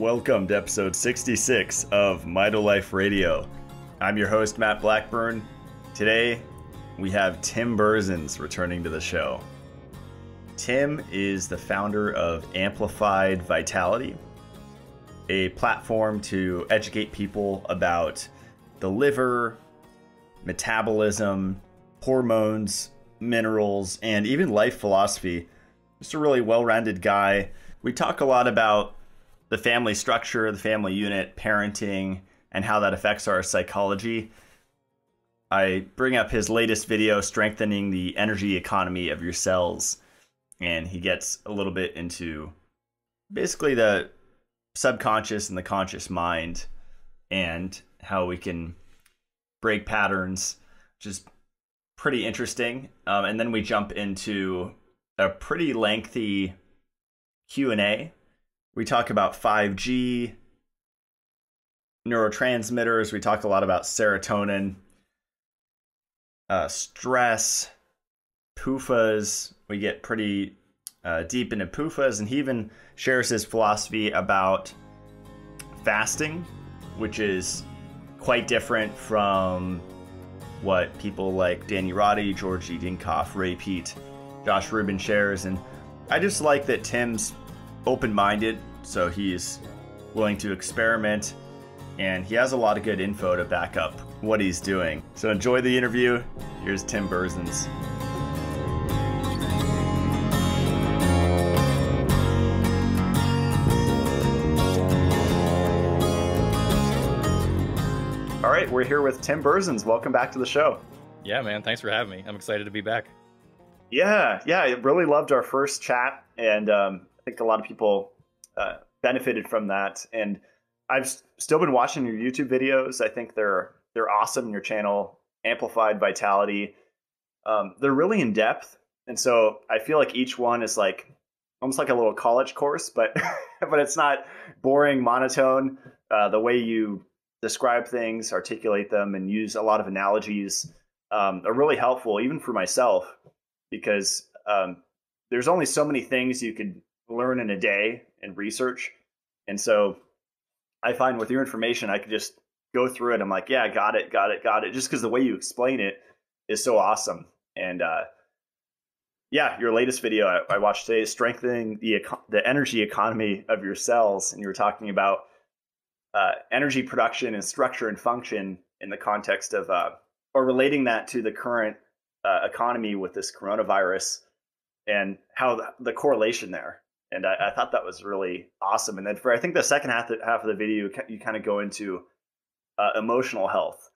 Welcome to episode 66 of Mitolife Radio. I'm your host, Matt Blackburn. Today, we have Tim Berzins returning to the show. Tim is the founder of Amplified Vitality, a platform to educate people about the liver, metabolism, hormones, minerals, and even life philosophy. Just a really well-rounded guy. We talk a lot about the family structure, the family unit, parenting, and how that affects our psychology. I bring up his latest video, Strengthening the Energy Economy of Your Cells, and he gets a little bit into basically the subconscious and the conscious mind and how we can break patterns, which is pretty interesting. And then we jump into a pretty lengthy Q&A. We talk about 5G, neurotransmitters. We talk a lot about serotonin, stress, PUFAs. We get pretty deep into PUFAs, and he even shares his philosophy about fasting, which is quite different from what people like Danny Roddy, George E. Dinkoff, Ray Peat, Josh Rubin shares. And I just like that Tim's open-minded, so he's willing to experiment, and he has a lot of good info to back up what he's doing. So enjoy the interview. Here's Tim Berzins. All right, we're here with Tim Berzins. Welcome back to the show. Yeah, man. Thanks for having me. I'm excited to be back. Yeah, I really loved our first chat, and I think a lot of people benefited from that. And I've still been watching your YouTube videos. I think they're awesome. Your channel, Amplified Vitality, they're really in depth, and so I feel like each one is like almost like a little college course, but but it's not boring, monotone. The way you describe things, articulate them, and use a lot of analogies are really helpful, even for myself, because there's only so many things you could learn in a day and research. And so I find with your information, I could just go through it. I'm like, yeah, got it. Just because the way you explain it is so awesome. And yeah, your latest video I watched today is Strengthening the Energy Economy of Your Cells. And you were talking about energy production and structure and function in the context of, or relating that to the current economy with this coronavirus and how the correlation there. And I thought that was really awesome. And then for, I think, the second half of the video, you kind of go into emotional health,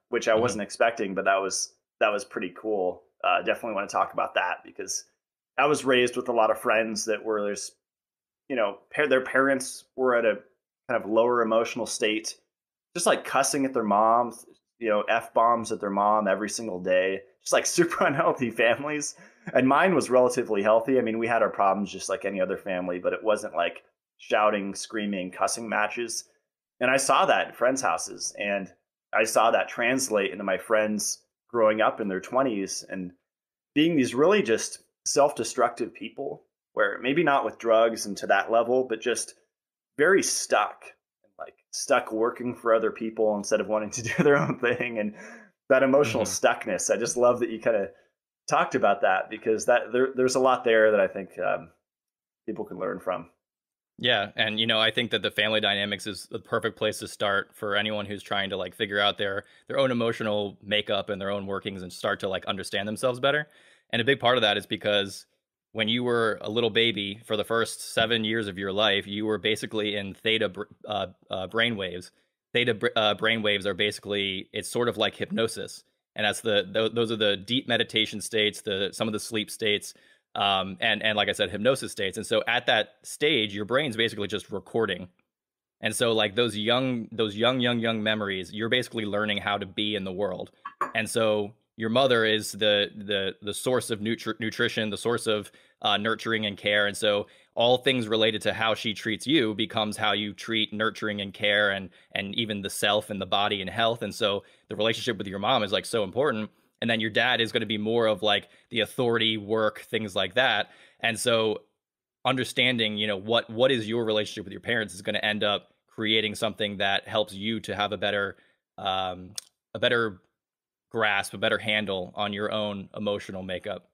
which I wasn't expecting, but that was pretty cool. Definitely want to talk about that, because I was raised with a lot of friends that were, their parents were at a kind of lower emotional state, just like cussing at their moms, F-bombs at their mom every single day, just like super unhealthy families. And mine was relatively healthy. I mean, we had our problems just like any other family, but it wasn't like shouting, screaming, cussing matches. And I saw that in friends' houses, and I saw that translate into my friends growing up in their 20s and being these really just self-destructive people, where maybe not with drugs and to that level, but just very stuck working for other people instead of wanting to do their own thing. And that emotional stuckness, I just love that you kind of talked about that, because there's a lot there that I think people can learn from. Yeah. And, I think that the family dynamics is the perfect place to start for anyone who's trying to figure out their own emotional makeup and their own workings and start to understand themselves better. And a big part of that is because when you were a little baby, for the first 7 years of your life, you were basically in theta brainwaves. Theta brainwaves are basically, it's sort of like hypnosis. And that's those are the deep meditation states, some of the sleep states, and like I said, hypnosis states. And so at that stage, your brain's basically just recording. And so those young memories, you're basically learning how to be in the world. And so your mother is the source of nutrition, the source of nurturing and care. And so all things related to how she treats you becomes how you treat nurturing and care, and even the self and the body and health. And so the relationship with your mom is so important. And then your dad is going to be more of the authority, work, things like that. And so understanding, you know, what is your relationship with your parents is going to end up creating something that helps you to have a better grasp, a better handle on your own emotional makeup.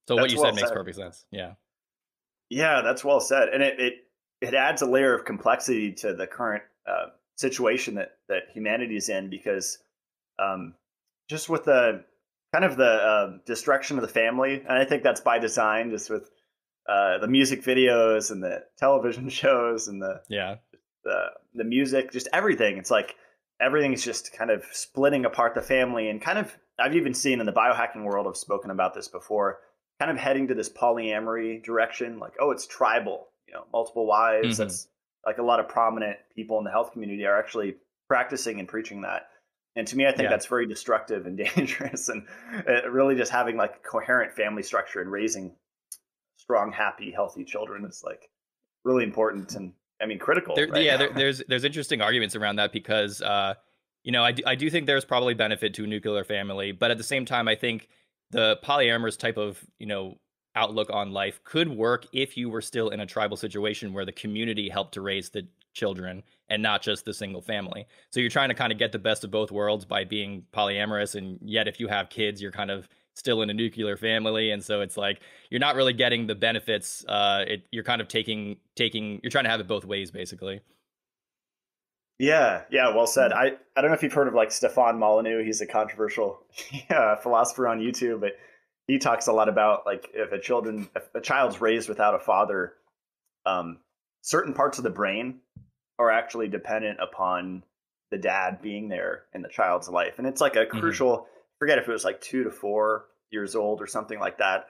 So what That's you well said makes said. perfect sense. Yeah. Yeah, that's well said, and it adds a layer of complexity to the current situation that humanity is in, because um, just with the kind of the destruction of the family, and I think that's by design, just with the music videos and the television shows and Yeah. the music, just everything. It's like everything's just kind of splitting apart the family, and kind of I've even seen in the biohacking world, I've spoken about this before, kind of heading to this polyamory direction. Like, oh, it's tribal, you know, multiple wives. Hmm. That's like a lot of prominent people in the health community are actually practicing and preaching that. And to me, I think Yeah. that's very destructive and dangerous. And really just having like a coherent family structure and raising strong, happy, healthy children is like really important, and I mean critical, right? There's interesting arguments around that because, you know, I do think there's probably benefit to a nuclear family, but at the same time, I think the polyamorous type of, you know, outlook on life could work if you were still in a tribal situation where the community helped to raise the children and not just the single family. So you're trying to kind of get the best of both worlds by being polyamorous, and yet if you have kids, you're kind of still in a nuclear family, and so it's like you're not really getting the benefits. You're kind of taking you're trying to have it both ways, basically. Yeah, yeah, well said. I don't know if you've heard of like Stefan Molyneux. He's a controversial philosopher on YouTube, but he talks a lot about like if a child's raised without a father, um, certain parts of the brain are actually dependent upon the dad being there in the child's life, and it's like a Hmm. crucial. Forget if it was like 2 to 4 years old or something like that,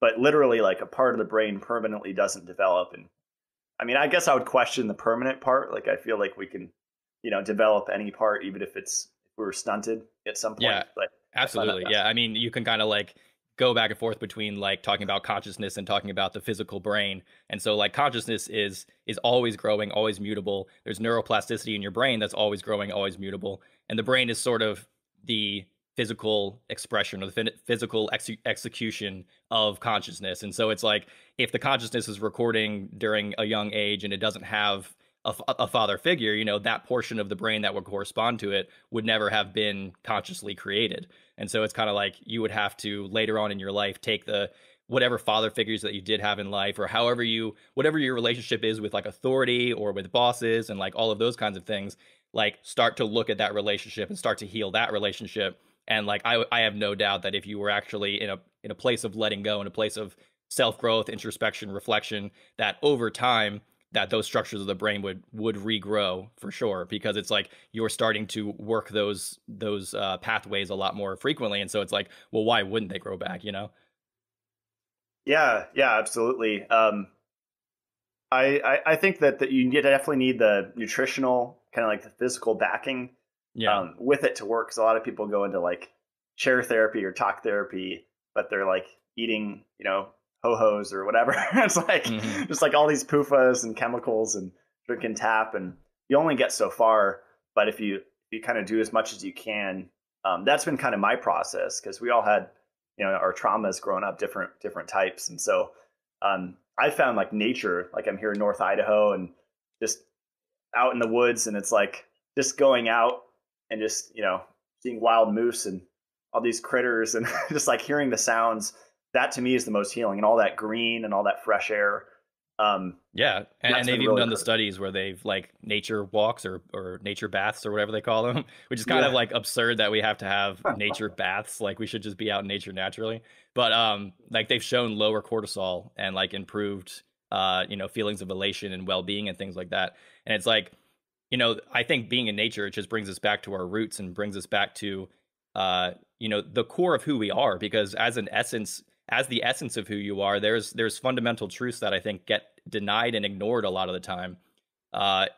but literally like a part of the brain permanently doesn't develop. And I mean, I guess I would question the permanent part. Like I feel like we can, you know, develop any part, even if we were stunted at some point. Yeah, But I find that absolutely. Yeah, I mean, you can kind of like go back and forth between like talking about consciousness and talking about the physical brain. And so like consciousness is always growing, always mutable. There's neuroplasticity in your brain that's always growing, always mutable. And the brain is sort of the physical expression or the physical execution of consciousness. And so it's like if the consciousness is recording during a young age and it doesn't have a father figure, you know, that portion of the brain that would correspond to it would never have been consciously created. And so it's kind of like you would have to later on in your life take the whatever father figures that you did have in life, or however you whatever your relationship is with like authority or with bosses and like all of those kinds of things, like start to look at that relationship and start to heal that relationship. And like I have no doubt that if you were actually in a place of letting go, in a place of self growth, introspection, reflection, that over time that those structures of the brain would regrow for sure, because it's like you're starting to work those pathways a lot more frequently, and so it's like, well, why wouldn't they grow back, you know? yeah, yeah, absolutely. I think that you definitely need the nutritional kind of like the physical backing Yeah. with it to work. Because a lot of people go into like chair therapy or talk therapy, but they're like eating, you know, ho hos or whatever. It's like Hmm. just like all these PUFAs and chemicals and drinking tap, and you only get so far. But if you kind of do as much as you can, that's been kind of my process, because we all had, you know, our traumas growing up, different types, and so I found like nature, like I'm here in North Idaho and just out in the woods, and it's like just going out and just, you know, seeing wild moose and all these critters and just like hearing the sounds. That to me is the most healing, and all that green and all that fresh air. Yeah, and That's they've been even really done the critical. studies where they've like nature walks or nature baths or whatever they call them, which is kind of Yeah. like absurd that we have to have nature baths. Like we should just be out in nature naturally. But like they've shown lower cortisol and like improved you know, feelings of elation and well-being and things like that. And it's like, you know, I think being in nature, it just brings us back to our roots and brings us back to, you know, the core of who we are. Because as an essence, as the essence of who you are, there's fundamental truths that I think get denied and ignored a lot of the time,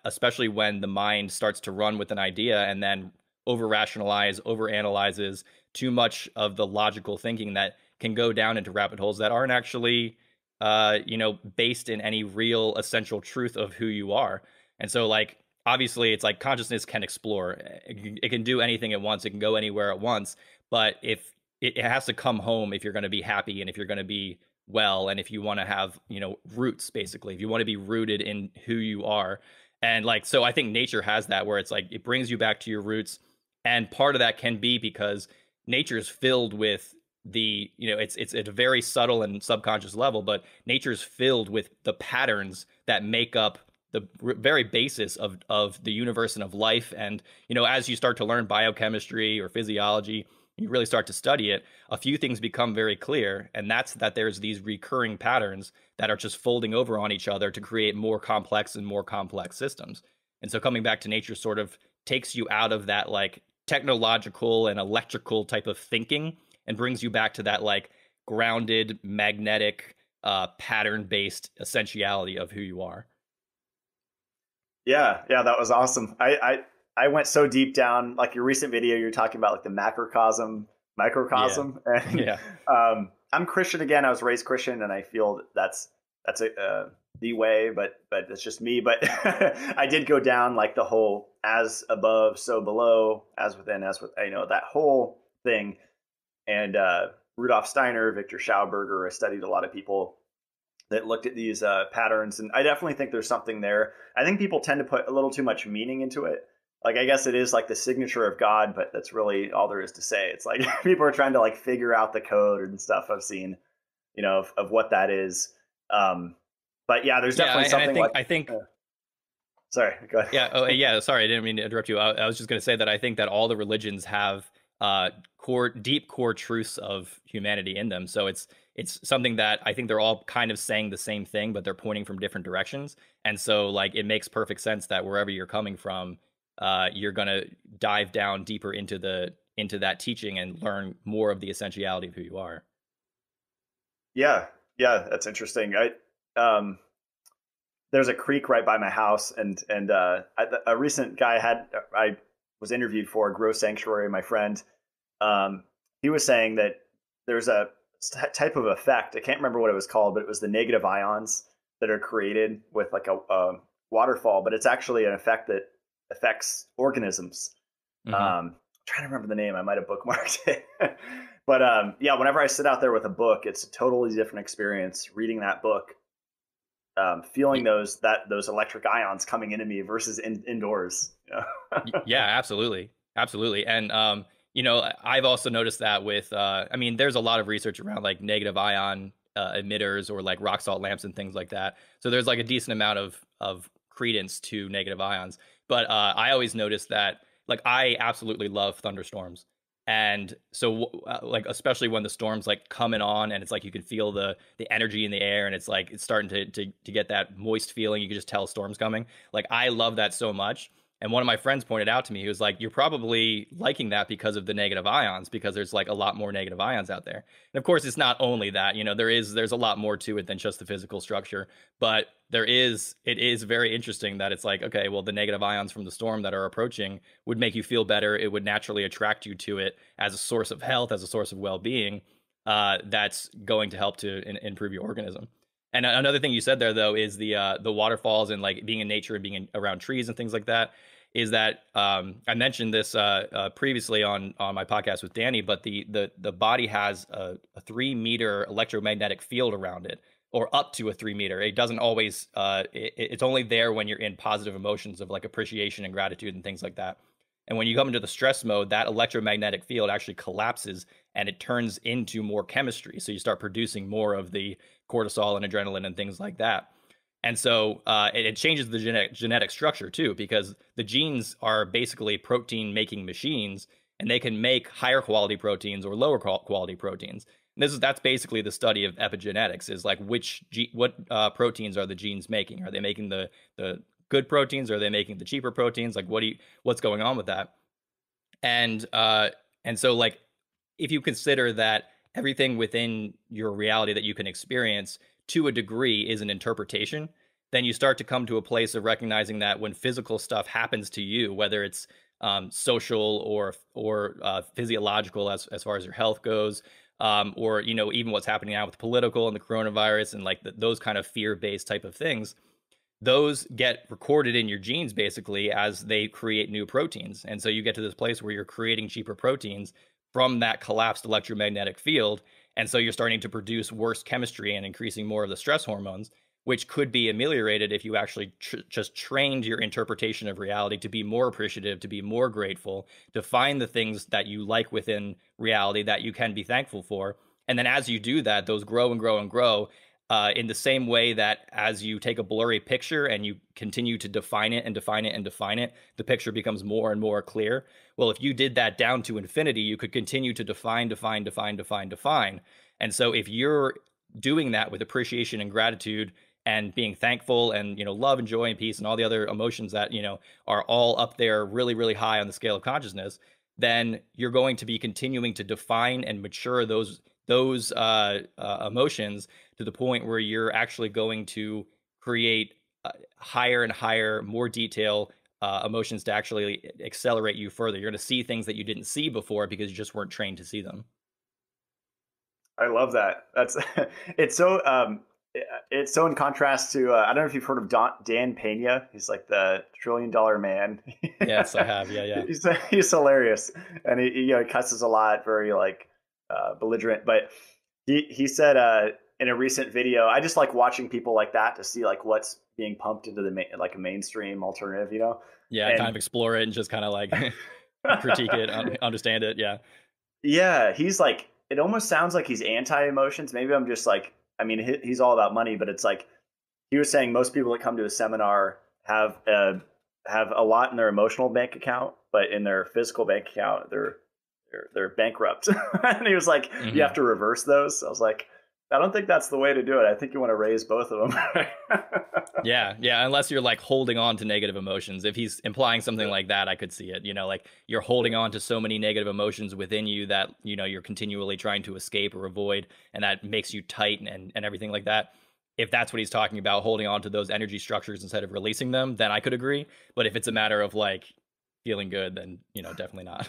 especially when the mind starts to run with an idea and then over rationalize, over analyzes too much of the logical thinking that can go down into rabbit holes that aren't actually, you know, based in any real essential truth of who you are. And so, like, obviously, it's like consciousness can explore, it can do anything at once, it can go anywhere at once. But if it has to come home if you're going to be happy and if you're going to be well, and if you want to have, you know, roots, basically, if you want to be rooted in who you are. And like, so I think nature has that, where it's like it brings you back to your roots. And part of that can be because nature is filled with the, you know, it's at a very subtle and subconscious level, but nature is filled with the patterns that make up the very basis of the universe and of life. And, you know, as you start to learn biochemistry or physiology, you really start to study it, a few things become very clear. And that's that there's these recurring patterns that are just folding over on each other to create more complex and more complex systems. And so coming back to nature sort of takes you out of that like technological and electrical type of thinking and brings you back to that like grounded, magnetic, pattern-based essentiality of who you are. Yeah, that was awesome. I went so deep down, like your recent video, you're talking about like the macrocosm, microcosm, and Yeah. I'm Christian again. I was raised Christian, and I feel that's the way, but it's just me. But I did go down like the whole as above, so below, as within, as with, you know, that whole thing. And Rudolf Steiner, Victor Schauberger, I studied a lot of people that looked at these patterns, and I definitely think there's something there. I think people tend to put a little too much meaning into it. Like, I guess it is like the signature of God, but that's really all there is to say. It's like people are trying to like figure out the code and stuff. I've seen, you know, of what that is. But yeah, there's definitely something. I think. Sorry, go ahead. Yeah. Oh, yeah. Sorry, I didn't mean to interrupt you. I was just going to say that I think that all the religions have deep core truths of humanity in them. So it's something that I think they're all kind of saying the same thing, but they're pointing from different directions. And so like it makes perfect sense that wherever you're coming from, you're going to dive down deeper into that teaching and learn more of the essentiality of who you are. Yeah, that's interesting. There's a creek right by my house, and a recent guy I was interviewed for Grow Sanctuary, my friend. He was saying that there's a type of effect. I can't remember what it was called, but it was the negative ions that are created with like a waterfall, but it's actually an effect that affects organisms. Mm-hmm. I'm trying to remember the name. I might have bookmarked it. But yeah, whenever I sit out there with a book, it's a totally different experience reading that book, feeling those electric ions coming into me versus indoors. Yeah, absolutely. And you know, I've also noticed that with I mean, there's a lot of research around like negative ion emitters or like rock salt lamps and things like that. So there's like a decent amount of credence to negative ions. But I always notice that, like, I absolutely love thunderstorms. And so like, especially when the storm's like coming on and it's like you can feel the energy in the air and it's like it's starting to get that moist feeling. You can just tell a storm's coming. Like, I love that so much. And one of my friends pointed out to me, he was like, you're probably liking that because of the negative ions, because there's like a lot more negative ions out there. And of course, it's not only that, you know, there's a lot more to it than just the physical structure, but it is very interesting that it's like, okay, well, the negative ions from the storm that are approaching would make you feel better. It would naturally attract you to it as a source of health, as a source of well-being, that's going to help to improve your organism. And another thing you said there, though, is the waterfalls and like being in nature and being around trees and things like that. Is that I mentioned this previously on my podcast with Danny, but the body has a 3-meter electromagnetic field around it, or up to a 3-meter. It doesn't always. It's only there when you're in positive emotions of like appreciation and gratitude and things like that. And when you come into the stress mode, that electromagnetic field actually collapses and it turns into more chemistry. So you start producing more of the cortisol and adrenaline and things like that. And so it changes the genetic structure too, because the genes are basically protein making machines, and they can make higher quality proteins or lower quality proteins. And that's basically the study of epigenetics, is like what proteins are the genes making? Are they making the good proteins? Or are they making the cheaper proteins? Like what's going on with that? And so like, if you consider that everything within your reality that you can experience to a degree is an interpretation, then you start to come to a place of recognizing that when physical stuff happens to you, whether it's social or physiological as far as your health goes, or, you know, even what's happening now with political and the coronavirus and like those kind of fear-based type of things, those get recorded in your genes basically as they create new proteins. And so you get to this place where you're creating cheaper proteins from that collapsed electromagnetic field. And so you're starting to produce worse chemistry and increasing more of the stress hormones, which could be ameliorated if you actually just trained your interpretation of reality to be more appreciative, to be more grateful, to find the things that you like within reality that you can be thankful for. And then as you do that, those grow and grow and grow, in the same way that as you take a blurry picture and you continue to define it and define it and define it, the picture becomes more and more clear. Well, if you did that down to infinity, you could continue to define, define, define, define, define. And so if you're doing that with appreciation and gratitude and being thankful and, love and joy and peace and all the other emotions that, are all up there really, really high on the scale of consciousness, then you're going to be continuing to define and mature those emotions to the point where you're actually going to create higher and higher, more detail emotions to actually accelerate you further. You're going to see things that you didn't see before because you just weren't trained to see them. I love that. That's it's so in contrast to I don't know if you've heard of Dan Pena. He's like the $1 trillion man. Yes, I have. Yeah. He's hilarious, and he cusses a lot, very like belligerent. But he said in a recent video, I just like watching people like that to see like what's being pumped into the like a mainstream alternative, Yeah, and kind of explore it and just kind of like critique it, understand it. Yeah, he's like, it almost sounds like he's anti-emotions. Maybe I'm just like, I mean, he's all about money, but it's like he was saying most people that come to a seminar have a lot in their emotional bank account, but in their physical bank account, they're bankrupt. And he was like, you have to reverse those. I was like, I don't think that's the way to do it. I think you want to raise both of them. Yeah. Unless you're like holding on to negative emotions. If he's implying something like that, I could see it. Like you're holding on to so many negative emotions within you that, you're continually trying to escape or avoid, and that makes you tight and everything like that. If that's what he's talking about, holding on to those energy structures instead of releasing them, then I could agree. But if it's a matter of like feeling good, then, definitely not.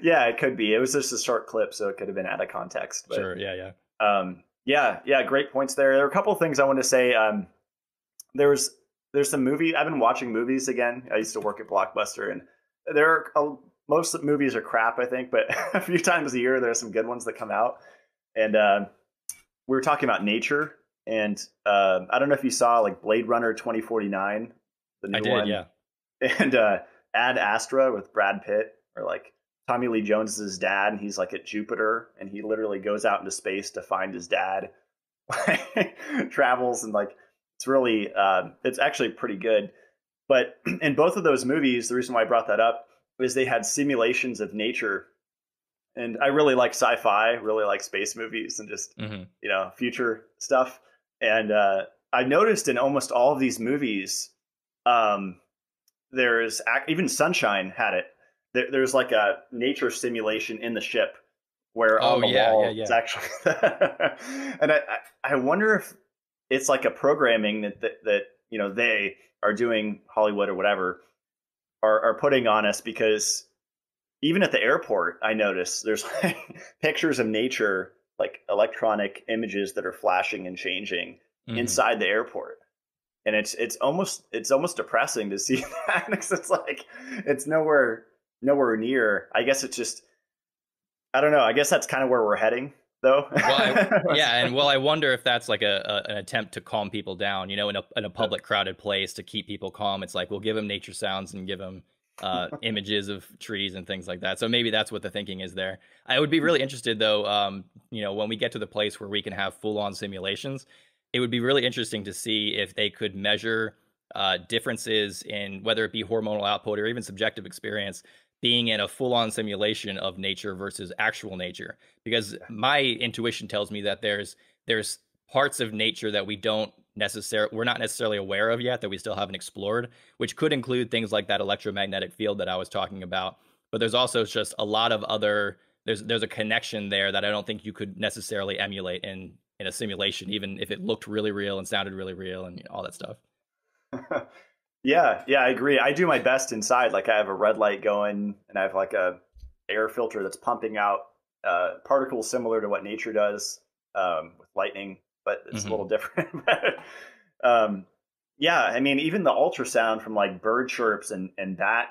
Yeah, it could be. It was just a short clip, so it could have been out of context. But, sure. Yeah. Yeah. Great points there. There are a couple of things I want to say. There's some movie. I've been watching movies again. I used to work at Blockbuster, and most of the movies are crap, I think, but a few times a year there are some good ones that come out. And we were talking about nature, and I don't know if you saw like Blade Runner 2049, the new one. Yeah. And Ad Astra with Brad Pitt, or like Tommy Lee Jones's dad, and he's like at Jupiter, and he literally goes out into space to find his dad. Travels, and like it's actually pretty good. But in both of those movies, the reason why I brought that up is they had simulations of nature, and I really like sci-fi, really like space movies, and just future stuff. And I noticed in almost all of these movies, there's even Sunshine had it. There's like a nature simulation in the ship where on the wall it's actually and I wonder if it's like a programming that they are doing, Hollywood or whatever are putting on us, because even at the airport I notice there's like pictures of nature, like electronic images that are flashing and changing inside the airport. And it's almost depressing to see that, because it's like it's nowhere near. I guess it's just, I don't know. I guess that's kind of where we're heading, though. Well, I wonder if that's like an attempt to calm people down, in a public crowded place, to keep people calm. It's like, we'll give them nature sounds and give them images of trees and things like that. So maybe that's what the thinking is there. I would be really interested, though, when we get to the place where we can have full on simulations, it would be really interesting to see if they could measure differences in whether it be hormonal output or even subjective experience being in a full-on simulation of nature versus actual nature. Because my intuition tells me that there's parts of nature that we're not necessarily aware of yet, that we still haven't explored, which could include things like that electromagnetic field that I was talking about. But there's also just a lot of other, there's a connection there that I don't think you could necessarily emulate in a simulation, even if it looked really real and sounded really real and all that stuff. Yeah, I agree. I do my best inside. Like I have a red light going, and I have like a air filter that's pumping out particles similar to what nature does with lightning, but it's a little different. Yeah, I mean, even the ultrasound from like bird chirps and bat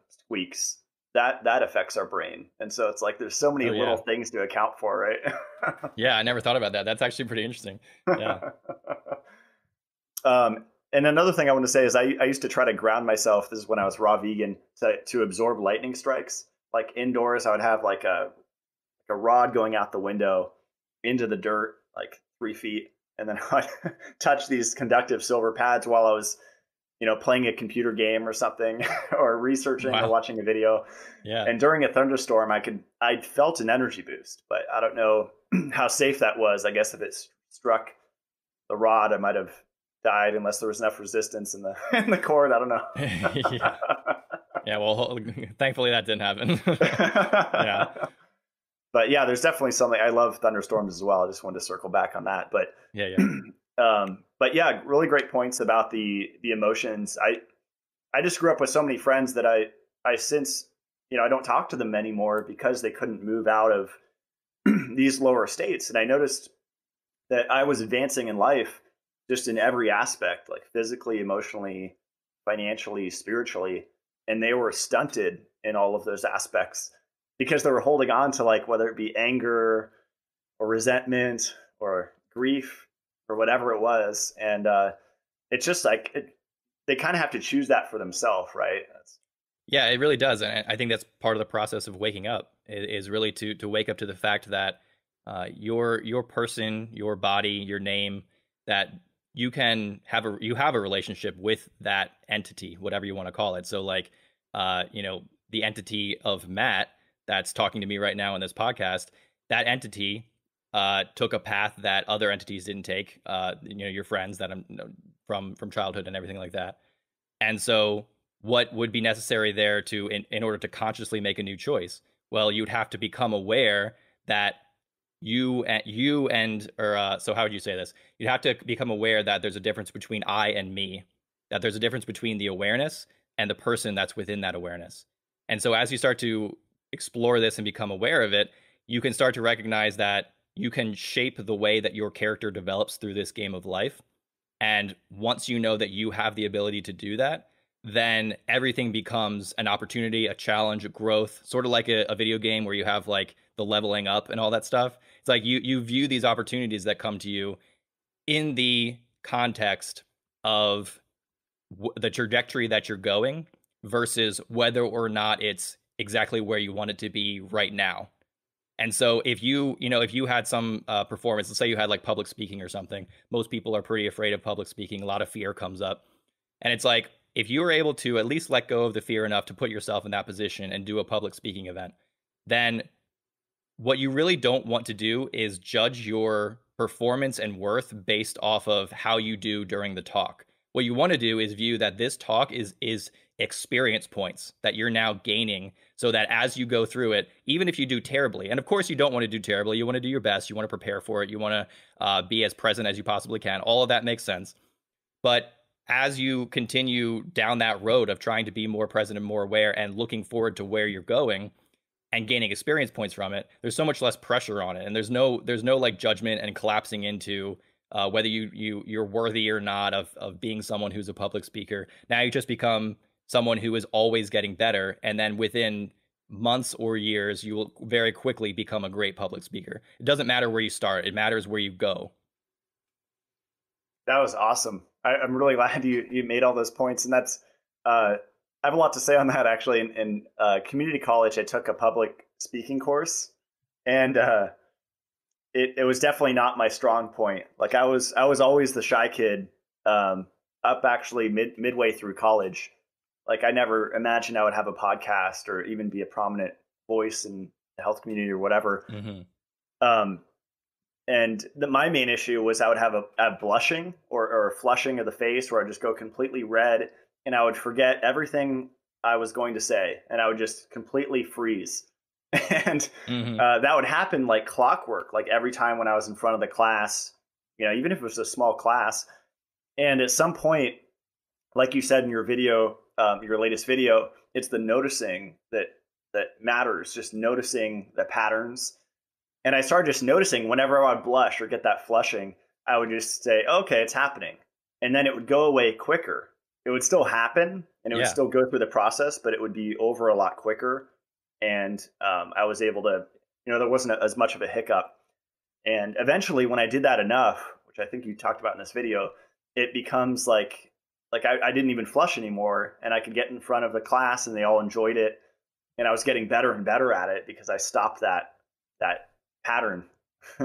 squeaks, that affects our brain. And so it's like there's so many little things to account for, right? Yeah, I never thought about that. That's actually pretty interesting. Yeah. And another thing I want to say is I used to try to ground myself. This is when I was raw vegan, to absorb lightning strikes. Like indoors, I would have like a rod going out the window into the dirt, like 3 feet, and then I'd touch these conductive silver pads while I was, playing a computer game or something, or researching or watching a video. Yeah. And during a thunderstorm, I felt an energy boost, but I don't know how safe that was. I guess if it struck the rod, I might have died unless there was enough resistance in the cord. I don't know. Yeah. Well, thankfully that didn't happen. Yeah. But yeah, there's definitely something. I love thunderstorms as well. I just wanted to circle back on that. But yeah. But yeah, really great points about the emotions. I just grew up with so many friends that I since, I don't talk to them anymore because they couldn't move out of these lower states. And I noticed that I was advancing in life just in every aspect, like physically, emotionally, financially, spiritually, and they were stunted in all of those aspects because they were holding on to, like, whether it be anger or resentment or grief or whatever it was. And it's just like they kind of have to choose that for themselves, right? Yeah, it really does. And I think that's part of the process of waking up is really to wake up to the fact that your person, your body, your name, that you have a relationship with that entity, whatever you want to call it. So like, the entity of Matt that's talking to me right now in this podcast, that entity took a path that other entities didn't take, your friends that I'm from childhood and everything like that. And so what would be necessary there in order to consciously make a new choice? Well, you'd have to become aware that so how would you say this? You'd have to become aware that there's a difference between I and me, that there's a difference between the awareness and the person that's within that awareness. And so as you start to explore this and become aware of it, you can start to recognize that you can shape the way that your character develops through this game of life. And once you know that you have the ability to do that, then everything becomes an opportunity, a challenge, a growth, sort of like a video game where you have like the leveling up and all that stuff. It's like you view these opportunities that come to you in the context of the trajectory that you're going versus whether or not it's exactly where you want it to be right now. And so if you had some performance, let's say you had like public speaking or something, most people are pretty afraid of public speaking. A lot of fear comes up. And it's like, if you were able to at least let go of the fear enough to put yourself in that position and do a public speaking event, then what you really don't want to do is judge your performance and worth based off of how you do during the talk. What you want to do is view that this talk is experience points that you're now gaining, so that as you go through it, even if you do terribly, and of course you don't want to do terribly, you want to do your best, you want to prepare for it, you want to be as present as you possibly can. All of that makes sense. But as you continue down that road of trying to be more present and more aware and looking forward to where you're going and gaining experience points from it, there's so much less pressure on it. And there's no like judgment and collapsing into whether you're worthy or not of being someone who's a public speaker. Now you just become someone who is always getting better. And then within months or years, you will very quickly become a great public speaker. It doesn't matter where you start. It matters where you go. That was awesome. I'm really glad you made all those points. And that's, I have a lot to say on that, actually. In community college, I took a public speaking course, and it was definitely not my strong point. Like I was always the shy kid up actually midway through college. Like I never imagined I would have a podcast or even be a prominent voice in the health community or whatever. Mm-hmm. And my main issue was I would have blushing or a flushing of the face where I'd just go completely red and I would forget everything I was going to say and I would just completely freeze. And that would happen like clockwork, like every time when I was in front of the class, even if it was a small class. And at some point, like you said in your video, your latest video, it's the noticing that matters, just noticing the patterns. And I started just noticing whenever I would blush or get that flushing, I would just say, okay, it's happening. And then it would go away quicker. It would still happen and it would still go through the process, but it would be over a lot quicker. and I was able to, there wasn't as much of a hiccup. And eventually, when I did that enough, which I think you talked about in this video, it becomes like I didn't even flush anymore, and I could get in front of the class, and they all enjoyed it, and I was getting better and better at it because I stopped that pattern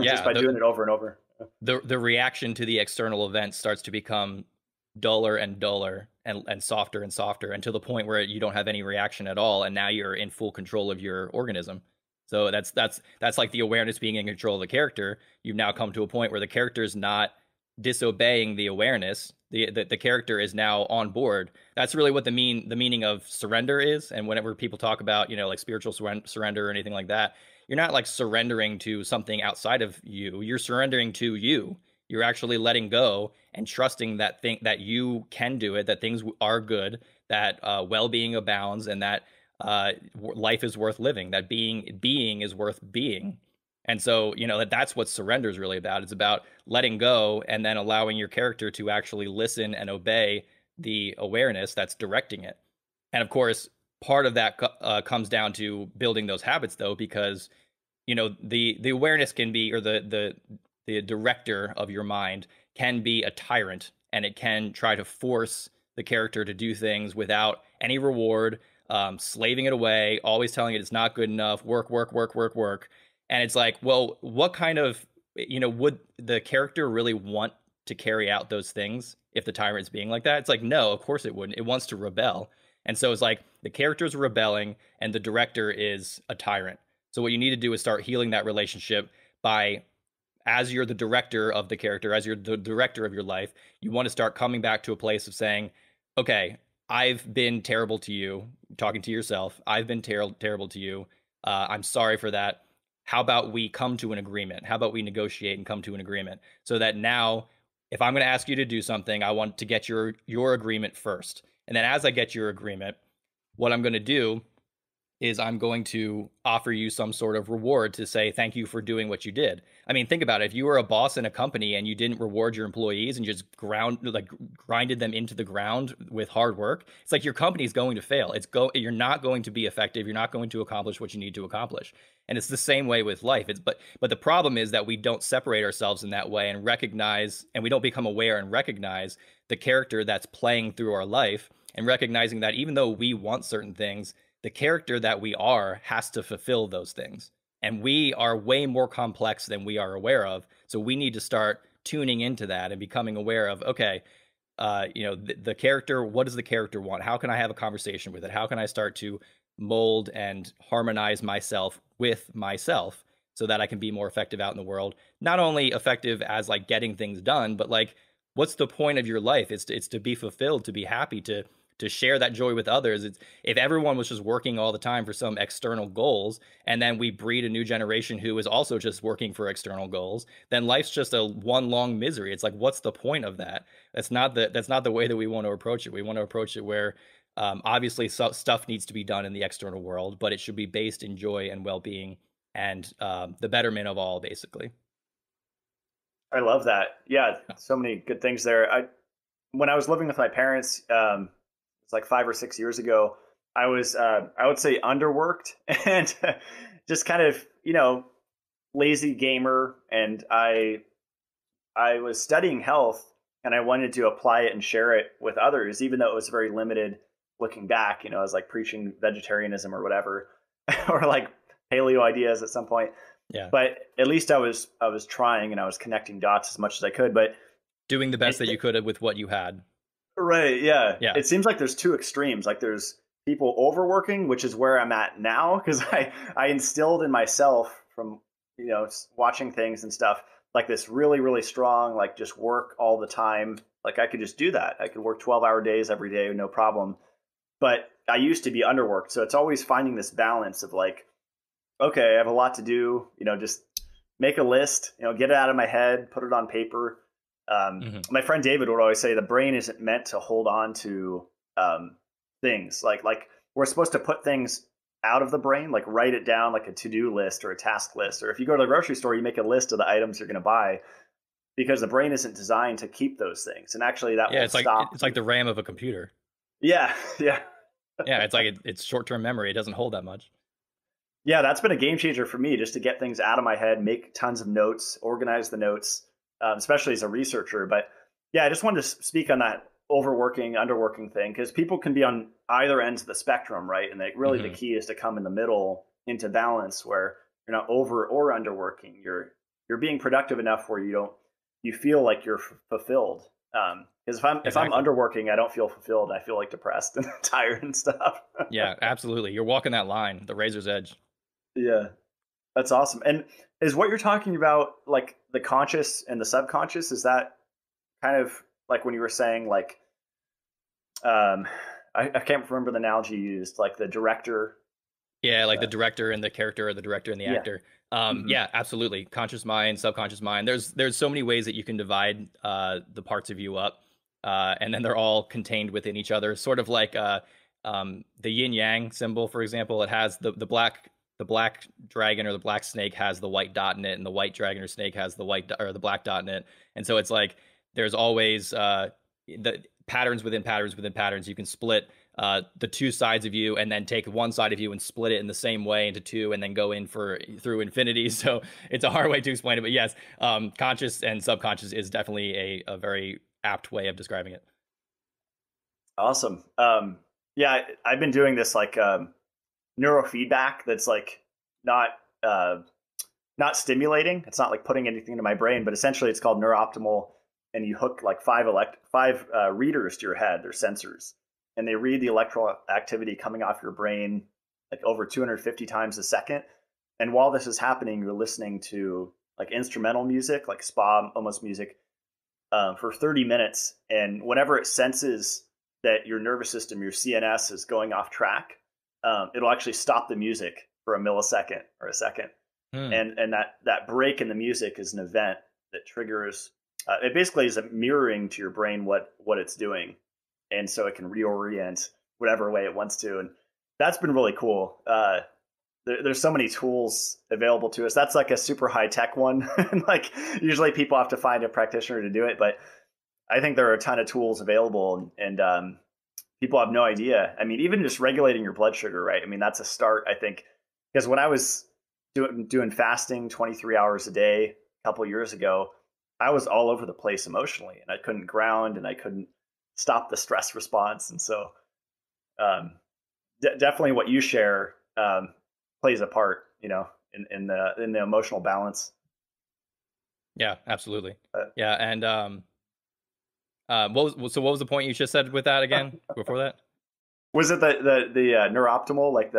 just by doing it over and over. The reaction to the external event starts to become duller and duller and softer and softer, until the point where you don't have any reaction at all, and now you're in full control of your organism. So that's like the awareness being in control of the character. You've now come to a point where the character is not disobeying the awareness. The character is now on board. That's really what the meaning of surrender is. And whenever people talk about, like spiritual surrender or anything like that, you're not like surrendering to something outside of you. You're surrendering to you. You're actually letting go and trusting that you can do it, that things are good, that well-being abounds, and that life is worth living, that being is worth being. And so, that's what surrender is really about. It's about letting go and then allowing your character to actually listen and obey the awareness that's directing it. And of course, part of that comes down to building those habits, though, because, the awareness can be, or the director of your mind can be a tyrant, and it can try to force the character to do things without any reward, slaving it away, always telling it it's not good enough, work. And it's like, well, what kind of, would the character really want to carry out those things if the tyrant's being like that? It's like, no, of course it wouldn't. It wants to rebel. And so it's like the character's rebelling and the director is a tyrant. So what you need to do is start healing that relationship by, as you're the director of the character, as you're the director of your life, you want to start coming back to a place of saying, okay, I've been terrible to you, talking to yourself. I've been terrible to you. I'm sorry for that. How about we come to an agreement? How about we negotiate and come to an agreement, so that now, if I'm going to ask you to do something, I want to get your agreement first. And then as I get your agreement, what I'm going to do is I'm going to offer you some sort of reward to say thank you for doing what you did. I mean, think about it. If you were a boss in a company and you didn't reward your employees and just grinded them into the ground with hard work, it's like your company's going to fail. You're not going to be effective. You're not going to accomplish what you need to accomplish. And it's the same way with life. But the problem is that we don't separate ourselves in that way and recognize, and we don't become aware and recognize the character that's playing through our life, and recognizing that even though we want certain things, the character that we are has to fulfill those things. And we are way more complex than we are aware of. So we need to start tuning into that and becoming aware of, okay, the character, what does the character want? How can I have a conversation with it? How can I start to mold and harmonize myself with myself so that I can be more effective out in the world? Not only effective as like getting things done, but like, what's the point of your life? It's to be fulfilled, to be happy, to share that joy with others. If everyone was just working all the time for some external goals, and then we breed a new generation who is also just working for external goals, then life's just a one long misery. It's like, what's the point of that? That's not the way that we want to approach it. We want to approach it where obviously stuff needs to be done in the external world, but it should be based in joy and well-being and the betterment of all, basically. I love that. Yeah, so many good things there. When I was living with my parents, it's like 5 or 6 years ago, I was, I would say, underworked and just kind of, lazy gamer. And I was studying health, and I wanted to apply it and share it with others, even though it was very limited looking back. I was like preaching vegetarianism or whatever, or like paleo ideas at some point. Yeah. But at least I was trying, and I was connecting dots as much as I could, but doing the best that you could with what you had. Right. Yeah. Yeah. It seems like there's two extremes. Like there's people overworking, which is where I'm at now, because I instilled in myself from, watching things and stuff, like this really, really strong, like just work all the time. Like I could just do that. I could work 12-hour days every day, no problem. But I used to be underworked. So it's always finding this balance of like, okay, I have a lot to do, just make a list, get it out of my head, put it on paper. My friend David would always say the brain isn't meant to hold on to things. Like we're supposed to put things out of the brain, like write it down like a to-do list or a task list. Or if you go to the grocery store, you make a list of the items you're going to buy, because the brain isn't designed to keep those things. And actually that will stop. It's like the RAM of a computer. Yeah. Yeah. Yeah. It's like it's short-term memory. It doesn't hold that much. Yeah, that's been a game changer for me, just to get things out of my head, make tons of notes, organize the notes, especially as a researcher. But yeah, I just wanted to speak on that overworking, underworking thing, because people can be on either ends of the spectrum, right? And really the Hmm. key is to come in the middle into balance, where you're not over or underworking. You're being productive enough where you feel like you're fulfilled. Because if I'm Exactly. underworking, I don't feel fulfilled. I feel like depressed and tired and stuff. Yeah, absolutely. You're walking that line, the razor's edge. Yeah. That's awesome. And is what you're talking about like the conscious and the subconscious? Is that kind of like when you were saying like um I can't remember the analogy you used, like the director. Yeah, like the Uh, director and the character, or the director and the yeah. actor. Hmm. Yeah, absolutely. Conscious mind, subconscious mind. There's so many ways that you can divide the parts of you up, and then they're all contained within each other. Sort of like the yin yang symbol, for example. It has the black dragon or the black snake has the white dot in it, and the white dragon or snake has the or the black dot in it. And so it's like there's always the patterns within patterns within patterns. You can split the two sides of you and then take one side of you and split it in the same way into two and then go in for through infinity. So it's a hard way to explain it, but yes, conscious and subconscious is definitely a very apt way of describing it. Awesome. Yeah, I've been doing this like neurofeedback that's like not uh, not stimulating. It's not like putting anything into my brain, but essentially it's called neurooptimal. And you hook like five readers to your head. They're sensors, and they read the electrical activity coming off your brain like over 250 times a second. And while this is happening, you're listening to like instrumental music, like spa almost music, for 30 minutes. And whenever it senses that your nervous system, your CNS, is going off track, it'll actually stop the music for a millisecond or a second. Hmm. And that break in the music is an event that triggers. It basically is mirroring to your brain what it's doing, and so it can reorient whatever way it wants to. And that's been really cool. There's so many tools available to us. That's like a super high tech one. And like usually people have to find a practitioner to do it, but I think there are a ton of tools available, and people have no idea. I mean, even just regulating your blood sugar, right? I mean, that's a start, I think, because when I was doing fasting 23 hours a day a couple years ago, I was all over the place emotionally, and I couldn't ground, and I couldn't stop the stress response. And so, um, definitely, what you share plays a part, in the emotional balance. Yeah, absolutely. Uh, Yeah, and what was the point you just said with that again before that? was it the neurooptimal, like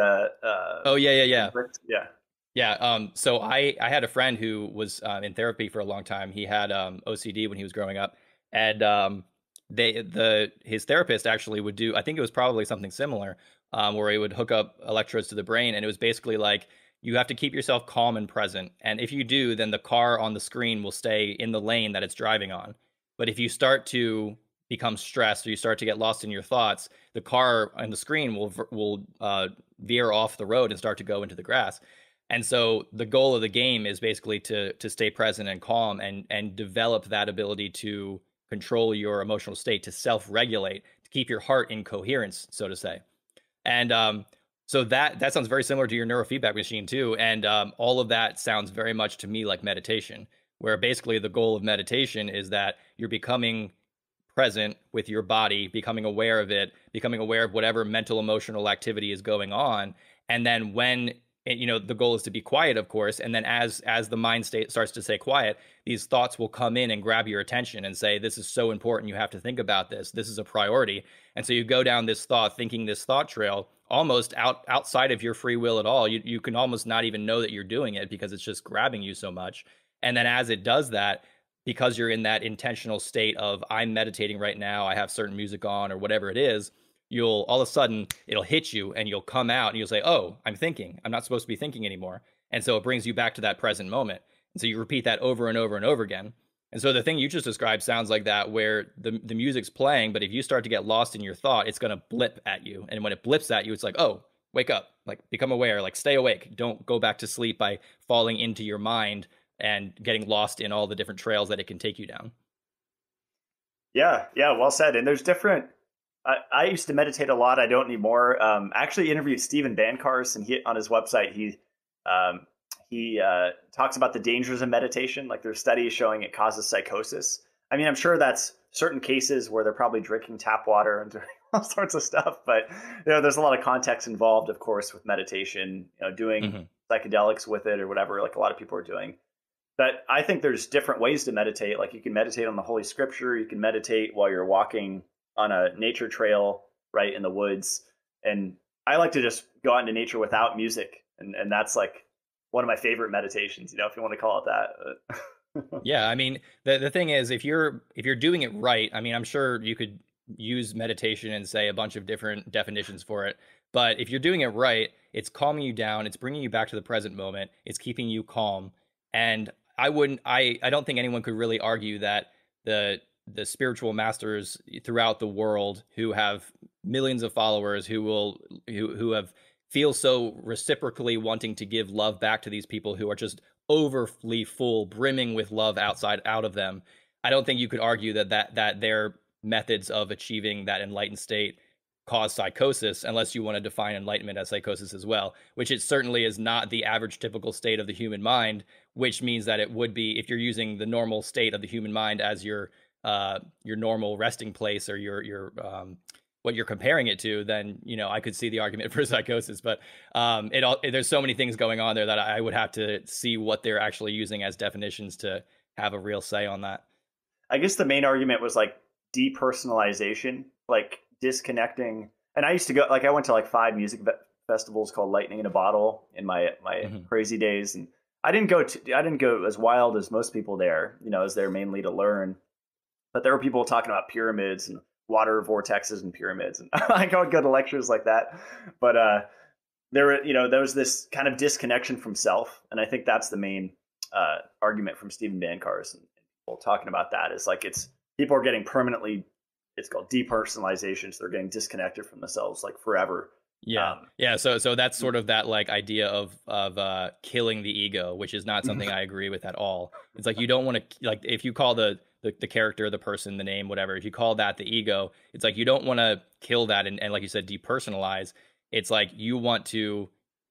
Oh yeah, yeah, yeah. yeah. Yeah. So I had a friend who was in therapy for a long time. He had OCD when he was growing up, and his therapist actually would do. I think it was probably something similar, where he would hook up electrodes to the brain, and it was basically like you have to keep yourself calm and present. And if you do, then the car on the screen will stay in the lane that it's driving on. But if you start to become stressed or you start to get lost in your thoughts, the car on the screen will veer off the road and start to go into the grass. And so the goal of the game is basically to stay present and calm and develop that ability to control your emotional state, to self-regulate, to keep your heart in coherence, so to say. And so that sounds very similar to your neurofeedback machine too. And all of that sounds very much to me like meditation, where basically the goal of meditation is that you're becoming present with your body, becoming aware of it, becoming aware of whatever mental emotional activity is going on. And then when the goal is to be quiet, of course, and then as the mind state starts to stay quiet, these thoughts will come in and grab your attention and say, this is so important, you have to think about this is a priority. And so you go down this thinking this thought trail almost outside of your free will at all. You can almost not even know that you're doing it because it's just grabbing you so much. And then as it does that, because you're in that intentional state of I'm meditating right now, I have certain music on or whatever it is, you'll all of a sudden it'll hit you and you'll come out and you'll say, oh, I'm thinking. I'm not supposed to be thinking anymore. And so it brings you back to that present moment. And so you repeat that over and over and over again. And so the thing you just described sounds like that, where the music's playing, but if you start to get lost in your thought, it's going to blip at you. And when it blips at you, it's like, oh, wake up, like become aware, like stay awake. Don't go back to sleep by falling into your mind and getting lost in all the different trails that it can take you down. Yeah, yeah, well said. And there's different. I used to meditate a lot. I don't anymore. I actually interviewed Stephen Bancars, and he on his website Um, he talks about the dangers of meditation. Like there's studies showing it causes psychosis. I mean, I'm sure that's certain cases where they're probably drinking tap water and doing all sorts of stuff. But there's a lot of context involved, of course, with meditation. Doing psychedelics with it or whatever, like a lot of people are doing. But I think there's different ways to meditate. Like you can meditate on the Holy Scripture. You can meditate while you're walking on a nature trail, right, in the woods. And I like to just go out into nature without music. And that's like one of my favorite meditations, if you want to call it that. Yeah, I mean, the thing is, if you're doing it right, I mean, I'm sure you could use meditation and say a bunch of different definitions for it. But if you're doing it right, it's calming you down, it's bringing you back to the present moment, it's keeping you calm. And I don't think anyone could really argue that the spiritual masters throughout the world who have millions of followers who have feel so reciprocally wanting to give love back to these people who are just overly full, brimming with love out of them. I don't think you could argue that their methods of achieving that enlightened state cause psychosis, unless you want to define enlightenment as psychosis as well, which it certainly is not the average typical state of the human mind, which means that it would be, if you're using the normal state of the human mind as your normal resting place or your what you're comparing it to, then I could see the argument for psychosis. But there's so many things going on there that I would have to see what they're actually using as definitions to have a real say on that. I guess the main argument was like depersonalization, like disconnecting. And I used to go, like I went to like 5 music festivals called Lightning in a Bottle in my crazy days, and I didn't go as wild as most people there, as there mainly to learn. But there were people talking about pyramids and water vortexes and pyramids, and I would go to lectures like that. But there was this kind of disconnection from self, and I think that's the main argument from Stephen Bancarz and people talking about that, is like people are getting permanently, it's called depersonalization, so they're getting disconnected from themselves like forever. Yeah. So that's sort of that like idea of killing the ego, which is not something I agree with at all. It's like you don't want to, like, if you call the character, the person, the name, whatever, if you call that the ego, it's like you don't want to kill that and like you said, depersonalize. It's like you want to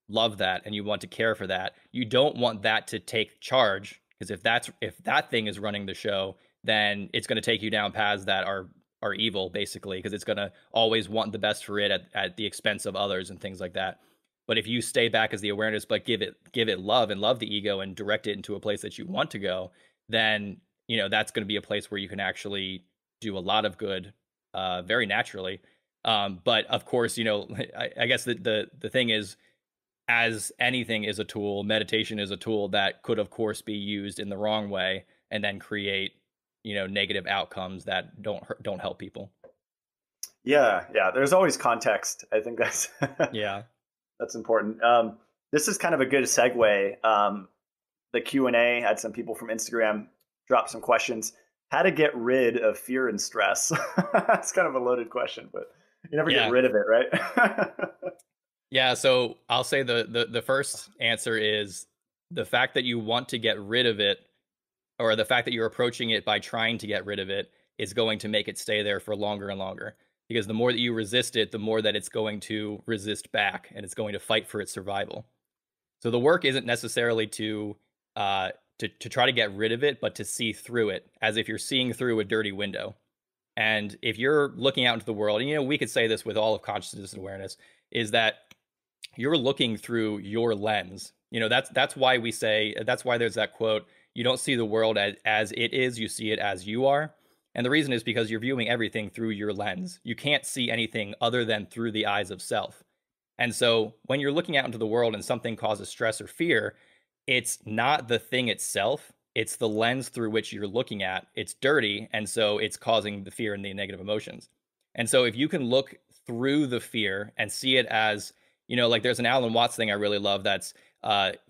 love that and you want to care for that. You don't want that to take charge, because if that thing is running the show, then it's going to take you down paths that are evil, basically, because it's going to always want the best for it at the expense of others and things like that. But if you stay back as the awareness, but give it love and love the ego and direct it into a place that you want to go, then that's going to be a place where you can actually do a lot of good very naturally. But of course, I guess the thing is, as anything is a tool, meditation is a tool that could of course be used in the wrong way and then create negative outcomes that don't help people. Yeah. There's always context. I think that's that's important. This is kind of a good segue. The Q&A had some people from Instagram drop some questions. How to get rid of fear and stress? That's kind of a loaded question, but you never get rid of it, right? Yeah. So I'll say the first answer is the fact that you want to get rid of it, or the fact that you're approaching it by trying to get rid of it, is going to make it stay there for longer and longer. Because the more that you resist it, the more that it's going to resist back, and it's going to fight for its survival. So the work isn't necessarily to try to get rid of it, but to see through it, as if you're seeing through a dirty window. And if you're looking out into the world, and we could say this with all of consciousness and awareness, is that you're looking through your lens. That's why we say, that's why there's that quote, you don't see the world as it is, you see it as you are. And the reason is because you're viewing everything through your lens. You can't see anything other than through the eyes of self. And so when you're looking out into the world and something causes stress or fear, it's not the thing itself, it's the lens through which you're looking at. It's dirty, and so it's causing the fear and the negative emotions. And so if you can look through the fear and see it as, like there's an Alan Watts thing I really love, that's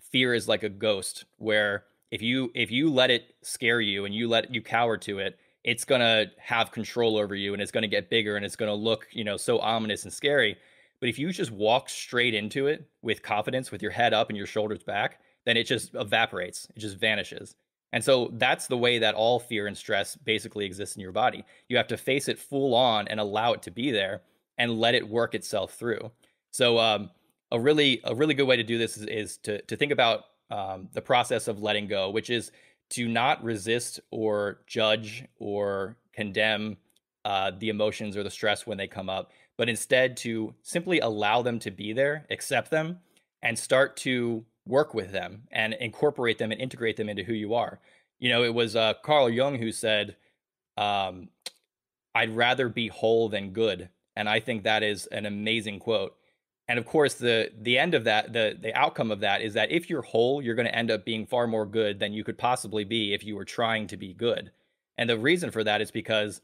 fear is like a ghost, where if you let it scare you and you cower to it, it's going to have control over you, and it's going to get bigger, and it's going to look, so ominous and scary. But if you just walk straight into it with confidence, with your head up and your shoulders back, then it just evaporates. It just vanishes. And so that's the way that all fear and stress basically exists in your body. You have to face it full on and allow it to be there and let it work itself through. So a really good way to do this is to think about the process of letting go, which is to not resist or judge or condemn the emotions or the stress when they come up, but instead to simply allow them to be there, accept them, and start to work with them and incorporate them and integrate them into who you are. It was Carl Jung who said, um, "I'd rather be whole than good," and I think that is an amazing quote. And of course, the end of that, the outcome of that is that if you're whole, you're going to end up being far more good than you could possibly be if you were trying to be good. And the reason for that is because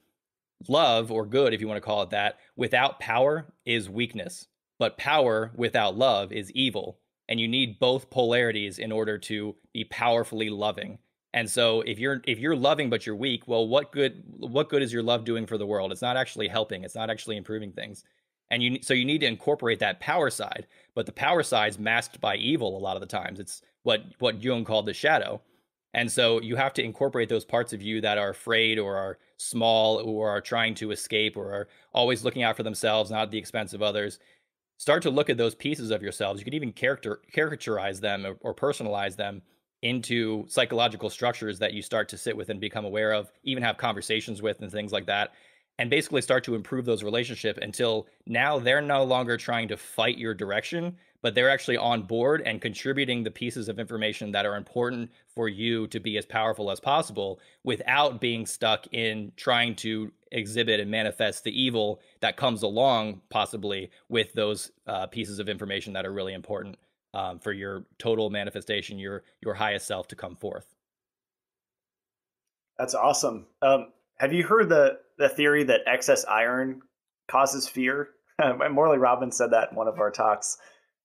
love, or good if you want to call it that, without power is weakness, but power without love is evil, and you need both polarities in order to be powerfully loving. And so if you're loving but you're weak, well, what good is your love doing for the world? It's not actually helping, it's not actually improving things. And you need to incorporate that power side, but the power side's masked by evil a lot of the times. It's what Jung called the shadow. And so you have to incorporate those parts of you that are afraid or are small or are trying to escape or are always looking out for themselves, not at the expense of others. Start to look at those pieces of yourselves. You could even caricaturize them or personalize them into psychological structures that you start to sit with and become aware of, even have conversations with and things like that, and basically start to improve those relationships until now they're no longer trying to fight your direction, but they're actually on board and contributing the pieces of information that are important for you to be as powerful as possible without being stuck in trying to exhibit and manifest the evil that comes along possibly with those pieces of information that are really important for your total manifestation, your highest self to come forth. That's awesome. Have you heard the theory that excess iron causes fear? Morley Robbins said that in one of our talks,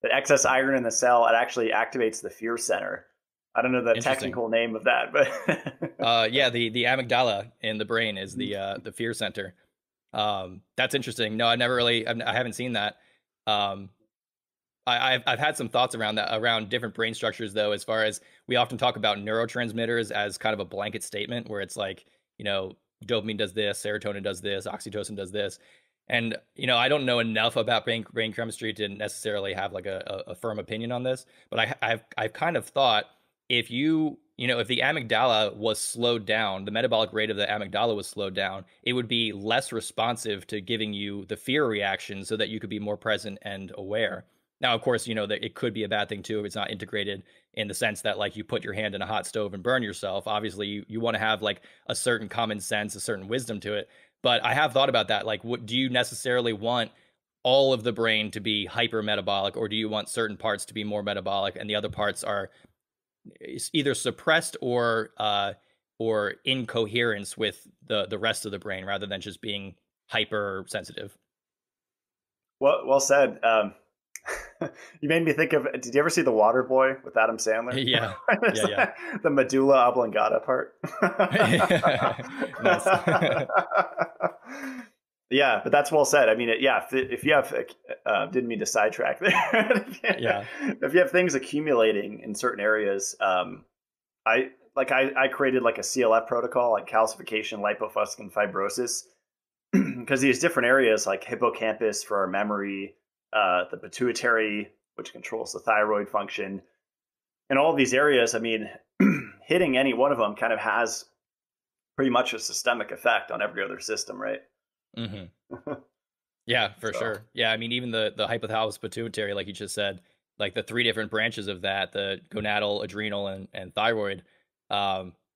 that excess iron in the cell, it actually activates the fear center. I don't know the Interesting. technical name of that, but Yeah, the amygdala in the brain is the fear center. That's interesting. No, I haven't seen that. Um, I've had some thoughts around that, around different brain structures, though, as far as we often talk about neurotransmitters as kind of a blanket statement where it's like, dopamine does this, serotonin does this, oxytocin does this. And, I don't know enough about brain chemistry to necessarily have like a firm opinion on this, but I've kind of thought if the amygdala was slowed down, the metabolic rate of the amygdala was slowed down, it would be less responsive to giving you the fear reaction so that you could be more present and aware. Now, of course, that it could be a bad thing too if it's not integrated in the sense that like you put your hand in a hot stove and burn yourself. Obviously, you want to have like a certain common sense, a certain wisdom to it. But I have thought about that. Like, what do you necessarily want all of the brain to be hyper metabolic, or do you want certain parts to be more metabolic and the other parts are either suppressed or incoherence with the rest of the brain rather than just being hypersensitive? well said. You made me think of. Did you ever see The Water Boy with Adam Sandler? Yeah, yeah, The medulla oblongata part. yeah. Nice. Yeah, but that's well said. I mean, yeah, if you have, didn't mean to sidetrack there. Yeah. If you have things accumulating in certain areas, I created like a CLF protocol, like calcification, lipofuscin, fibrosis, because these different areas like hippocampus for our memory, the pituitary, which controls the thyroid function, and all of these areas, I mean, hitting any one of them kind of has pretty much a systemic effect on every other system, right? Hmm. Yeah, for So, sure. Yeah, I mean, even the hypothalamus pituitary, like you just said, like the three different branches of that, the gonadal, adrenal, and thyroid.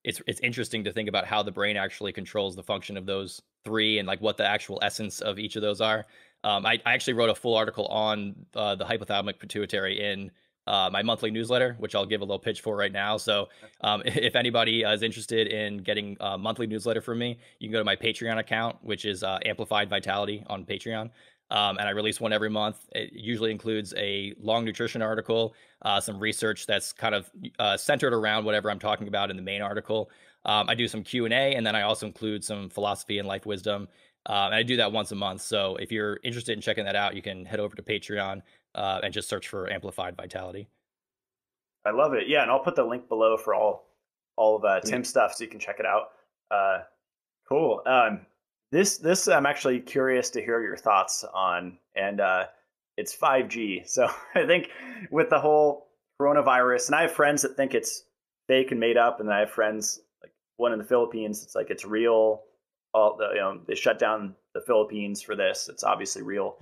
It's interesting to think about how the brain actually controls the function of those three and like what the actual essence of each of those are. I actually wrote a full article on the hypothalamic pituitary in my monthly newsletter, which I'll give a little pitch for right now. So if anybody is interested in getting a monthly newsletter from me, you can go to my Patreon account, which is Amplified Vitality on Patreon. And I release one every month. It usually includes a long nutrition article, some research that's kind of centered around whatever I'm talking about in the main article. I do some Q&A, and then I also include some philosophy and life wisdom. And I do that once a month. So if you're interested in checking that out, you can head over to Patreon and just search for Amplified Vitality. I love it. Yeah, and I'll put the link below for all of Sweet. Tim's stuff so you can check it out. Uh, cool. This I'm actually curious to hear your thoughts on, and it's 5G. So I think with the whole coronavirus, and I have friends that think it's fake and made up, and I have friends like one in the Philippines. It's like it's real. All the they shut down the Philippines for this. It's obviously real.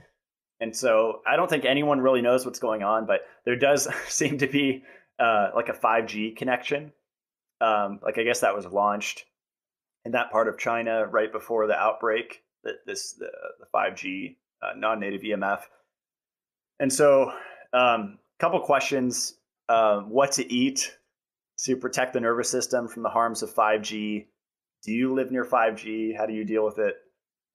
And so I don't think anyone really knows what's going on, but there does seem to be like a 5G connection. Like I guess that was launched in that part of China right before the outbreak. The 5G non-native EMF. And so, couple questions: what to eat to protect the nervous system from the harms of 5G? Do you live near 5G? How do you deal with it?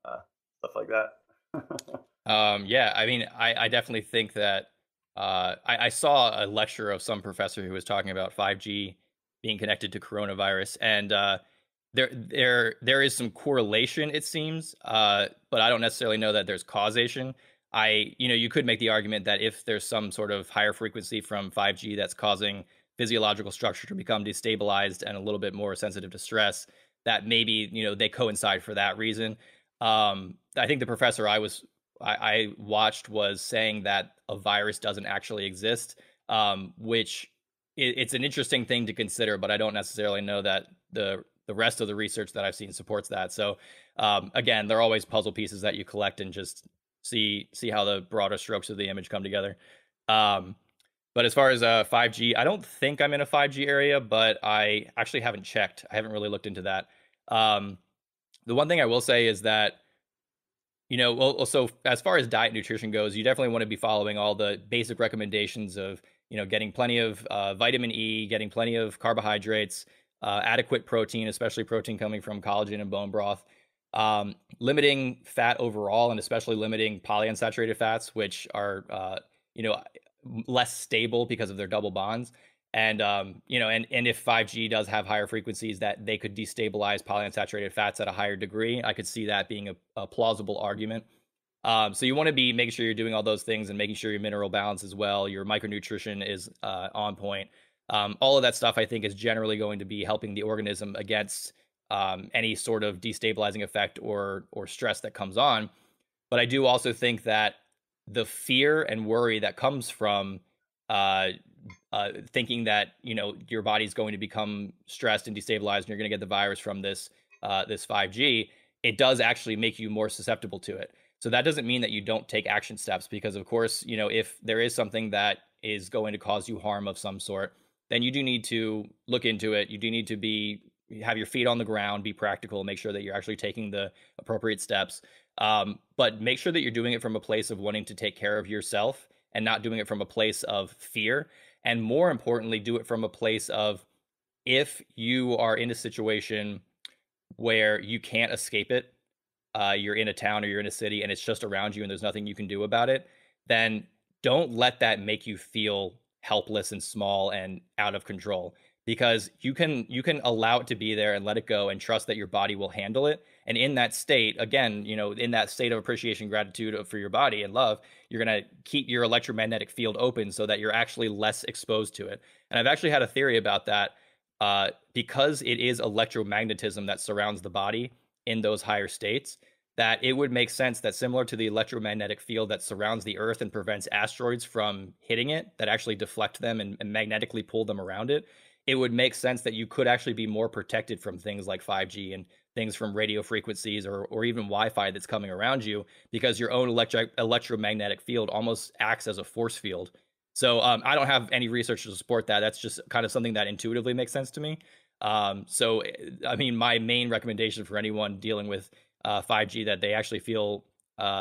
Stuff like that. Yeah, I mean, I definitely think that I saw a lecture of some professor who was talking about 5G being connected to coronavirus, and there is some correlation, it seems, but I don't necessarily know that there's causation. You could make the argument that if there's some sort of higher frequency from 5G that's causing physiological structure to become destabilized and a little bit more sensitive to stress, that maybe they coincide for that reason. I think the professor I watched was saying that a virus doesn't actually exist, which it's an interesting thing to consider, but I don't necessarily know that the rest of the research that I've seen supports that. So again, there are always puzzle pieces that you collect and just see how the broader strokes of the image come together. But as far as 5G, I don't think I'm in a 5G area, but I actually haven't checked. I haven't really looked into that. The one thing I will say is that, so as far as diet and nutrition goes, you definitely want to be following all the basic recommendations of, getting plenty of vitamin E, getting plenty of carbohydrates, adequate protein, especially protein coming from collagen and bone broth, limiting fat overall, and especially limiting polyunsaturated fats, which are, less stable because of their double bonds. And, and if 5G does have higher frequencies that they could destabilize polyunsaturated fats at a higher degree, I could see that being a plausible argument. So you want to be making sure you're doing all those things and making sure your mineral balance as well, your micronutrition is on point. All of that stuff, I think, is generally going to be helping the organism against any sort of destabilizing effect or stress that comes on. But I do also think that the fear and worry that comes from thinking that your body's going to become stressed and destabilized and you're going to get the virus from this 5G, it does actually make you more susceptible to it. So that doesn't mean that you don't take action steps, because of course, if there is something that is going to cause you harm of some sort, then you do need to look into it. You do need to have your feet on the ground, be practical, make sure that you're actually taking the appropriate steps. But make sure that you're doing it from a place of wanting to take care of yourself and not doing it from a place of fear. And more importantly, do it from a place of, if you are in a situation where you can't escape it, you're in a town or you're in a city and it's just around you and there's nothing you can do about it, then don't let that make you feel helpless and small and out of control, because you can allow it to be there and let it go and trust that your body will handle it. And in that state, again, in that state of appreciation, gratitude for your body and love, you're going to keep your electromagnetic field open so that you're actually less exposed to it. And I've actually had a theory about that, because it is electromagnetism that surrounds the body in those higher states, that it would make sense that, similar to the electromagnetic field that surrounds the Earth and prevents asteroids from hitting it, that actually deflect them and magnetically pull them around it, it would make sense that you could actually be more protected from things like 5G and things from radio frequencies or even Wi-Fi that's coming around you, because your own electromagnetic field almost acts as a force field. So I don't have any research to support that. That's just kind of something that intuitively makes sense to me. So, I mean, my main recommendation for anyone dealing with 5G that they actually feel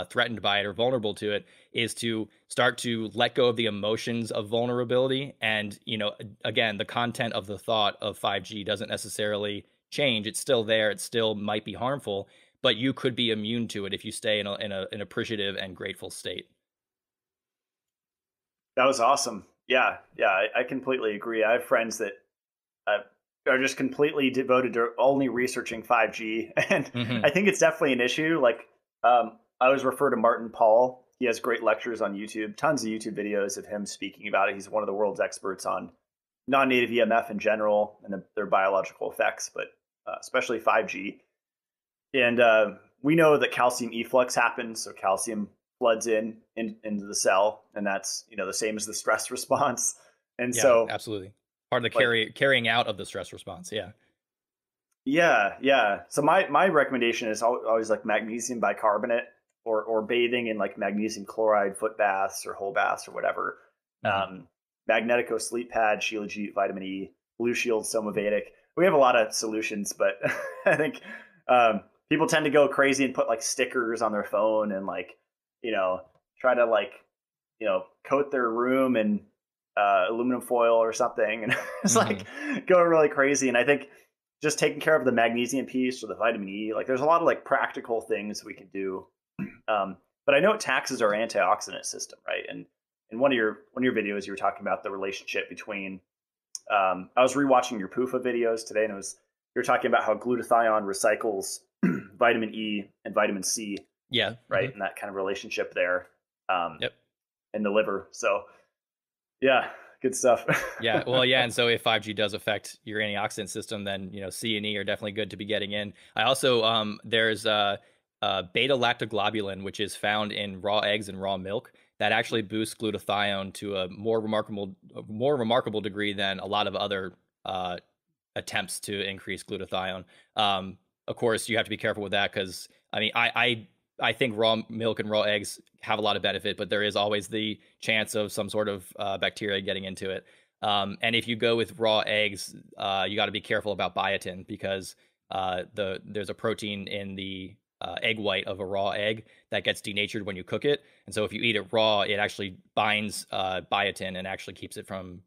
threatened by it or vulnerable to it is to start to let go of the emotions of vulnerability. And, again, the content of the thought of 5G doesn't necessarily change. It's still there. It still might be harmful, but you could be immune to it if you stay in an appreciative and grateful state. That was awesome. Yeah, I completely agree. I have friends that are just completely devoted to only researching 5G, and I think it's definitely an issue. Like, I always refer to Martin Paul. He has great lectures on YouTube, tons of YouTube videos of him speaking about it. He's one of the world's experts on non-native EMF in general and their biological effects, but especially 5G. And we know that calcium efflux happens, so calcium floods into the cell, and that's, you know, the same as the stress response. And Yeah, so absolutely. Part of the carrying out of the stress response. Yeah. yeah. So my recommendation is always like magnesium bicarbonate, or bathing in like magnesium chloride foot baths or whole baths or whatever. Mm-hmm. Magnetico sleep pad, Shilajit, vitamin E, Blue Shield, Somavedic. We have a lot of solutions, but I think people tend to go crazy and put like stickers on their phone and like, you know, try to like, you know, coat their room in aluminum foil or something, and it's like going really crazy. And I think just taking care of the magnesium piece or the vitamin E, like there's a lot of like practical things we can do. But I know it taxes our antioxidant system, right? And in one of your videos, you were talking about the relationship between. I was rewatching your PUFA videos today, and you were talking about how glutathione recycles vitamin E and vitamin C. Yeah. Right, and that kind of relationship there. Yep. In the liver. So, yeah, good stuff. Yeah, well, yeah, and so if 5G does affect your antioxidant system, then, you know, C and E are definitely good to be getting in. I also there's beta lactoglobulin, which is found in raw eggs and raw milk, that actually boosts glutathione to a more remarkable degree than a lot of other attempts to increase glutathione. Of course, you have to be careful with that because, I mean, I think raw milk and raw eggs have a lot of benefit, but there is always the chance of some sort of bacteria getting into it. And if you go with raw eggs, you got to be careful about biotin, because there's a protein in the egg white of a raw egg that gets denatured when you cook it. And so if you eat it raw, it actually binds biotin and actually keeps it from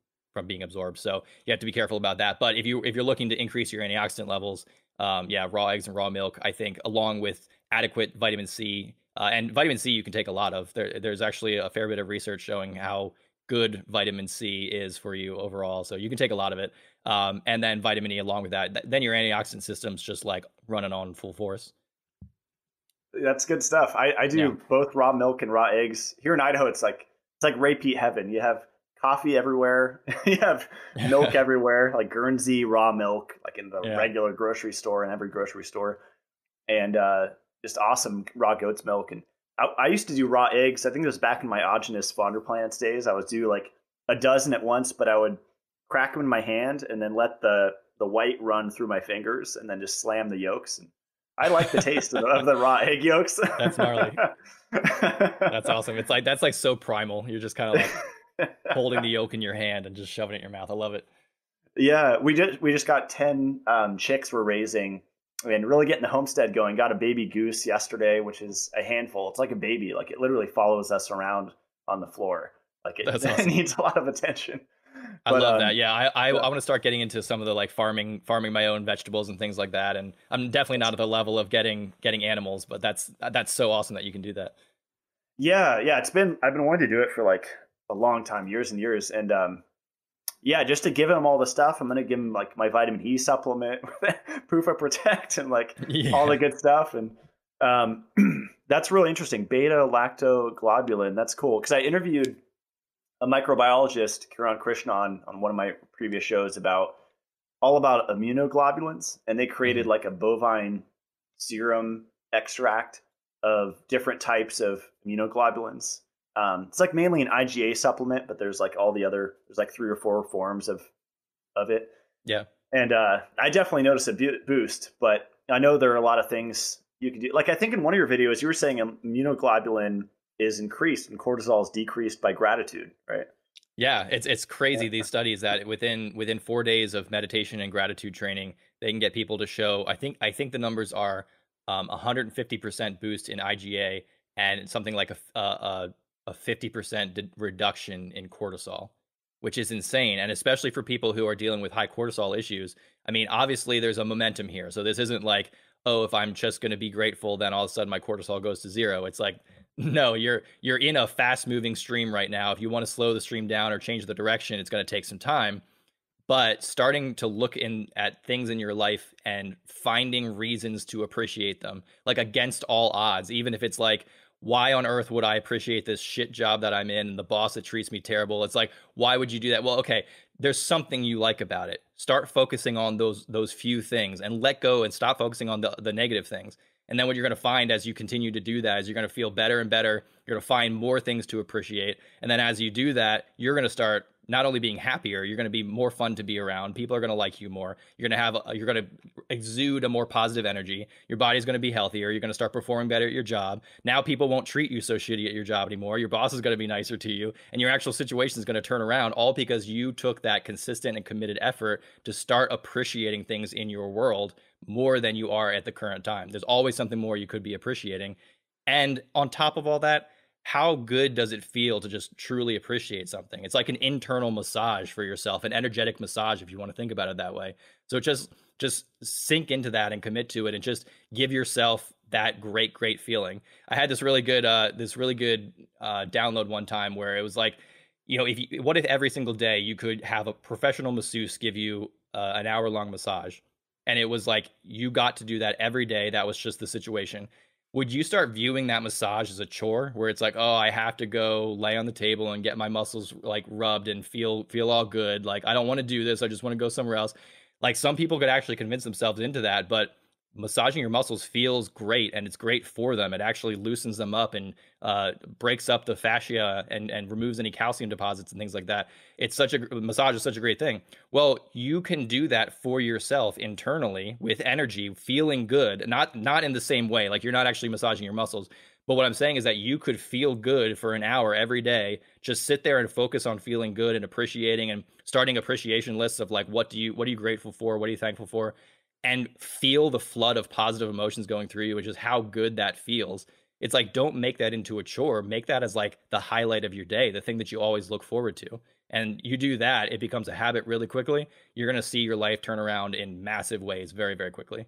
being absorbed. So you have to be careful about that. But if you're looking to increase your antioxidant levels, yeah, raw eggs and raw milk, I think, along with adequate vitamin C, and vitamin C you can take a lot of. There's actually a fair bit of research showing how good vitamin C is for you overall. So you can take a lot of it. And then vitamin E along with that. Then your antioxidant system's just like running on full force. That's good stuff. I do both raw milk and raw eggs. Here in Idaho, it's like repeat heaven. You have coffee everywhere. You have milk everywhere, like Guernsey raw milk, like in the regular grocery store and every grocery store, and just awesome raw goat's milk. And I used to do raw eggs. I think it was back in my Augenus Vonderplants days. I would do like a dozen at once, but I would crack them in my hand and then let the white run through my fingers, and then just slam the yolks. And I like the taste of the raw egg yolks. That's gnarly. That's awesome. It's like, that's like so primal. You're just kind of like holding the yolk in your hand and just shoving it in your mouth. I love it. Yeah, we just got 10 chicks we're raising, and really getting the homestead going. Got a baby goose yesterday, which is a handful. It's like a baby. Like it literally follows us around on the floor. Like it, awesome. It needs a lot of attention. I love that. Yeah, I want to start getting into some of the like farming my own vegetables and things like that. And I'm definitely not at the level of getting animals, but that's so awesome that you can do that. Yeah, I've been wanting to do it for like a long time, years and years. And yeah, just to give him all the stuff, I'm gonna give him like my vitamin E supplement, PUFA Protect, and like all the good stuff. And that's really interesting. Beta lactoglobulin. That's cool, because I interviewed a microbiologist, Kiran Krishna, on one of my previous shows about immunoglobulins, and they created like a bovine serum extract of different types of immunoglobulins. It's like mainly an IgA supplement, but there's like there's like 3 or 4 forms of it. Yeah. And I definitely noticed a boost, but I know there are a lot of things you can do. Like I think in one of your videos, you were saying immunoglobulin is increased and cortisol is decreased by gratitude, right? Yeah, it's crazy. These studies that within 4 days of meditation and gratitude training, they can get people to show. I think the numbers are 150% boost in IgA and something like a 50% reduction in cortisol, which is insane. And especially for people who are dealing with high cortisol issues. I mean, obviously there's a momentum here. So this isn't like, oh, if I'm just going to be grateful, then all of a sudden my cortisol goes to 0. It's like, no, you're in a fast moving stream right now. If you want to slow the stream down or change the direction, it's going to take some time. But starting to look at things in your life and finding reasons to appreciate them, like against all odds, even if it's like, why on earth would I appreciate this shit job that I'm in and the boss that treats me terrible? It's like, why would you do that? Well, okay, there's something you like about it. Start focusing on those few things and let go and stop focusing on the negative things. And then what you're going to find as you continue to do that is you're going to feel better and better. You're going to find more things to appreciate. And then as you do that, you're going to start not only being happier, you're going to be more fun to be around. People are going to like you more. You're going to exude a more positive energy. Your body's going to be healthier. You're going to start performing better at your job. Now people won't treat you so shitty at your job anymore. Your boss is going to be nicer to you, and your actual situation is going to turn around, all because you took that consistent and committed effort to start appreciating things in your world more than you are at the current time. There's always something more you could be appreciating. And on top of all that, how good does it feel to just truly appreciate something? It's like an internal massage for yourself, an energetic massage, if you want to think about it that way. So just sink into that and commit to it, and just give yourself that great feeling. I had this really good download one time where it was like, you know, what if every single day you could have a professional masseuse give you an hour-long massage, and it was like you got to do that every day. That was just the situation. Would you start viewing that massage as a chore, where it's like, oh, I have to go lay on the table and get my muscles like rubbed and feel all good? Like, I don't want to do this. I just want to go somewhere else. Like, some people could actually convince themselves into that, but massaging your muscles feels great, and it's great for them. It actually loosens them up and breaks up the fascia and removes any calcium deposits and things like that. Massage is such a great thing. Well, you can do that for yourself internally with energy, feeling good, not in the same way. Like, you're not actually massaging your muscles. But what I'm saying is that you could feel good for an hour every day. Just sit there and focus on feeling good and appreciating, and starting appreciation lists of like, what are you grateful for? What are you thankful for? And feel the flood of positive emotions going through you, which is how good that feels. It's like, don't make that into a chore. Make that as like the highlight of your day, the thing that you always look forward to. And you do that, it becomes a habit really quickly. You're going to see your life turn around in massive ways very, very quickly.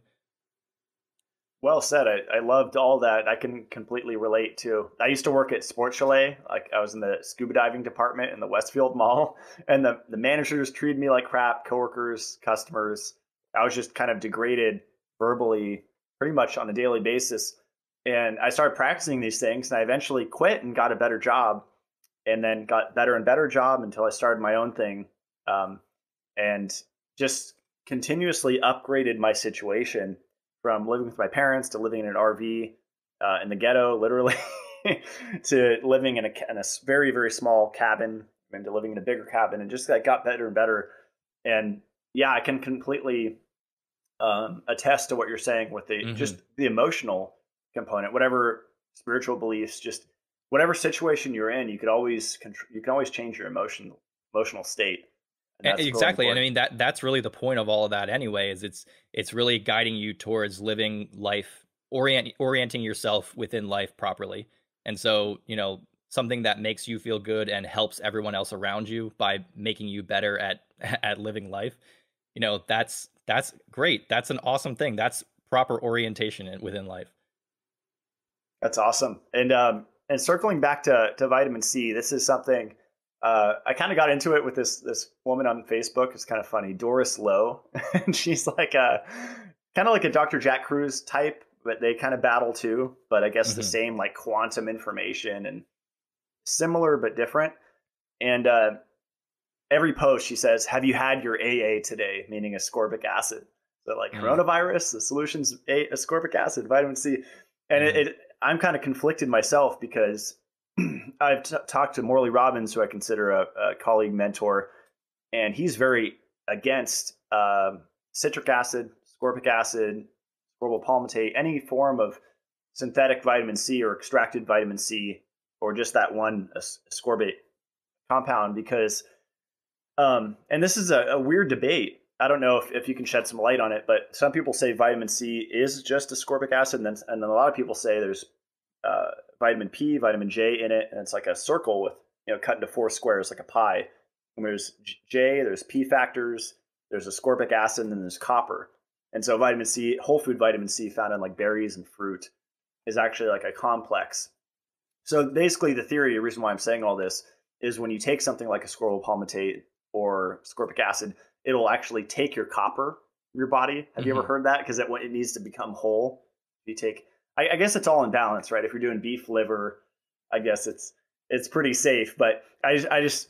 Well said. I loved all that. I can completely relate to. I used to work at Sports Chalet. Like, I was in the scuba diving department in the Westfield Mall, and the managers treated me like crap, coworkers, customers. I was just kind of degraded verbally pretty much on a daily basis. And I started practicing these things, and I eventually quit and got a better job, and then got better and better job until I started my own thing, and just continuously upgraded my situation from living with my parents to living in an RV in the ghetto, literally, to living in a very, very small cabin, and to living in a bigger cabin, and just got better and better. And yeah, I can completely attest to what you're saying with the just the emotional component. Whatever spiritual beliefs, just whatever situation you're in, you could always change your emotional state. And exactly. And I mean, that's really the point of all of that anyway, is it's really guiding you towards living life, orienting yourself within life properly. And so, you know, something that makes you feel good and helps everyone else around you by making you better at living life, you know, that's great. That's an awesome thing. That's proper orientation within life. That's awesome. And circling back to vitamin C, this is something I kind of got into it with this woman on Facebook. It's kind of funny, Doris Lowe, and she's like kind of like a Dr. Jack Cruz type, but they kind of battle too. But I guess the same, like, quantum information, and similar but different. And every post she says, "Have you had your AA today?" Meaning ascorbic acid. So like coronavirus, the solution's ascorbic acid, vitamin C. And I'm kind of conflicted myself, because I've talked to Morley Robbins, who I consider a colleague mentor, and he's very against citric acid, ascorbic acid, ascorbyl palmitate, any form of synthetic vitamin C or extracted vitamin C, or just that one ascorbate compound, because and this is a weird debate. I don't know if you can shed some light on it, but some people say vitamin C is just ascorbic acid, and then a lot of people say there's vitamin P, vitamin J in it, and it's like a circle with, you know, cut into 4 squares like a pie. And there's J, there's P factors, there's ascorbic acid, and then there's copper. And so vitamin C, whole food vitamin C found in like berries and fruit, is actually like a complex. So basically, the theory, the reason why I'm saying all this, is when you take something like ascorbyl palmitate or ascorbic acid, it'll actually take your copper in your body. Have you ever heard that? Because it needs to become whole. You take, I guess it's all in balance, right? If you're doing beef liver, I guess it's pretty safe. But I just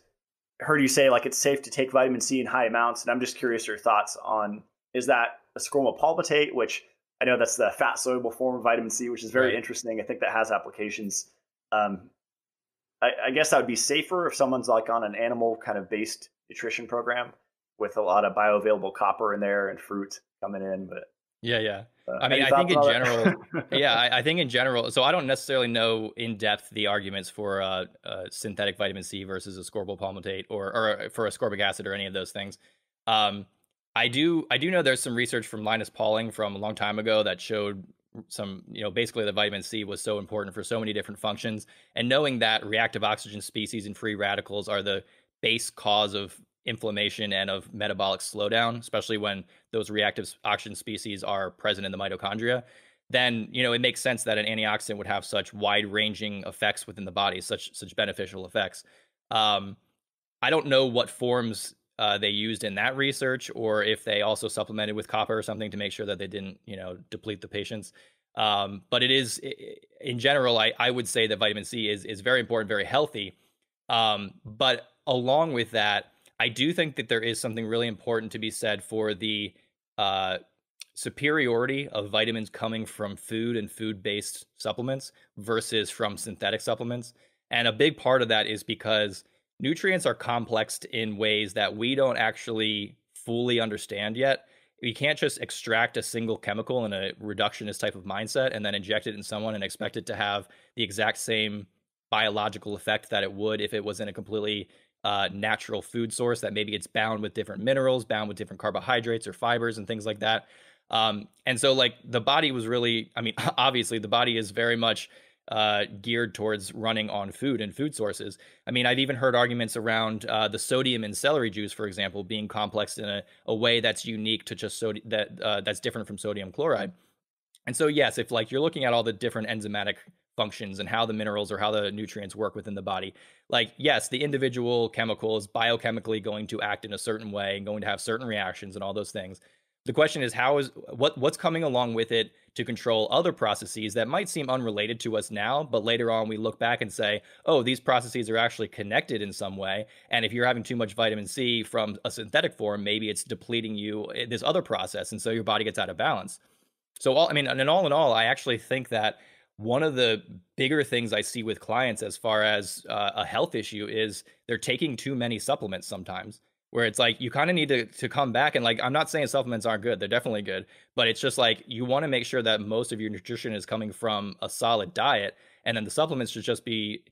heard you say, like, it's safe to take vitamin C in high amounts, and I'm just curious your thoughts on, is that ascorbyl palmitate, which I know that's the fat soluble form of vitamin C, which is very Right. interesting. I think that has applications. Um, I guess that would be safer if someone's like on an animal kind of based nutrition program with a lot of bioavailable copper in there and fruit coming in. But Yeah, yeah. I mean, any I think thoughts on in all general, that? yeah, I think in general, so I don't necessarily know in depth the arguments for synthetic vitamin C versus ascorbyl palmitate or for ascorbic acid or any of those things. Um, I do know there's some research from Linus Pauling from a long time ago that showed some, basically the vitamin C was so important for so many different functions. And knowing that reactive oxygen species and free radicals are the base cause of inflammation and of metabolic slowdown, especially when those reactive oxygen species are present in the mitochondria, then it makes sense that an antioxidant would have such wide-ranging effects within the body, such beneficial effects. Um, I don't know what forms they used in that research, or if they also supplemented with copper or something to make sure that they didn't, deplete the patients. But it is, in general, I would say that vitamin C is very important, very healthy. But along with that, I do think that there is something really important to be said for the uh, superiority of vitamins coming from food and food-based supplements versus from synthetic supplements. And a big part of that is because nutrients are complexed in ways that we don't actually fully understand yet. We can't just extract a single chemical in a reductionist type of mindset and then inject it in someone and expect it to have the exact same biological effect that it would if it was in a completely natural food source that maybe it's bound with different minerals, bound with different carbohydrates or fibers and things like that. And so like the body was really, I mean, obviously the body is very much geared towards running on food and food sources. I mean, I've even heard arguments around the sodium in celery juice, for example, being complexed in a way that's unique to just sodium that's different from sodium chloride. And so, yes, if like you're looking at all the different enzymatic functions and how the minerals or how the nutrients work within the body, like, yes, the individual chemical is biochemically going to act in a certain way and going to have certain reactions and all those things. The question is, what's coming along with it to control other processes that might seem unrelated to us now, but later on we look back and say, oh, these processes are actually connected in some way. And if you're having too much vitamin C from a synthetic form, maybe it's depleting you this other process, and so your body gets out of balance. So I mean, and all in all, I actually think that one of the bigger things I see with clients as far as a health issue is they're taking too many supplements sometimes, where it's like you kind of need to come back and like, I'm not saying supplements aren't good, they're definitely good, but it's just like you want to make sure that most of your nutrition is coming from a solid diet, and then the supplements should just be,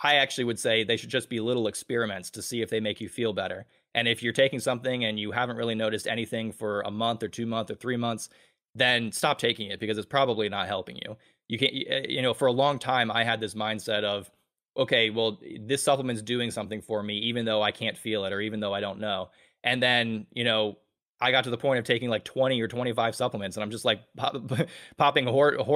I actually would say they should just be little experiments to see if they make you feel better. And if you're taking something and you haven't really noticed anything for a month or 2 months or 3 months, then stop taking it because it's probably not helping you. You can't, for a long time, I had this mindset of, okay, well, this supplement's doing something for me, even though I can't feel it or even though I don't know. And then, I got to the point of taking like 20 or 25 supplements, and I'm just like popping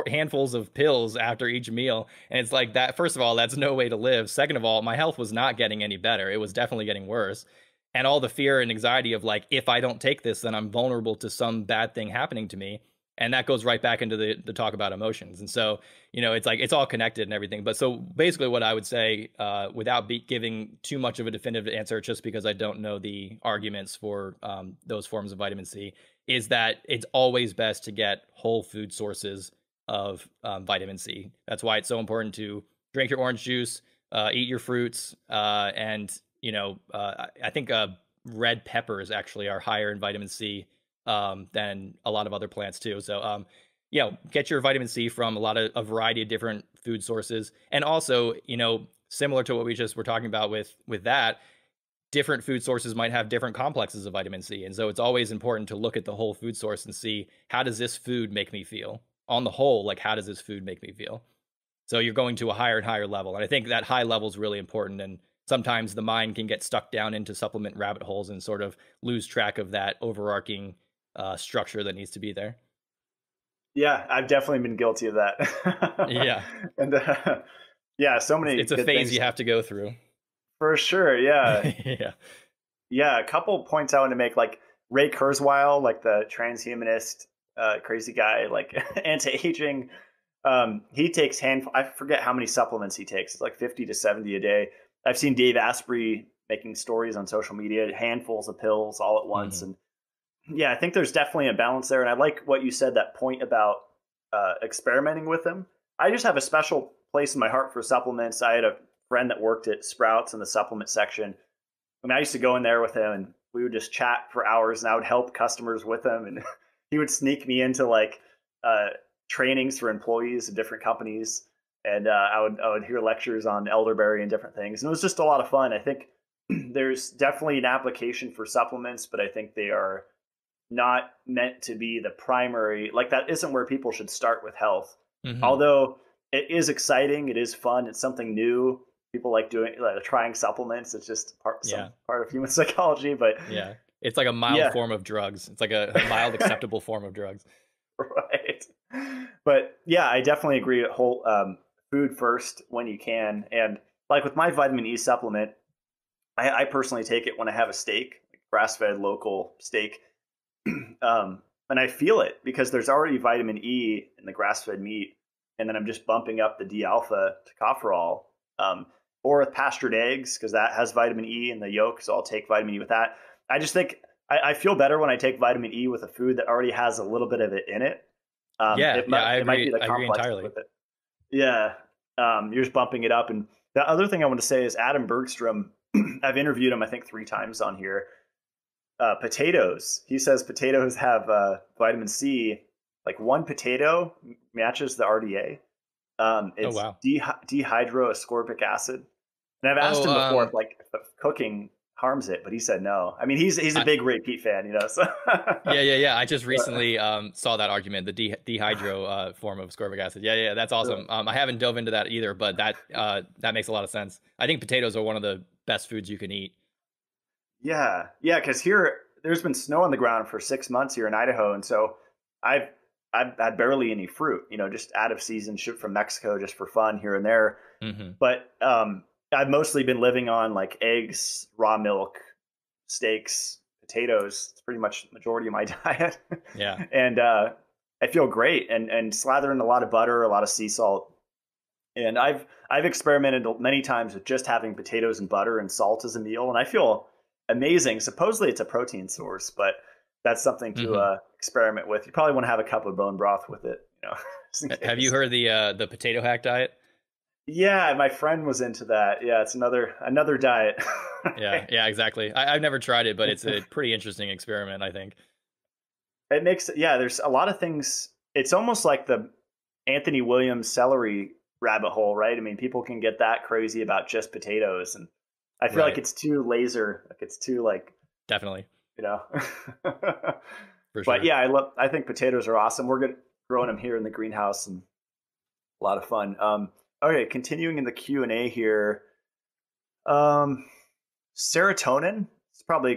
handfuls of pills after each meal. And it's like that, first of all, that's no way to live. Second of all, my health was not getting any better. It was definitely getting worse. And all the fear and anxiety of like, if I don't take this, then I'm vulnerable to some bad thing happening to me. And that goes right back into the talk about emotions. And so, it's like, it's all connected and everything. But so basically what I would say, without giving too much of a definitive answer, just because I don't know the arguments for those forms of vitamin C, is that it's always best to get whole food sources of vitamin C. That's why it's so important to drink your orange juice, eat your fruits, and I think red peppers actually are higher in vitamin C than a lot of other plants too. So, get your vitamin C from a variety of different food sources, and also, similar to what we just were talking about with that, different food sources might have different complexes of vitamin C, and so it's always important to look at the whole food source and see, how does this food make me feel on the whole? Like, how does this food make me feel? So you're going to a higher and higher level. And I think that high level is really important. And sometimes the mind can get stuck down into supplement rabbit holes and sort of lose track of that overarching structure that needs to be there. Yeah, I've definitely been guilty of that. Yeah. And yeah, so many It's a good phase things you have to go through. for sure. Yeah. Yeah. Yeah. A couple points I want to make, like Ray Kurzweil, like the transhumanist, crazy guy, like anti-aging. He takes I forget how many supplements he takes. It's like 50 to 70 a day. I've seen Dave Asprey making stories on social media, handfuls of pills all at once. Mm-hmm. And Yeah, I think there's definitely a balance there. And I like what you said, that point about experimenting with them. I just have a special place in my heart for supplements. I had a friend that worked at Sprouts in the supplement section. I mean, I used to go in there with him and we would just chat for hours and I would help customers with him. And he would sneak me into like trainings for employees of different companies. And I would hear lectures on elderberry and different things. And it was just a lot of fun. I think there's definitely an application for supplements, but I think they are not meant to be the primary, like that isn't where people should start with health. Although it is exciting, it is fun, it's something new. People like doing, like trying supplements. It's just part of human psychology. But yeah, it's like a mild form of drugs. It's like a mild acceptable form of drugs. Right. But yeah, I definitely agree. Whole food first when you can, and like with my vitamin E supplement, I personally take it when I have a steak, like grass-fed local steak. And I feel it because there's already vitamin E in the grass-fed meat, and then I'm just bumping up the D-alpha tocopherol, or with pastured eggs because that has vitamin E in the yolk, so I'll take vitamin E with that. I just think I feel better when I take vitamin E with a food that already has a little bit of it in it. I agree. It might be the I agree complex entirely with it. Yeah, you're just bumping it up. And the other thing I want to say is Adam Bergstrom. I've interviewed him, I think, 3 times on here. Potatoes. He says potatoes have vitamin C. Like 1 potato matches the RDA. It's dehydroascorbic acid. And I've asked him before if cooking harms it, but he said no. I mean, he's a big repeat fan, you know. So yeah. I just recently saw that argument, the dehydro form of ascorbic acid. Yeah, that's awesome. I haven't dove into that either, but that makes a lot of sense. I think potatoes are one of the best foods you can eat. Yeah, because here there's been snow on the ground for 6 months here in Idaho, and so I've had barely any fruit. You know, just out of season, shipped from Mexico just for fun here and there. But I've mostly been living on like eggs, raw milk, steaks, potatoes. It's pretty much the majority of my diet. Yeah. And I feel great and slather in a lot of butter, a lot of sea salt. And I've experimented many times with just having potatoes and butter and salt as a meal, and I feel amazing. Supposedly it's a protein source, but that's something to experiment with. You probably want to have a cup of bone broth with it. You know. Have you heard the potato hack diet? Yeah, my friend was into that. Yeah, it's another diet. yeah, exactly. I've never tried it, but it's a pretty interesting experiment, I think. It makes, there's a lot of things. It's almost like the Anthony Williams celery rabbit hole, right? I mean, people can get that crazy about just potatoes, and I feel like it's too laser, like it's too like, definitely, you know. For sure. But yeah, I think potatoes are awesome. We're growing them here in the greenhouse, and a lot of fun. Okay, continuing in the Q&A here. Serotonin. It's probably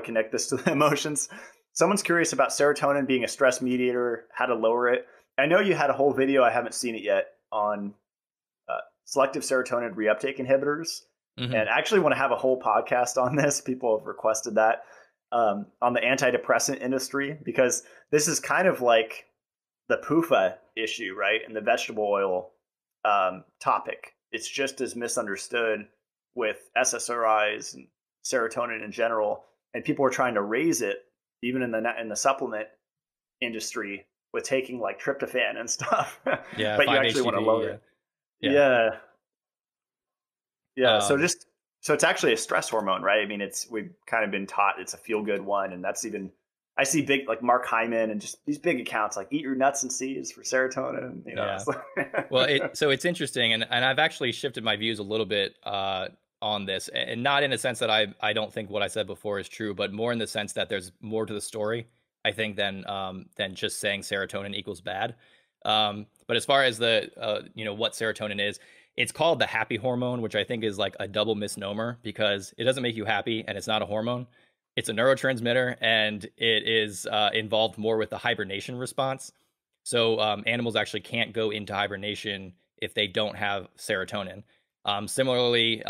connect this to the emotions. Someone's curious about serotonin being a stress mediator, how to lower it. I know you had a whole video, I haven't seen it yet, on selective serotonin reuptake inhibitors. And I actually want to have a whole podcast on this. People have requested that, on the antidepressant industry, because this is kind of like the PUFA issue, right? And the vegetable oil topic. It's just as misunderstood with SSRIs and serotonin in general, and people are trying to raise it even in the supplement industry with taking like tryptophan and stuff. Yeah, but you actually want to lower it. Yeah. So it's actually a stress hormone, right? I mean, we've kind of been taught it's a feel good one, and that's even. I see big like Mark Hyman and just these big accounts like eat your nuts and seeds for serotonin. You know, yeah. Well, so it's interesting, and I've actually shifted my views a little bit on this, and not in a sense that I don't think what I said before is true, but more in the sense that there's more to the story, I think, than just saying serotonin equals bad. But as far as the what serotonin is, it's called the happy hormone, which I think is like a double misnomer because it doesn't make you happy and it's not a hormone. It's a neurotransmitter, and it is involved more with the hibernation response. So animals actually can't go into hibernation if they don't have serotonin. Similarly,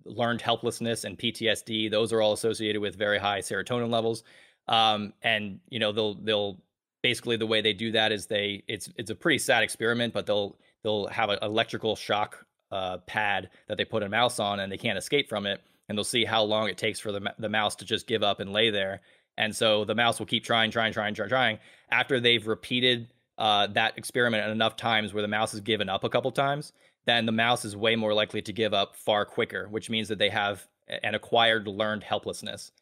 learned helplessness and PTSD, those are all associated with very high serotonin levels. And they'll basically, the way they do that is it's a pretty sad experiment, but they'll have an electrical shock pad that they put a mouse on, and they can't escape from it. And they'll see how long it takes for the mouse to just give up and lay there. And so the mouse will keep trying. After they've repeated that experiment enough times where the mouse has given up a couple times, then the mouse is way more likely to give up far quicker, which means that they have an acquired learned helplessness.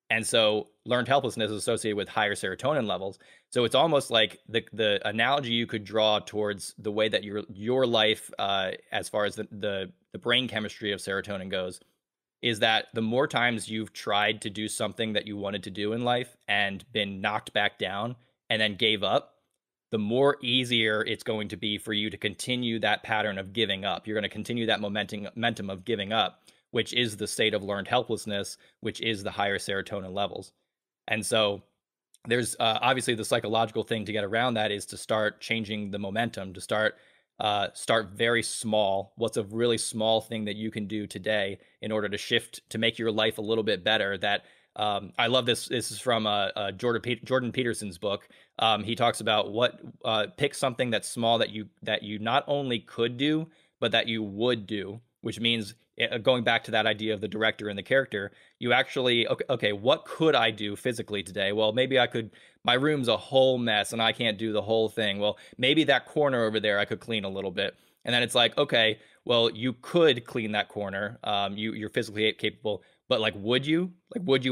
And so learned helplessness is associated with higher serotonin levels. So it's almost like the analogy you could draw towards the way that your life, as far as the brain chemistry of serotonin goes, is that the more times you've tried to do something that you wanted to do in life and been knocked back down and then gave up, the more easier it's going to be for you to continue that pattern of giving up. You're going to continue that momentum of giving up, which is the state of learned helplessness, which is the higher serotonin levels. And so there's obviously the psychological thing to get around that is to start changing the momentum, to start very small. What's a really small thing that you can do today in order to shift, to make your life a little bit better? That I love this. This is from Jordan Peterson's book. He talks about pick something that's small that you not only could do, but that you would do, which means going back to that idea of the director and the character, you actually, okay, what could I do physically today? Well, maybe I could, my room's a whole mess and I can't do the whole thing. Well, maybe that corner over there I could clean a little bit. And then it's like, okay, well, you could clean that corner. You're physically capable, but like, would you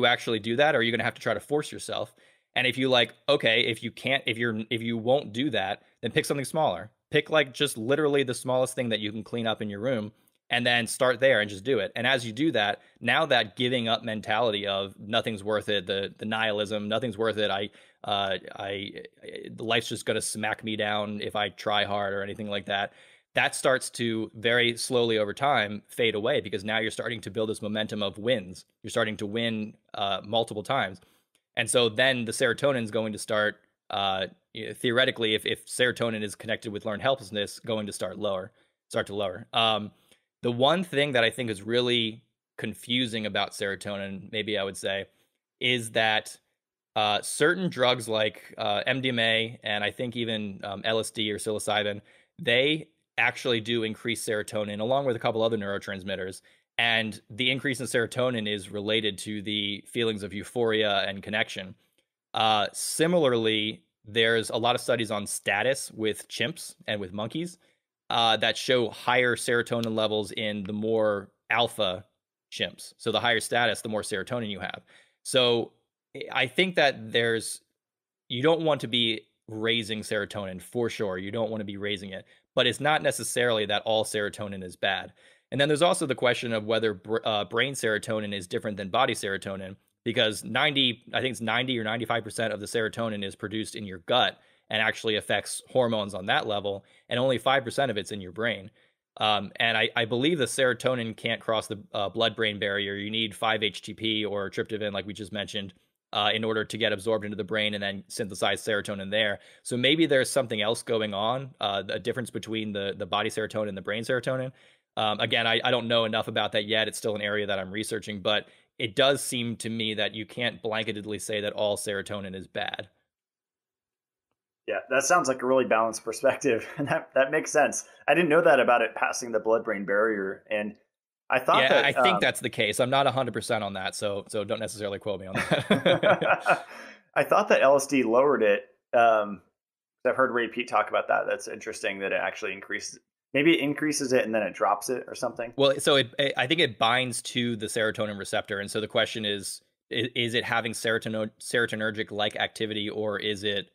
actually do that? Or are you going to have to try to force yourself? And if you like, okay, if you won't do that, then pick something smaller. Pick like just literally the smallest thing that you can clean up in your room, and then start there and just do it. And as you do that, now that giving up mentality of nothing's worth it, the nihilism, nothing's worth it, life's just going to smack me down if I try hard or anything like that, that starts to very slowly over time fade away, because now you're starting to build this momentum of wins. You're starting to win multiple times. And so then the serotonin is going to start, theoretically, if serotonin is connected with learned helplessness, going to start to lower. The one thing that I think is really confusing about serotonin, maybe I would say, is that certain drugs like MDMA and I think even LSD or psilocybin, they actually do increase serotonin along with a couple other neurotransmitters. And the increase in serotonin is related to the feelings of euphoria and connection. Similarly, there's a lot of studies on status with chimps and with monkeys that show higher serotonin levels in the more alpha chimps. So the higher status, the more serotonin you have. So I think that you don't want to be raising serotonin for sure. You don't want to be raising it, but it's not necessarily that all serotonin is bad. And then there's also the question of whether brain serotonin is different than body serotonin, because I think it's 90 or 95% of the serotonin is produced in your gut and actually affects hormones on that level, and only 5% of it's in your brain. And I believe the serotonin can't cross the blood-brain barrier. You need 5-HTP or tryptophan, like we just mentioned, in order to get absorbed into the brain and then synthesize serotonin there. So maybe there's something else going on, a difference between the body serotonin and the brain serotonin. Again, I don't know enough about that yet. It's still an area that I'm researching, but it does seem to me that you can't blanketedly say that all serotonin is bad. Yeah, that sounds like a really balanced perspective, and that makes sense. I didn't know that about it passing the blood-brain barrier, and I thought that I think that's the case. I'm not 100% on that, so don't necessarily quote me on that. I thought that LSD lowered it. I've heard Ray Pete talk about that. That's interesting that it actually increases. Maybe it increases it and then it drops it or something. Well, so I think it binds to the serotonin receptor, and so the question is it having serotonergic-like activity, or is it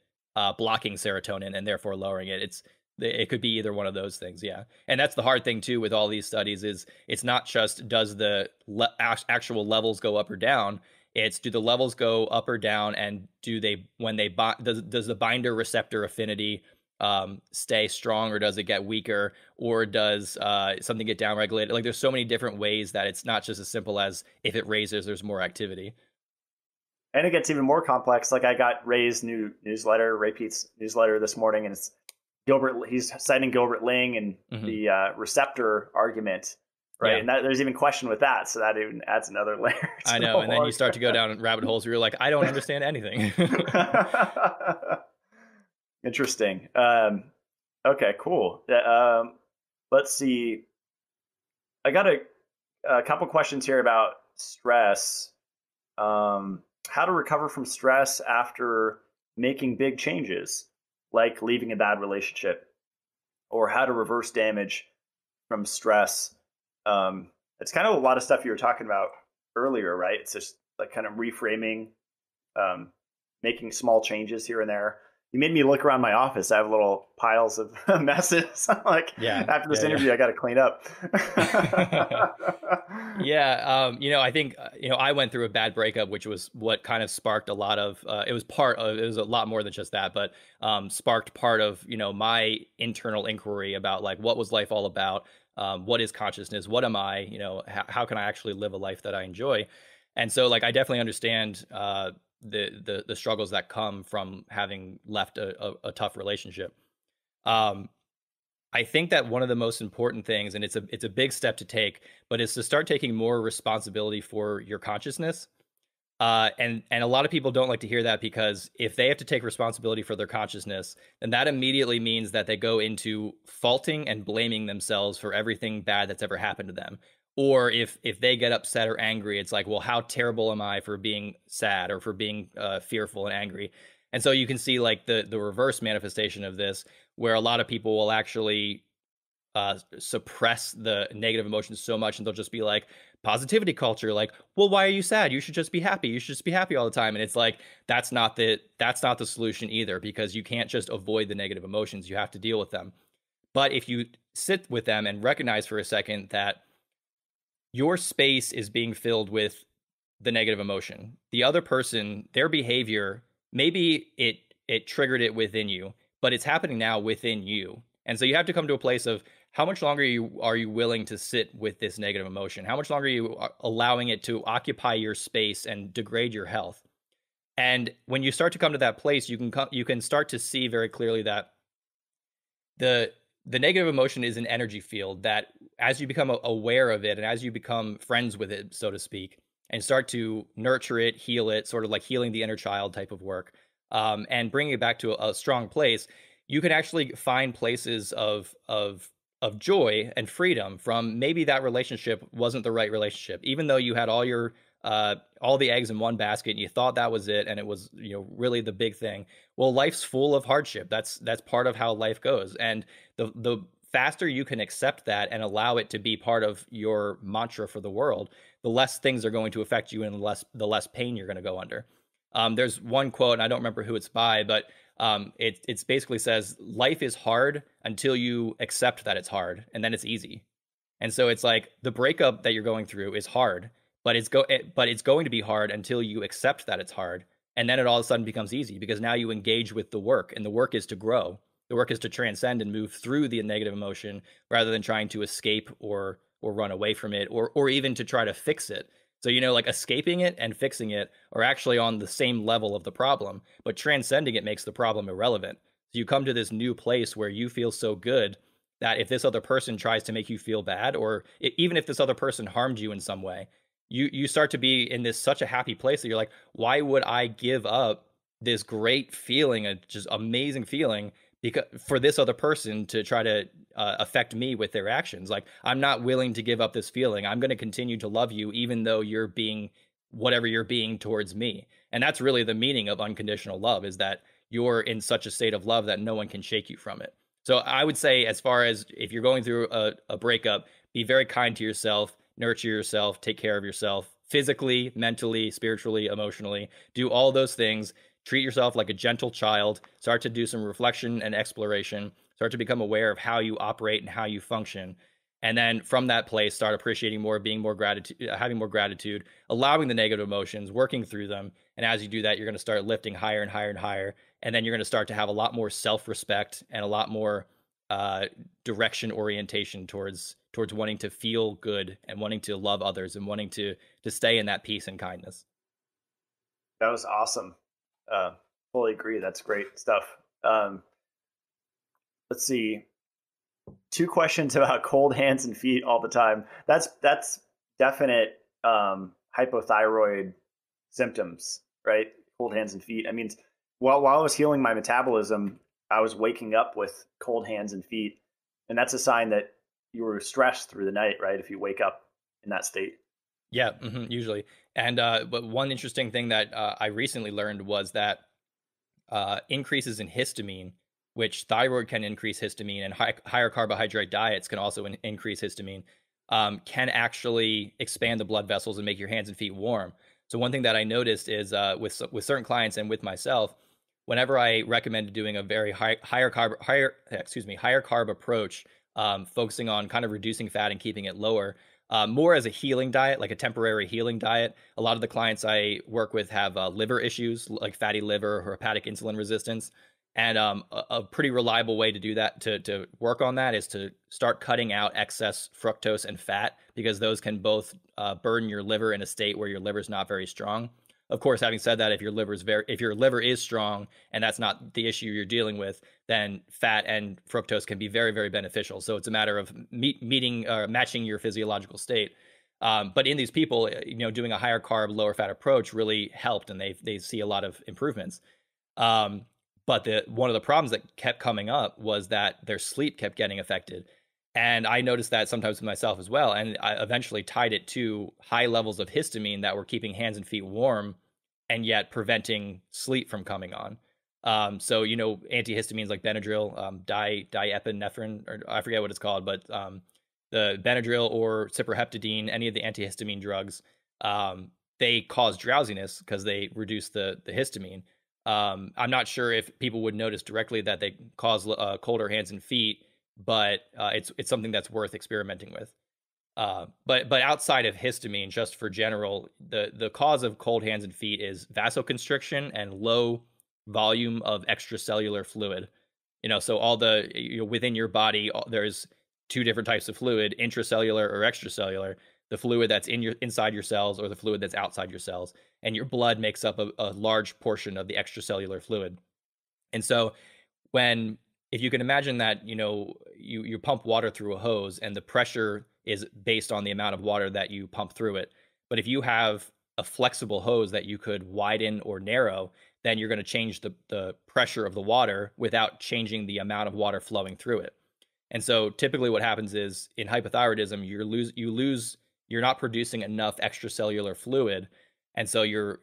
blocking serotonin and therefore lowering it? It could be either one of those things, yeah. And that's the hard thing too with all these studies, is it's not just does the actual levels go up or down. It's do the levels go up or down, and does the binder receptor affinity stay strong, or does it get weaker, or does something get downregulated? Like, there's so many different ways that it's not just as simple as if it raises, there's more activity. And it gets even more complex. Like, I got Ray's new newsletter, Ray Pete's newsletter this morning, and it's he's citing Gilbert Ling and the receptor argument, right? Yeah. And there's even question with that, so that even adds another layer. I know, and then you start to go down rabbit holes where you're like, I don't understand anything. Interesting. Okay, cool. Let's see. I got a couple questions here about stress. how to recover from stress after making big changes, like leaving a bad relationship, or how to reverse damage from stress. It's kind of a lot of stuff you were talking about earlier, right? It's just like kind of reframing, um, making small changes here and there. You made me look around my office. I have little piles of messes. Like, Yeah, after this yeah, interview, I got to clean up. yeah. Yeah, I think I went through a bad breakup, which was what kind of sparked a lot of. It was a lot more than just that, but sparked part of my internal inquiry about like what was life all about, what is consciousness, what am I, how can I actually live a life that I enjoy, and so like I definitely understand the struggles that come from having left a tough relationship. Um, I think that one of the most important things, and it's a big step to take, but is to start taking more responsibility for your consciousness. And a lot of people don't like to hear that, because if they have to take responsibility for their consciousness, then that immediately means that they go into faulting and blaming themselves for everything bad that's ever happened to them. Or if they get upset or angry, it's like, well, how terrible am I for being sad or for being fearful and angry? And so you can see like the reverse manifestation of this, where a lot of people will actually suppress the negative emotions so much, and they'll just be like, positivity culture, like, well, why are you sad? You should just be happy. You should just be happy all the time. And it's like, that's not the solution either, because you can't just avoid the negative emotions. You have to deal with them. But if you sit with them and recognize for a second that your space is being filled with the negative emotion, the other person, their behavior, maybe it triggered it within you, but it's happening now within you. And so you have to come to a place of how much longer are you willing to sit with this negative emotion? How much longer are you allowing it to occupy your space and degrade your health? And when you start to come to that place, you can start to see very clearly that the negative emotion is an energy field that, as you become aware of it and as you become friends with it, so to speak, and start to nurture it, heal it, sort of like healing the inner child type of work, and bringing it back to a strong place, you can actually find places of joy and freedom from maybe that relationship wasn't the right relationship, even though you had all the eggs in one basket and you thought that was it, and it was really the big thing. Well, life's full of hardship. That's part of how life goes, and the faster you can accept that and allow it to be part of your mantra for the world, the less things are going to affect you, and the less pain you're going to go under. There's one quote, and I don't remember who it's by, but it's basically says life is hard until you accept that it's hard, and then it's easy. And so it's like the breakup that you're going through is hard, but it's going to be hard until you accept that it's hard, and then it all of a sudden becomes easy, because now you engage with the work, and the work is to grow. The work is to transcend and move through the negative emotion, rather than trying to escape or run away from it, or even to try to fix it. So, like escaping it and fixing it are actually on the same level of the problem, but transcending it makes the problem irrelevant. So you come to this new place where you feel so good that if this other person tries to make you feel bad, or even if this other person harmed you in some way, you start to be in this such a happy place that you're like, why would I give up this great feeling, a just amazing feeling, because for this other person to try to affect me with their actions? Like, I'm not willing to give up this feeling. I'm going to continue to love you, even though you're being whatever you're being towards me. And that's really the meaning of unconditional love, is that you're in such a state of love that no one can shake you from it. So I would say, as far as if you're going through a breakup, be very kind to yourself, nurture yourself, take care of yourself physically, mentally, spiritually, emotionally. Do all those things. Treat yourself like a gentle child. Start to do some reflection and exploration. Start to become aware of how you operate and how you function. And then from that place, start appreciating more, being more gratitude, having more gratitude, allowing the negative emotions, working through them. And as you do that, you're going to start lifting higher and higher and higher. And then you're going to start to have a lot more self-respect and a lot more direction orientation towards wanting to feel good and wanting to love others and wanting to stay in that peace and kindness. That was awesome. Fully agree. That's great stuff. Let's see. 2 questions about cold hands and feet all the time. That's definite hypothyroid symptoms, right? Cold hands and feet. I mean, while I was healing my metabolism, I was waking up with cold hands and feet, and that's a sign that you were stressed through the night, right? If you wake up in that state. Yeah, usually. And but one interesting thing that I recently learned was that increases in histamine, which thyroid can increase histamine, and higher carbohydrate diets can also increase histamine, can actually expand the blood vessels and make your hands and feet warm. So one thing that I noticed is with certain clients and with myself, whenever I recommend doing a very higher carb approach, focusing on kind of reducing fat and keeping it lower, more as a healing diet, like a temporary healing diet. A lot of the clients I work with have liver issues, like fatty liver or hepatic insulin resistance. And a pretty reliable way to do that, to work on that, is to start cutting out excess fructose and fat, because those can both burden your liver in a state where your liver is not very strong. Of course, having said that, if your liver is strong and that's not the issue you're dealing with, then fat and fructose can be very, very beneficial. So it's a matter of matching your physiological state. But in these people, doing a higher carb, lower fat approach really helped, and they see a lot of improvements. But one of the problems that kept coming up was that their sleep kept getting affected. And I noticed that sometimes with myself as well. And I eventually tied it to high levels of histamine that were keeping hands and feet warm and yet preventing sleep from coming on. So, antihistamines like Benadryl, diepinephrine, or I forget what it's called, but the Benadryl or ciprofloxacin, any of the antihistamine drugs, they cause drowsiness because they reduce the histamine. I'm not sure if people would notice directly that they cause colder hands and feet, but it's something that's worth experimenting with. But outside of histamine, just for general, the cause of cold hands and feet is vasoconstriction and low volume of extracellular fluid. So all within your body, there's two different types of fluid: intracellular or extracellular. The fluid that's inside your cells, or the fluid that's outside your cells. And your blood makes up a large portion of the extracellular fluid. And so if you can imagine that, you pump water through a hose and the pressure is based on the amount of water that you pump through it. But if you have a flexible hose that you could widen or narrow, then you're going to change the pressure of the water without changing the amount of water flowing through it. And so typically what happens is, in hypothyroidism, you're not producing enough extracellular fluid. And so your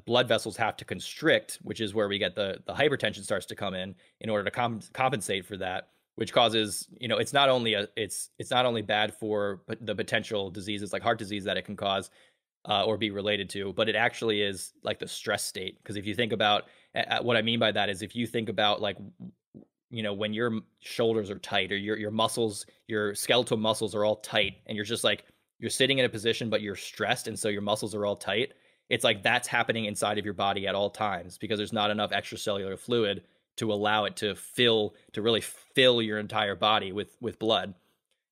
blood vessels have to constrict, which is where we get the hypertension starts to come in order to compensate for that, which causes, it's not only bad for the potential diseases like heart disease that it can cause or be related to, but it actually is like the stress state. Because if you think about what I mean by that is, if you think about like, when your shoulders are tight, or your muscles, your skeletal muscles are all tight, and you're just like, you're sitting in a position, but you're stressed, and so your muscles are all tight. It's like that's happening inside of your body at all times, because there's not enough extracellular fluid to allow it to really fill your entire body with blood.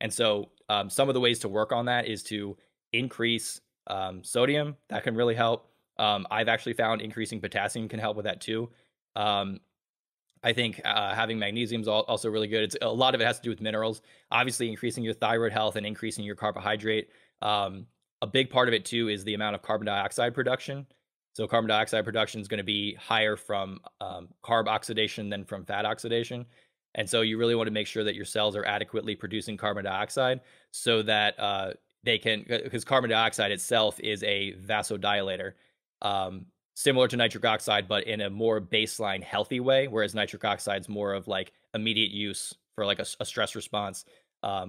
And so some of the ways to work on that is to increase sodium. That can really help. I've actually found increasing potassium can help with that too. I think having magnesium is also really good. A lot of it has to do with minerals. Obviously, increasing your thyroid health and increasing your carbohydrate. A big part of it too is the amount of carbon dioxide production. So carbon dioxide production is going to be higher from carb oxidation than from fat oxidation. And so you really want to make sure that your cells are adequately producing carbon dioxide, so that they can, because carbon dioxide itself is a vasodilator. Similar to nitric oxide, but in a more baseline healthy way, whereas nitric oxide is more of like immediate use for like a stress response,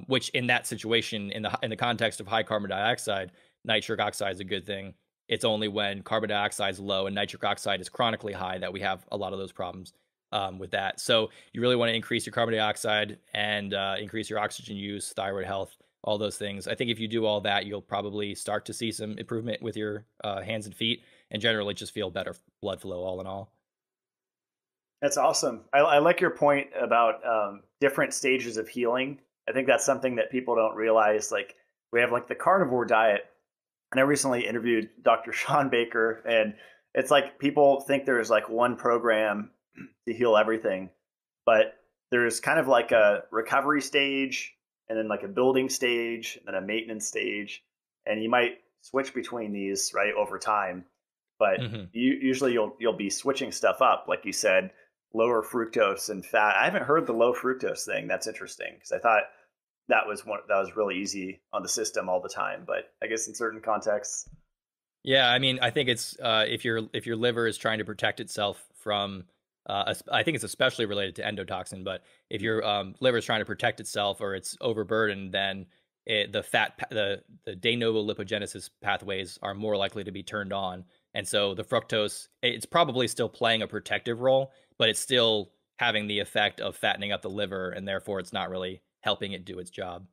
which in that situation, in the context of high carbon dioxide, nitric oxide is a good thing. It's only when carbon dioxide is low and nitric oxide is chronically high that we have a lot of those problems with that. So you really want to increase your carbon dioxide and increase your oxygen use, thyroid health, all those things. I think if you do all that, you'll probably start to see some improvement with your hands and feet, and generally just feel better blood flow all in all. That's awesome. I like your point about different stages of healing. I think that's something that people don't realize. Like, we have like the carnivore diet, and I recently interviewed Dr. Sean Baker, and it's like people think there's like one program to heal everything, but there's kind of like a recovery stage, and then like a building stage, and then a maintenance stage, and you might switch between these right over time. But usually you'll be switching stuff up, like you said, lower fructose and fat. I haven't heard the low fructose thing. That's interesting, because I thought that was really easy on the system all the time. But I guess in certain contexts, Yeah, I mean, I think it's if your liver is trying to protect itself from, I think it's especially related to endotoxin. But if your liver is trying to protect itself or it's overburdened, then the de novo lipogenesis pathways are more likely to be turned on, and so the fructose, it's probably still playing a protective role, but it's still having the effect of fattening up the liver, and therefore it's not really helping it do its job.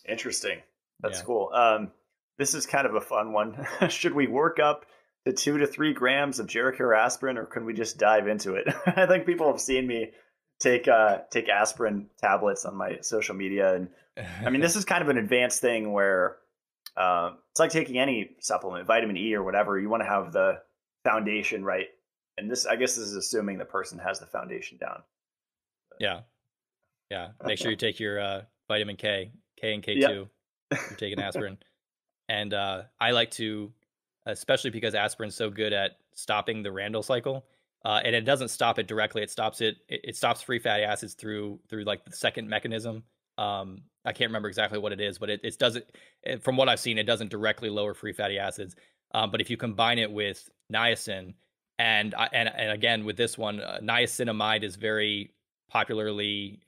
interesting. That's Yeah. cool. This is kind of a fun one. Should we work up to 2 to 3 grams of Jericho aspirin, or can we just dive into it? I think people have seen me take aspirin tablets on my social media, and I mean, this is kind of an advanced thing where it's like taking any supplement, vitamin E or whatever. You want to have the foundation right, and this, I guess, this is assuming the person has the foundation down. Yeah. Yeah. Make sure you take your vitamin K and K2. Yep. You're taking aspirin. And I like to, especially because aspirin's so good at stopping the Randall cycle, and it doesn't stop it directly. It stops it stops free fatty acids through like the second mechanism. I can't remember exactly what it is, but it doesn't. From what I've seen, it doesn't directly lower free fatty acids. But if you combine it with niacin, and again with this one, niacinamide is very popularly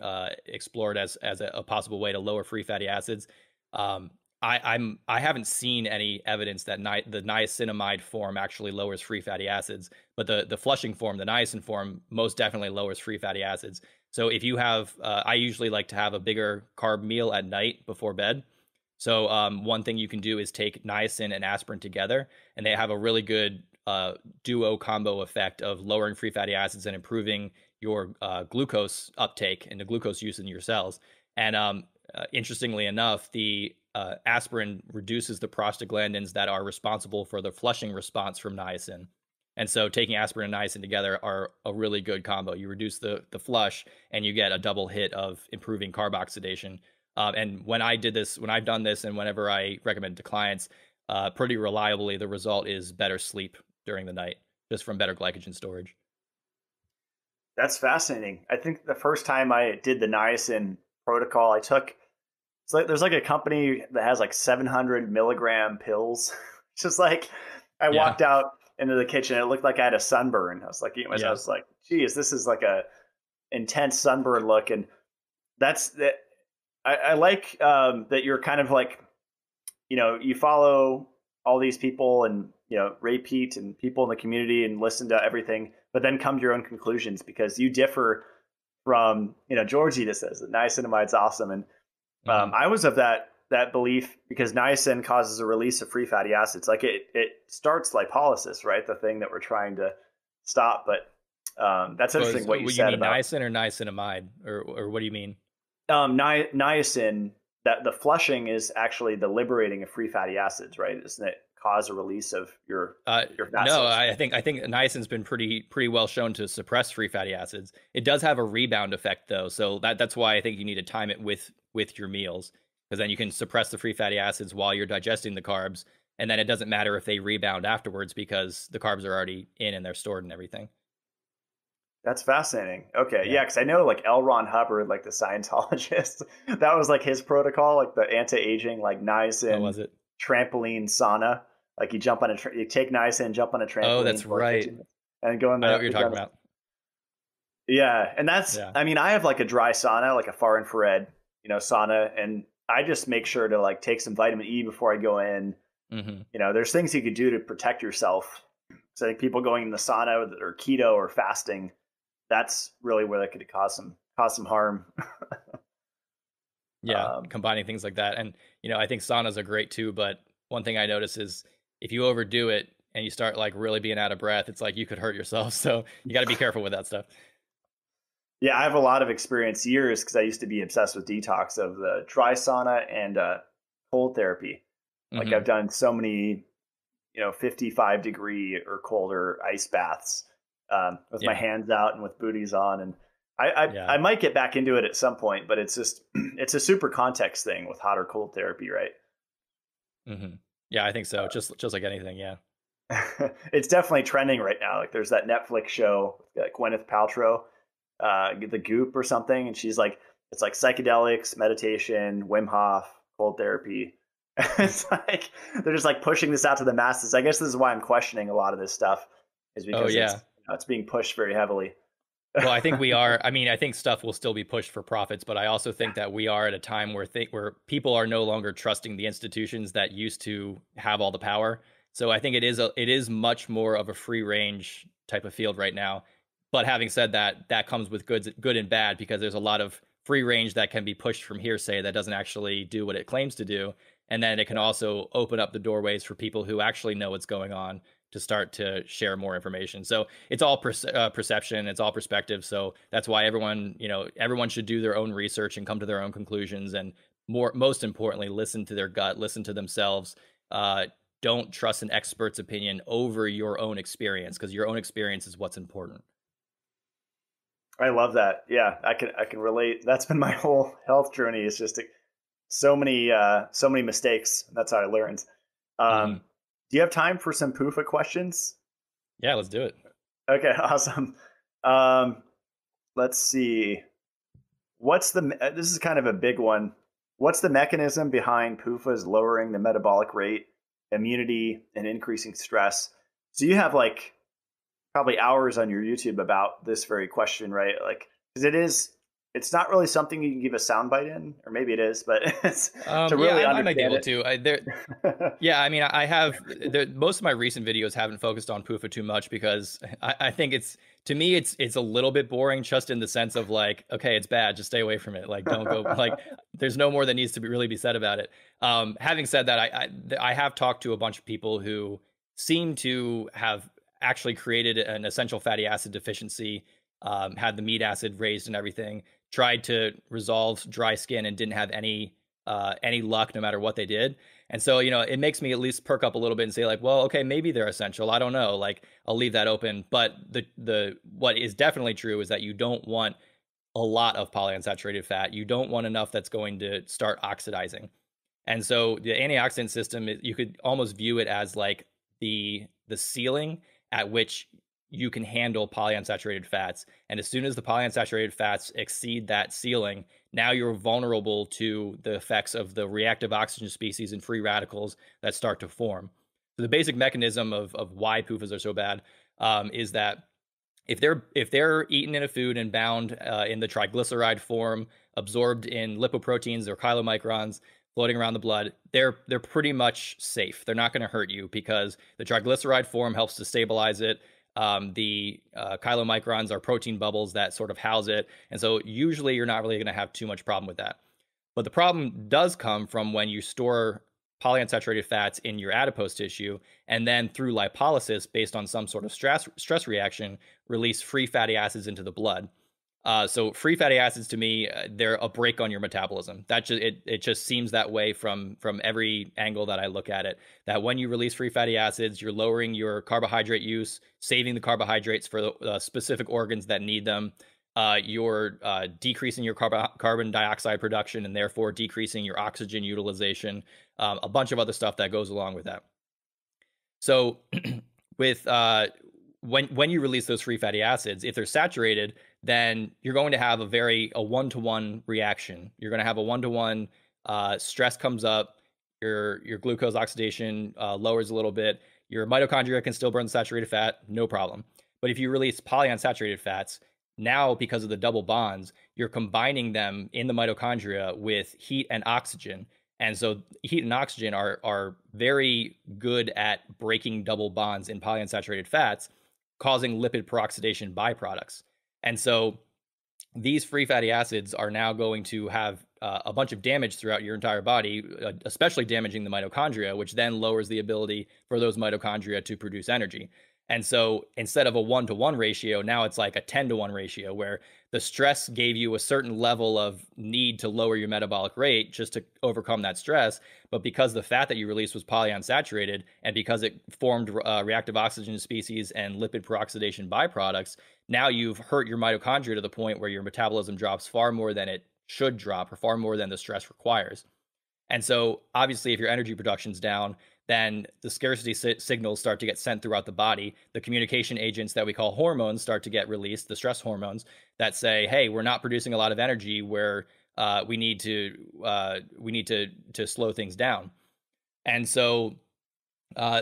explored as a possible way to lower free fatty acids. I haven't seen any evidence that the niacinamide form actually lowers free fatty acids, but the flushing form, the niacin form, most definitely lowers free fatty acids. So if you have, I usually like to have a bigger carb meal at night before bed. So one thing you can do is take niacin and aspirin together, and they have a really good duo combo effect of lowering free fatty acids and improving your glucose uptake and the glucose use in your cells. And interestingly enough, the aspirin reduces the prostaglandins that are responsible for the flushing response from niacin. And so taking aspirin and niacin together are a really good combo. You reduce the flush and you get a double hit of improving carb oxidation. And when I've done this, and whenever I recommend it to clients, pretty reliably, the result is better sleep during the night, just from better glycogen storage. That's fascinating. I think the first time I did the niacin protocol, it's like there's like a company that has like 700 milligram pills. It's just like I walked out into the kitchen, it looked like I had a sunburn. I was like, I was like, geez, this is like a intense sunburn look. And that's that. I like that you're kind of like, you follow all these people and, Ray Pete and people in the community and listen to everything, but then come to your own conclusions because you differ from, Georgie that says that niacinamide's awesome. And I was of that belief because niacin causes a release of free fatty acids. Like it starts lipolysis, right? The thing that we're trying to stop. But that's interesting what you said about niacin or niacinamide, or what do you mean? Niacin. That the flushing is actually the liberating of free fatty acids, right? Doesn't it cause a release of your fat no, cells? I think niacin's been pretty well shown to suppress free fatty acids. It does have a rebound effect though, so that's why I think you need to time it with your meals, because then you can suppress the free fatty acids while you're digesting the carbs, and then it doesn't matter if they rebound afterwards because the carbs are already in and they're stored and everything. That's fascinating. Okay, yeah, because I know like L. Ron Hubbard, like the Scientologist, that was like his protocol, like the anti-aging, like niacin, was it? Trampoline sauna. Like you jump on you take niacin, jump on a trampoline. Oh, that's right. And go in the. I know what you're talking about. Yeah, and that's. I mean, I have like a dry sauna, like a far infrared, sauna, and I just make sure to like take some vitamin E before I go in. Mm-hmm. There's things you could do to protect yourself. So I think people going in the sauna or keto or fasting, that's really where that could cause some harm. Combining things like that. And, I think saunas are great too, but one thing I notice is if you overdo it and you start like really being out of breath, it's like you could hurt yourself. So you got to be careful with that stuff. Yeah, I have a lot of experience years because I used to be obsessed with detox of the dry sauna and cold therapy. Like I've done so many, 55-degree or colder ice baths with my hands out and with booties on. And I might get back into it at some point, but it's a super context thing with hot or cold therapy, right? Mm-hmm. Yeah, I think so. Just like anything. Yeah. It's definitely trending right now. Like there's that Netflix show, like Gwyneth Paltrow, The Goop or something. And she's like It's like psychedelics, meditation, Wim Hof, cold therapy. It's like they're just like pushing this out to the masses. I guess this is why I'm questioning a lot of this stuff, is Oh because yeah. it's being pushed very heavily. Well, I think we are. I mean, I think stuff will still be pushed for profits, but I also think that we are at a time where where people are no longer trusting the institutions that used to have all the power. So I think it is much more of a free range type of field right now. But having said that, that comes with good and bad, because there's a lot of free range that can be pushed from hearsay that doesn't actually do what it claims to do, and then it can also open up the doorways for people who actually know what's going on to start to share more information. So it's all perception, it's all perspective. So that's why everyone should do their own research and come to their own conclusions, and most importantly, listen to their gut, listen to themselves. Don't trust an expert's opinion over your own experience, because your own experience is what's important. I love that. Yeah, I can relate. That's been my whole health journey. Is just so many mistakes. That's how I learned. Mhm. Do you have time for some PUFA questions? Yeah, let's do it. Okay, awesome. Let's see. This is kind of a big one. What's the mechanism behind PUFAs lowering the metabolic rate, immunity, and increasing stress? So you have like probably hours on your YouTube about this very question, right? Like, because it's not really something you can give a soundbite in, or maybe it is, but it's to Yeah, really I might be understand able it. to. Yeah, I mean, I have most of my recent videos haven't focused on PUFA too much, because I think to me it's a little bit boring, just in the sense of like, okay, it's bad, just stay away from it. Like, don't go, like, there's no more that needs to really be said about it. Having said that, I have talked to a bunch of people who seem to have actually created an essential fatty acid deficiency, had the meat acid raised and everything, tried to resolve dry skin and didn't have any luck no matter what they did. And so, it makes me at least perk up a little bit and say like, well, okay, maybe they're essential. I don't know. Like, I'll leave that open. But the what is definitely true is that you don't want a lot of polyunsaturated fat. You don't want enough that's going to start oxidizing. And so the antioxidant system, you could almost view it as like the ceiling at which you can handle polyunsaturated fats. And as soon as the polyunsaturated fats exceed that ceiling, now you're vulnerable to the effects of the reactive oxygen species and free radicals that start to form. So the basic mechanism of why PUFAs are so bad, is that if they're eaten in a food and bound in the triglyceride form, absorbed in lipoproteins or chylomicrons floating around the blood, they're pretty much safe. They're not going to hurt you, because the triglyceride form helps to stabilize it. The chylomicrons are protein bubbles that sort of house it, and so usually you're not really going to have too much problem with that. But the problem does come from when you store polyunsaturated fats in your adipose tissue, and then through lipolysis, based on some sort of stress reaction, release free fatty acids into the blood. So free fatty acids, to me, they're a brake on your metabolism. It just seems that way from every angle that I look at it. That when you release free fatty acids, you're lowering your carbohydrate use, saving the carbohydrates for the specific organs that need them. You're decreasing your carbon dioxide production, and therefore decreasing your oxygen utilization. A bunch of other stuff that goes along with that. So with when you release those free fatty acids, if they're saturated, then you're going to have a one-to-one reaction. You're going to have a one-to-one, stress comes up, your glucose oxidation lowers a little bit, your mitochondria can still burn the saturated fat, no problem. But if you release polyunsaturated fats, now because of the double bonds, you're combining them in the mitochondria with heat and oxygen. And so heat and oxygen are very good at breaking double bonds in polyunsaturated fats, causing lipid peroxidation byproducts. And so these free fatty acids are now going to have a bunch of damage throughout your entire body, especially damaging the mitochondria, which then lowers the ability for those mitochondria to produce energy. And so instead of a 1-to-1 ratio, now it's like a 10-to-1 ratio, where the stress gave you a certain level of need to lower your metabolic rate just to overcome that stress. But because the fat that you released was polyunsaturated, and because it formed reactive oxygen species and lipid peroxidation byproducts, now you've hurt your mitochondria to the point where your metabolism drops far more than it should drop, or far more than the stress requires. And so obviously, if your energy production's down, then the scarcity signals start to get sent throughout the body. The communication agents that we call hormones start to get released, the stress hormones that say, hey, we're not producing a lot of energy. We're we need to slow things down. And so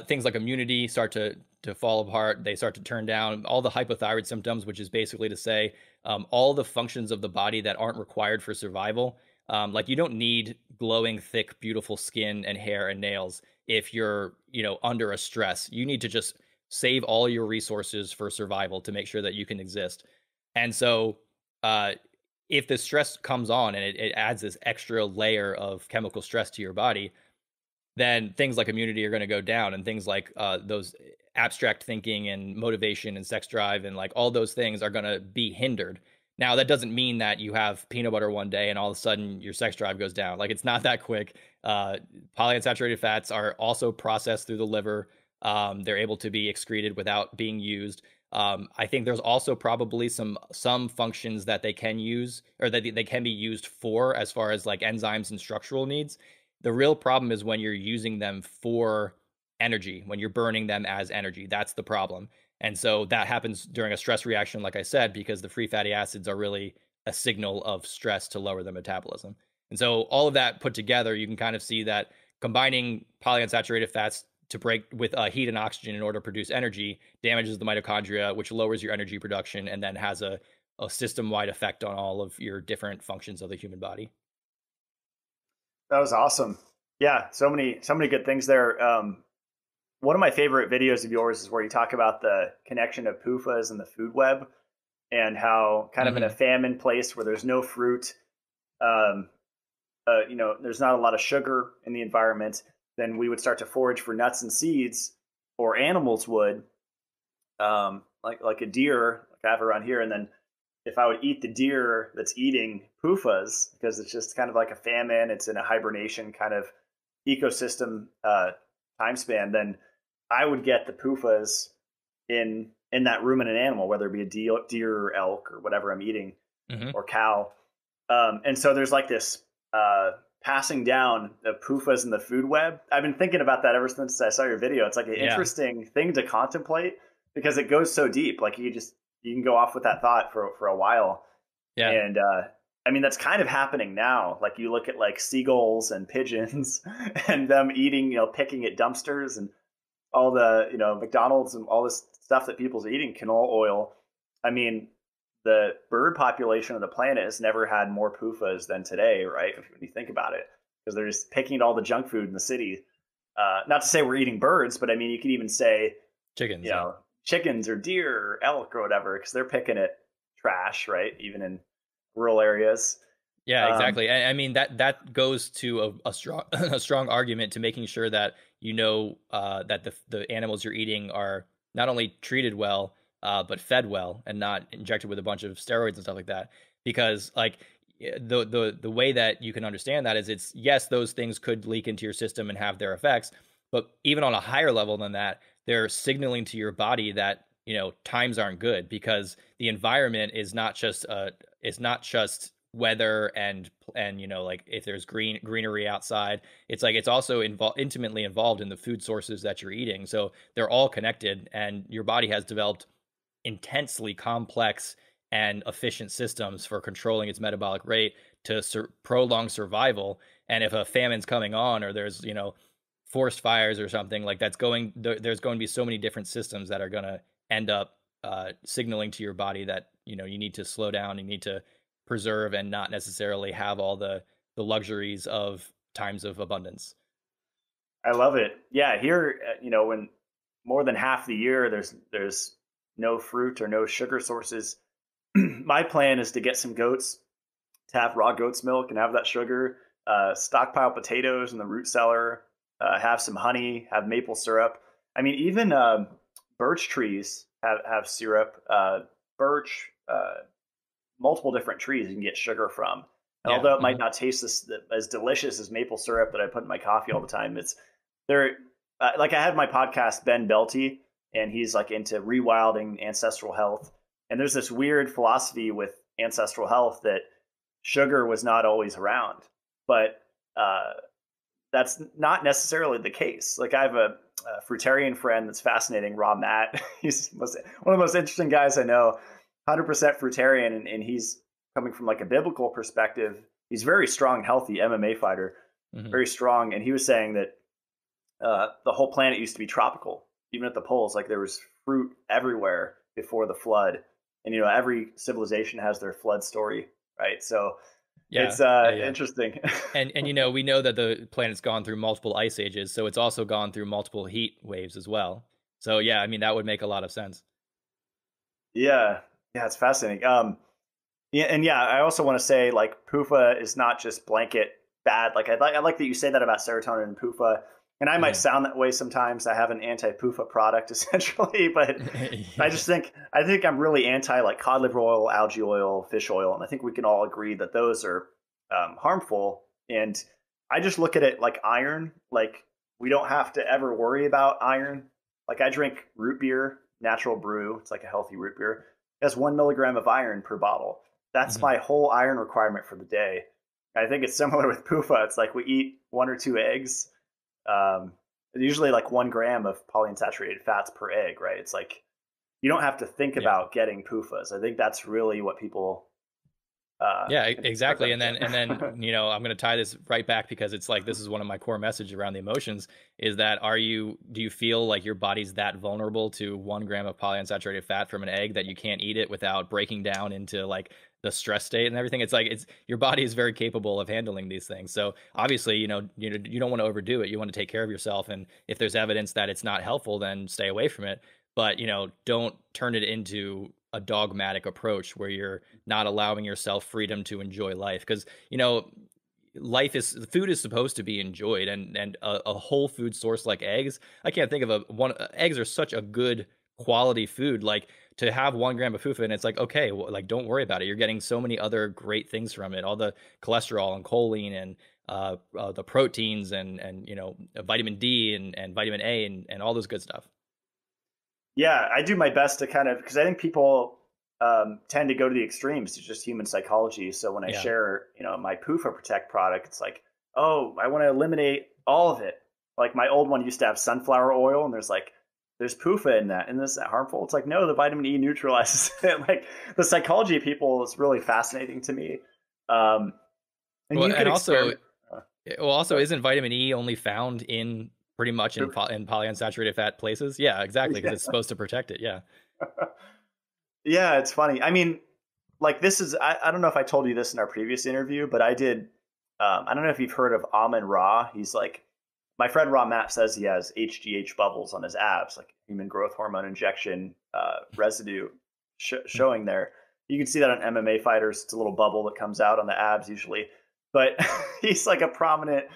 things like immunity start to fall apart. They start to turn down. All the hypothyroid symptoms, which is basically to say all the functions of the body that aren't required for survival. Like you don't need glowing, thick, beautiful skin and hair and nails if you're, under a stress. You need to just save all your resources for survival to make sure that you can exist. And so if the stress comes on and it adds this extra layer of chemical stress to your body, then things like immunity are going to go down, and things like those abstract thinking and motivation and sex drive and like all those things are going to be hindered. Now, that doesn't mean that you have peanut butter one day and all of a sudden your sex drive goes down. Like, it's not that quick. Polyunsaturated fats are also processed through the liver. They're able to be excreted without being used. I think there's also probably some functions that they can use, or that they can be used for, as far as like enzymes and structural needs. The real problem is when you're using them for energy, when you're burning them as energy. That's the problem. And so that happens during a stress reaction, like I said, because the free fatty acids are really a signal of stress to lower the metabolism. And so all of that put together, you can kind of see that combining polyunsaturated fats to break with heat and oxygen in order to produce energy damages the mitochondria, which lowers your energy production and then has a system-wide effect on all of your different functions of the human body. That was awesome. Yeah, so many good things there. One of my favorite videos of yours is where you talk about the connection of PUFAs and the food web, and how kind of in a famine place where there's no fruit, there's not a lot of sugar in the environment, then we would start to forage for nuts and seeds, or animals would, like a deer, like I have around here. And then if I would eat the deer that's eating PUFAs, because it's just kind of like a famine, it's in a hibernation kind of ecosystem time span, then I would get the PUFAs in that ruminant animal, whether it be a deer or elk or whatever I'm eating, or cow. And so there's like this passing down of PUFAs in the food web. I've been thinking about that ever since I saw your video. It's like an interesting thing to contemplate, because it goes so deep. Like you can go off with that thought for a while. Yeah. And I mean, that's kind of happening now. Like you look at like seagulls and pigeons and them eating, picking at dumpsters, and all the, McDonald's and all this stuff that people's eating, canola oil. I mean, the bird population of the planet has never had more PUFAs than today, right? When you think about it, because they're just picking at all the junk food in the city. Not to say we're eating birds, but I mean, you could even say chickens, chickens or deer or elk or whatever, because they're picking at trash, right? Even in rural areas. Yeah, exactly. I mean, that goes to a strong argument to making sure that that the animals you're eating are not only treated well, but fed well, and not injected with a bunch of steroids and stuff like that. Because like the way that you can understand that is, it's, yes, those things could leak into your system and have their effects, but even on a higher level than that, they're signaling to your body that times aren't good, because the environment is not just weather and like if there's greenery outside. It's like it's also intimately involved in the food sources that you're eating. So they're all connected, and your body has developed intensely complex and efficient systems for controlling its metabolic rate to prolong survival. And if a famine's coming on, or there's forest fires or something, like there's going to be so many different systems that are going to end up signaling to your body that you need to slow down, you need to preserve, and not necessarily have all the luxuries of times of abundance. I love it. Yeah, here, when more than half the year there's no fruit or no sugar sources, my plan is to get some goats, to have raw goat's milk and have that sugar, stockpile potatoes in the root cellar, have some honey, have maple syrup. I mean, even birch trees have syrup. Birch, multiple different trees you can get sugar from. And although it might not taste as delicious as maple syrup that I put in my coffee all the time, it's there. Like I had my podcast, Ben Belty, and he's like into rewilding ancestral health. And there's this weird philosophy with ancestral health that sugar was not always around, but that's not necessarily the case. Like I have a fruitarian friend that's fascinating, Rob Matt. He's one of the most interesting guys I know. 100% fruitarian, and he's coming from like a biblical perspective, he's very strong, healthy MMA fighter, Hmm. very strong. And he was saying that the whole planet used to be tropical, even at the poles. Like there was fruit everywhere before the flood, and every civilization has their flood story, right? So Yeah, it's yeah, yeah. interesting. And we know that the planet's gone through multiple ice ages, so it's also gone through multiple heat waves as well. So yeah, I mean that would make a lot of sense. Yeah, yeah, it's fascinating. Yeah, and yeah, I also want to say like PUFA is not just blanket bad. Like I like that you say that about serotonin and PUFA, and I might Hmm. sound that way sometimes. I have an anti-PUFA product essentially, but Yeah. I think I'm really anti like cod liver oil, algae oil, fish oil, and I think we can all agree that those are harmful. And I just look at it like iron. Like we don't have to ever worry about iron. Like I drink root beer, natural brew. It's like a healthy root beer. It has 1 milligram of iron per bottle. That's Hmm. my whole iron requirement for the day. I think it's similar with PUFA. It's like we eat 1 or 2 eggs, um, usually like 1 gram of polyunsaturated fats per egg, right? It's like you don't have to think Yeah. about getting PUFAs. I think that's really what people Yeah, are exactly. going And to then get. I'm going to tie this right back because it's like this is one of my core messages around the emotions is that do you feel like your body's that vulnerable to 1 gram of polyunsaturated fat from an egg that you can't eat it without breaking down into like the stress state and everything? It's like it's your body is very capable of handling these things. So obviously, you don't want to overdo it. You want to take care of yourself, and if there's evidence that it's not helpful, then stay away from it. But don't turn it into a dogmatic approach where you're not allowing yourself freedom to enjoy life because food is supposed to be enjoyed, and a whole food source like eggs, I can't think of a one eggs are such a good quality food. Like to have 1 gram of fufu and it's like okay, well, like don't worry about it, you're getting so many other great things from it, all the cholesterol and choline and the proteins and vitamin D and vitamin A and all those good stuff. Yeah, I do my best to kind of because I think people tend to go to the extremes. It's just human psychology. So when I Yeah. share, my PUFA Protect product, it's like, oh, I want to eliminate all of it. Like my old one used to have sunflower oil, and there's PUFA in that, and is that harmful? It's like no, the vitamin E neutralizes it. Like the psychology of people is really fascinating to me. Um, and Well, you could and also experiment. Uh, Well, also, sorry. isn't vitamin E only found in pretty much PUFA. in polyunsaturated fat places? Yeah, exactly, because Yeah. it's supposed to protect it. Yeah. Yeah, it's funny. I mean, like this is I don't know if I told you this in our previous interview, but I did. I don't know if you've heard of Amin Ra. He's like my friend Raw Matt says he has HGH bubbles on his abs, like human growth hormone injection residue showing there. You can see that on MMA fighters. It's a little bubble that comes out on the abs usually, but he's like a prominent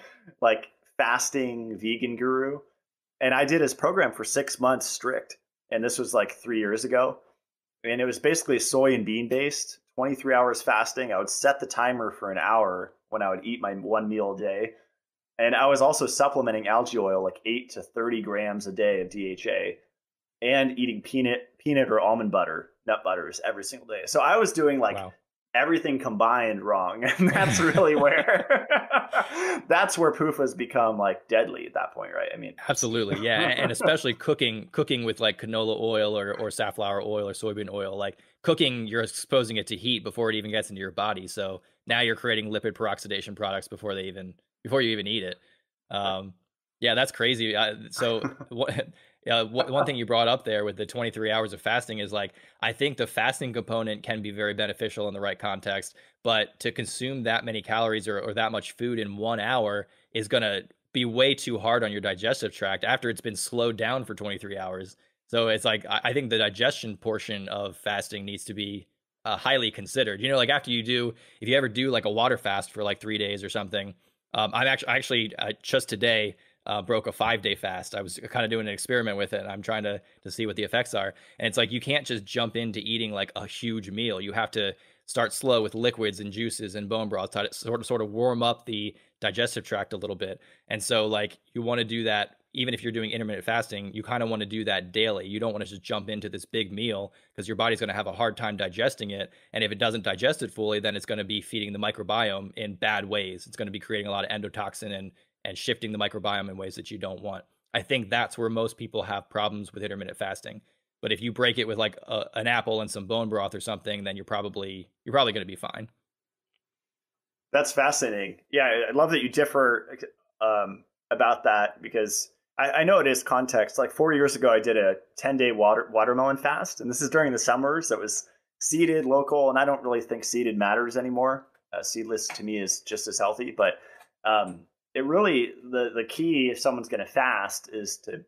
like fasting vegan guru. And I did his program for 6 months strict, and this was like 3 years ago, and it was basically soy and bean based 23 hours fasting. I would set the timer for an hour when I would eat my one meal a day, and I was also supplementing algae oil like 8 to 30 grams a day of DHA, and eating peanut or almond butter, nut butters every single day. So I was doing like Wow. everything combined wrong, and that's really where that's where PUFAs become like deadly at that point, right? I mean, Absolutely, yeah, and especially cooking with like canola oil or safflower oil or soybean oil. Like cooking, you're exposing it to heat before it even gets into your body. So now you're creating lipid peroxidation products before you even eat it. Um, yeah, that's crazy. So what? One thing you brought up there with the 23 hours of fasting is like I think the fasting component can be very beneficial in the right context, but to consume that many calories or that much food in 1 hour is gonna be way too hard on your digestive tract after it's been slowed down for 23 hours. So it's like I think the digestion portion of fasting needs to be highly considered. Like after if you ever do like a water fast for like 3 days or something, I just today broke a 5 day fast. I was kind of doing an experiment with it, and I'm trying to see what the effects are. And it's like you can't just jump into eating like a huge meal. You have to start slow with liquids and juices and bone broth to sort of warm up the digestive tract a little bit. And so like you want to do that even if you're doing intermittent fasting, you kind of want to do that daily. You don't want to just jump into this big meal because your body's going to have a hard time digesting it. And if it doesn't digest it fully, then it's going to be feeding the microbiome in bad ways. It's going to be creating a lot of endotoxin and shifting the microbiome in ways that you don't want. I think that's where most people have problems with intermittent fasting. But if you break it with like an apple and some bone broth or something, then you're probably going to be fine. That's fascinating. Yeah, I love that you differ about that, because I know it is context. Like 4 years ago, I did a 10-day watermelon fast, and this is during the summers. So it was seeded, local, and I don't really think seeded matters anymore. Seedless to me is just as healthy, but it really, the key if someone's going to fast is to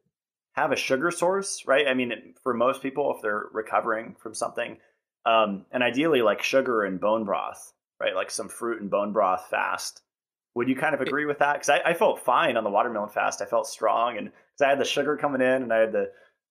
have a sugar source, right? I mean, for most people, if they're recovering from something, and ideally like sugar and bone broth, right? Like some fruit and bone broth fast. Would you kind of agree with that? Because I felt fine on the watermelon fast. I felt strong, and because I had the sugar coming in, and I had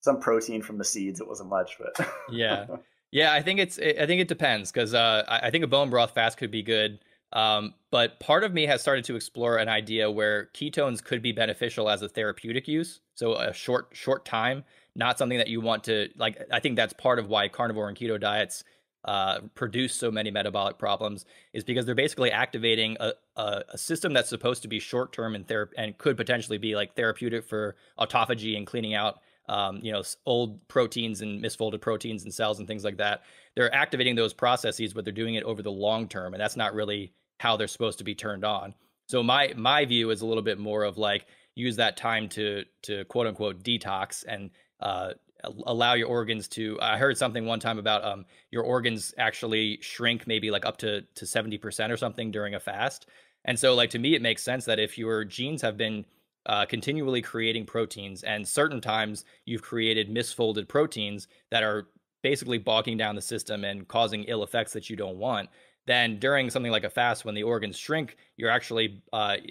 some protein from the seeds. It wasn't much, but Yeah. Yeah, I think it depends, because I think a bone broth fast could be good. But part of me has started to explore an idea where ketones could be beneficial as a therapeutic use. So a short time, not something that you want to like. I think that's part of why carnivore and keto diets produce so many metabolic problems, is because they're basically activating a system that's supposed to be short term and could potentially be like therapeutic for autophagy and cleaning out old proteins and misfolded proteins and cells and things like that. They're activating those processes, but they're doing it over the long term, and that's not really how they're supposed to be turned on. So my view is a little bit more of like, use that time to quote unquote detox and allow your organs to. I heard something one time about your organs actually shrink maybe like up to 70% or something during a fast. And so like, to me, it makes sense that if your genes have been continually creating proteins, and certain times you've created misfolded proteins that are basically bogging down the system and causing ill effects that you don't want, then during something like a fast, when the organs shrink, you're actually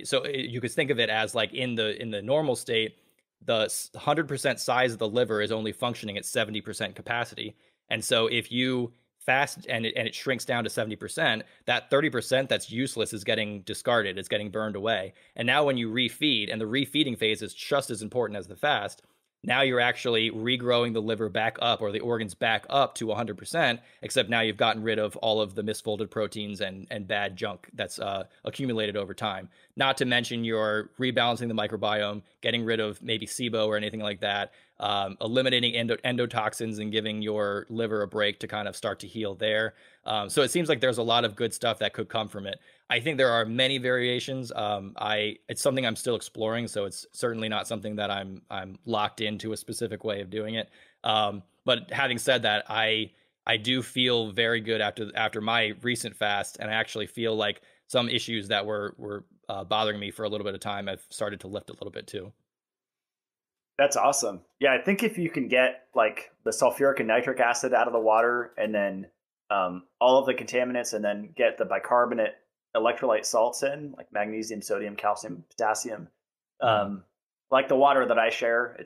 so you could think of it as like, in the normal state, the 100% size of the liver is only functioning at 70% capacity. And so if you fast and it shrinks down to 70%, that 30% that's useless is getting discarded, it's getting burned away. And now when you refeed, and the refeeding phase is just as important as the fast, now you're actually regrowing the liver back up, or the organs back up to 100%, except now you've gotten rid of all of the misfolded proteins and bad junk that's accumulated over time. Not to mention you're rebalancing the microbiome, getting rid of maybe SIBO or anything like that, eliminating endotoxins and giving your liver a break to kind of start to heal there. So it seems like there's a lot of good stuff that could come from it. I think there are many variations. It's something I'm still exploring, so it's certainly not something that I'm locked into a specific way of doing it. But having said that, I do feel very good after my recent fast, and I actually feel like some issues that were bothering me for a little bit of time, I've started to lift a little bit too. that's awesome. Yeah, I think if you can get like the sulfuric and nitric acid out of the water, and then all of the contaminants, and then get the bicarbonate electrolyte salts in, like magnesium, sodium, calcium, potassium, like the water that I share.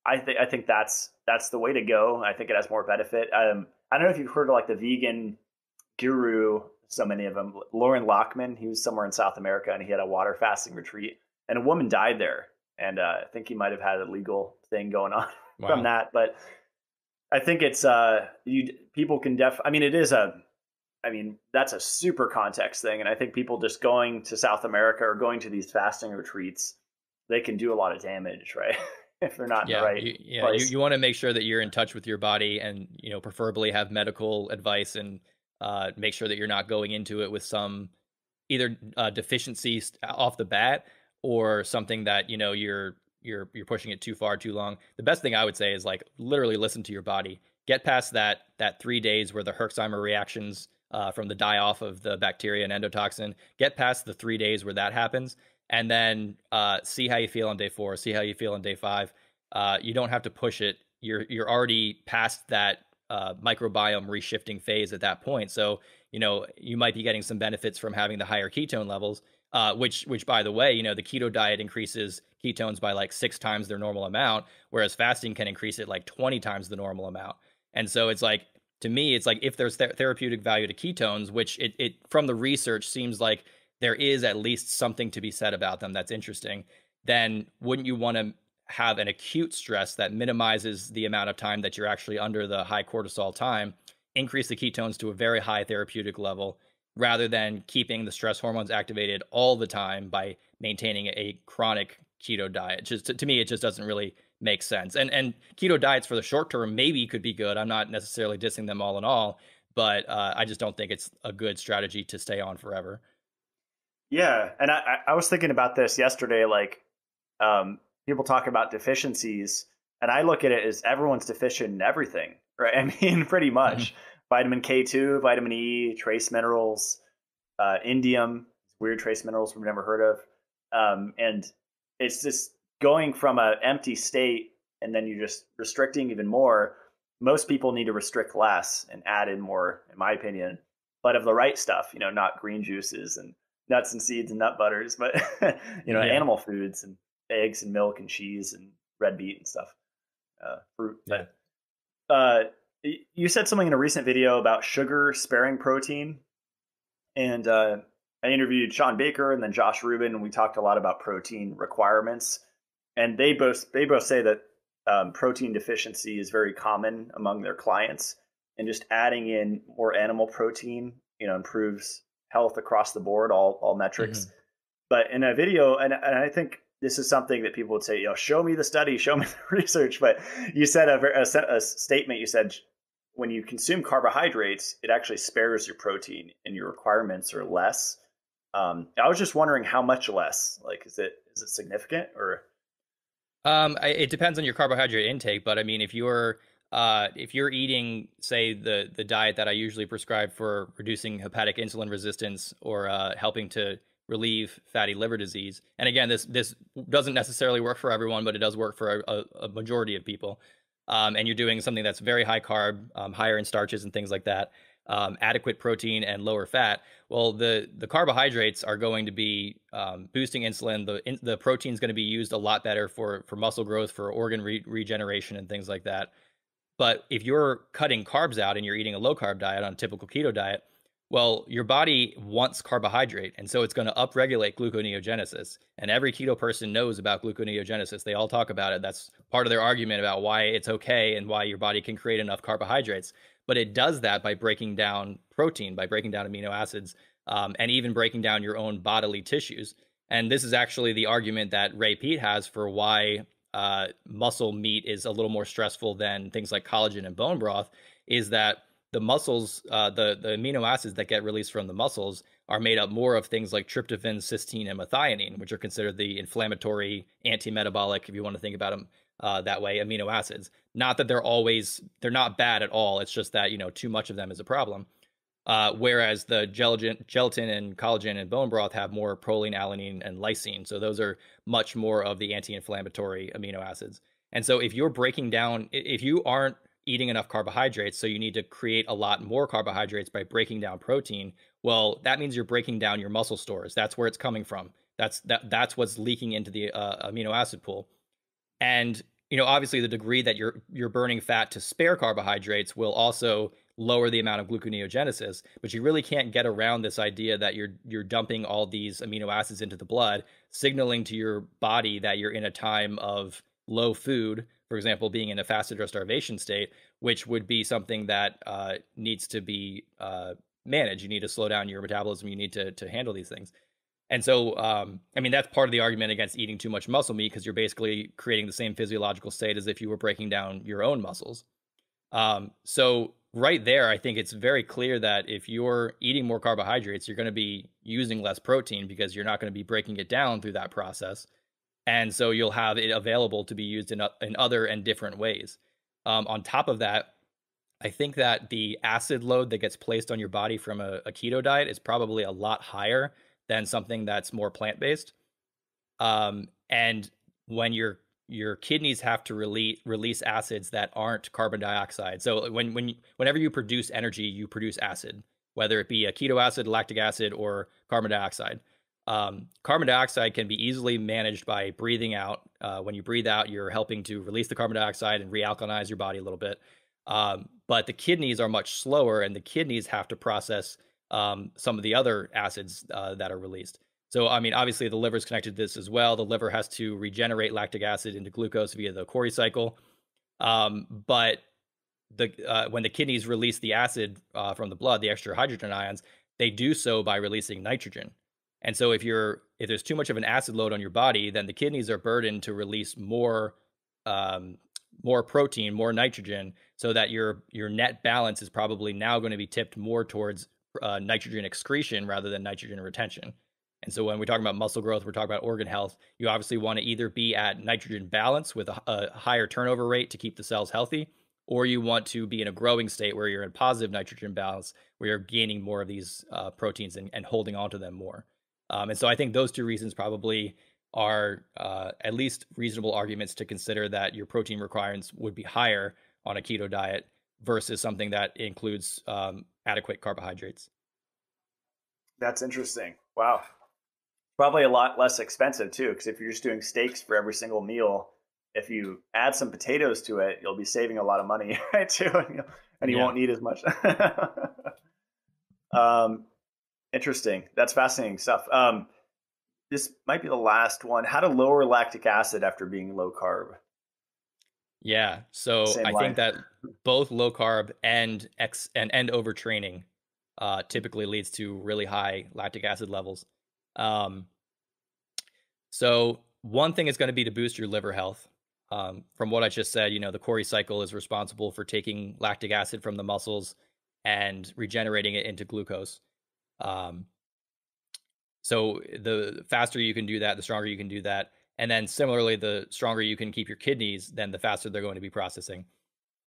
I think that's the way to go. I think it has more benefit. I don't know if you've heard of like the vegan guru, so many of them, Lauren Lockman. He was somewhere in South America, and he had a water fasting retreat, and a woman died there. And I think he might have had a legal thing going on from that. But I think it's people can that's a super context thing. And I think people just going to South America or going to these fasting retreats, they can do a lot of damage, right? If they're not in the right place. You want to make sure that you're in touch with your body, and preferably have medical advice, and make sure that you're not going into it with some either deficiencies off the bat, or something that you're pushing it too far too long. The best thing I would say is like, literally listen to your body. Get past that 3 days where the Herxheimer reactions from the die off of the bacteria and endotoxin. Get past the 3 days where that happens, and then see how you feel on day 4. See how you feel on day 5. You don't have to push it. You're already past that microbiome reshifting phase at that point. So you might be getting some benefits from having the higher ketone levels. Which by the way, the keto diet increases ketones by like 6 times their normal amount, whereas fasting can increase it like 20 times the normal amount. And so it's like, to me, it's like, if there's therapeutic value to ketones, which it from the research seems like there is at least something to be said about them that's interesting, then wouldn't you want to have an acute stress that minimizes the amount of time that you're actually under the high cortisol time, increase the ketones to a very high therapeutic level, rather than keeping the stress hormones activated all the time by maintaining a chronic keto diet? Just to me, it just doesn't really make sense. And keto diets for the short term maybe could be good. I'm not necessarily dissing them all in all, but I just don't think it's a good strategy to stay on forever. Yeah, and I was thinking about this yesterday. Like, people talk about deficiencies, and I look at it as everyone's deficient in everything, right? I mean, pretty Mhm. much vitamin K2, vitamin E, trace minerals, indium, weird trace minerals we've never heard of, and it's just going from an empty state, and then you're just restricting even more. Most people need to restrict less and add in more, in my opinion, but of the right stuff. Not green juices and nuts and seeds and nut butters, but Yeah, animal foods and eggs and milk and cheese and red meat and stuff, fruit. yeah. But you said something in a recent video about sugar sparing protein, and I interviewed Sean Baker and then Josh Rubin, and we talked a lot about protein requirements. And they both say that protein deficiency is very common among their clients, and just adding in more animal protein, improves health across the board, all metrics. Hmm. But in a video, and I think this is something that people would say, show me the study, show me the research. But you said a statement. You said when you consume carbohydrates, it actually spares your protein, and your requirements are less. I was just wondering how much less. Like, is it significant or? It depends on your carbohydrate intake, but I mean, if you're eating, say, the diet that I usually prescribe for reducing hepatic insulin resistance or helping to relieve fatty liver disease, and again, this doesn't necessarily work for everyone, but it does work for a majority of people. And you're doing something that's very high carb, higher in starches and things like that, adequate protein and lower fat. Well, the carbohydrates are going to be boosting insulin. The protein is going to be used a lot better for muscle growth, for organ regeneration, and things like that. But if you're cutting carbs out and you're eating a low carb diet on a typical keto diet, well, your body wants carbohydrate, and so it's going to upregulate gluconeogenesis. And every keto person knows about gluconeogenesis. They all talk about it. That's part of their argument about why it's okay and why your body can create enough carbohydrates. But it does that by breaking down protein, by breaking down amino acids, and even breaking down your own bodily tissues. And this is actually the argument that Ray Peat has for why muscle meat is a little more stressful than things like collagen and bone broth, is that the muscles, the amino acids that get released from the muscles are made up more of things like tryptophan, cysteine, and methionine, which are considered the inflammatory, anti-metabolic, if you want to think about them that way, amino acids. Not that they're not bad at all. It's just that, too much of them is a problem. Whereas the gelatin and collagen and bone broth have more proline, alanine, and lysine. So those are much more of the anti-inflammatory amino acids. And so if you're breaking down, if you aren't eating enough carbohydrates, so you need to create a lot more carbohydrates by breaking down protein, well, that means you're breaking down your muscle stores. That's where it's coming from. That's what's leaking into the amino acid pool. And obviously, the degree that you're burning fat to spare carbohydrates will also lower the amount of gluconeogenesis. But you really can't get around this idea that you're dumping all these amino acids into the blood, signaling to your body that you're in a time of low food. For example, being in a fasted or starvation state, which would be something that needs to be managed. You need to slow down your metabolism. You need to handle these things. And so, I mean, that's part of the argument against eating too much muscle meat, because you're basically creating the same physiological state as if you were breaking down your own muscles. So right there, I think it's very clear that if you're eating more carbohydrates, you're going to be using less protein because you're not going to be breaking it down through that process. And so you'll have it available to be used in other and different ways. On top of that, I think that the acid load that gets placed on your body from a keto diet is probably a lot higher than something that's more plant-based. And when your kidneys have to release acids that aren't carbon dioxide. So whenever you produce energy, you produce acid, whether it be a keto acid, lactic acid, or carbon dioxide. Carbon dioxide can be easily managed by breathing out. When you breathe out, you're helping to release the carbon dioxide and realkalinize your body a little bit. But the kidneys are much slower, and the kidneys have to process some of the other acids that are released. So, I mean, obviously the liver is connected to this as well. The liver has to regenerate lactic acid into glucose via the Cori cycle. But when the kidneys release the acid from the blood, the extra hydrogen ions, they do so by releasing nitrogen. And so if there's too much of an acid load on your body, then the kidneys are burdened to release more protein, more nitrogen, so that your net balance is probably now going to be tipped more towards nitrogen excretion rather than nitrogen retention. And so when we talk about muscle growth, we're talking about organ health. You obviously want to either be at nitrogen balance with a higher turnover rate to keep the cells healthy, or you want to be in a growing state where you're in positive nitrogen balance, where you're gaining more of these proteins and holding on to them more. And so I think those two reasons probably are at least reasonable arguments to consider that your protein requirements would be higher on a keto diet versus something that includes adequate carbohydrates. That's interesting. Wow. Probably a lot less expensive too, because if you're just doing steaks for every single meal, if you add some potatoes to it, you'll be saving a lot of money, right? Too, and you won't need as much. Interesting. That's fascinating stuff. This might be the last one. How to lower lactic acid after being low carb. Yeah. So Same I line. think that both low carb and overtraining typically leads to really high lactic acid levels. So one thing is going to be to boost your liver health. From what I just said, the Cori cycle is responsible for taking lactic acid from the muscles and regenerating it into glucose. So the faster you can do that, the stronger you can do that. And then similarly, the stronger you can keep your kidneys, then the faster they're going to be processing.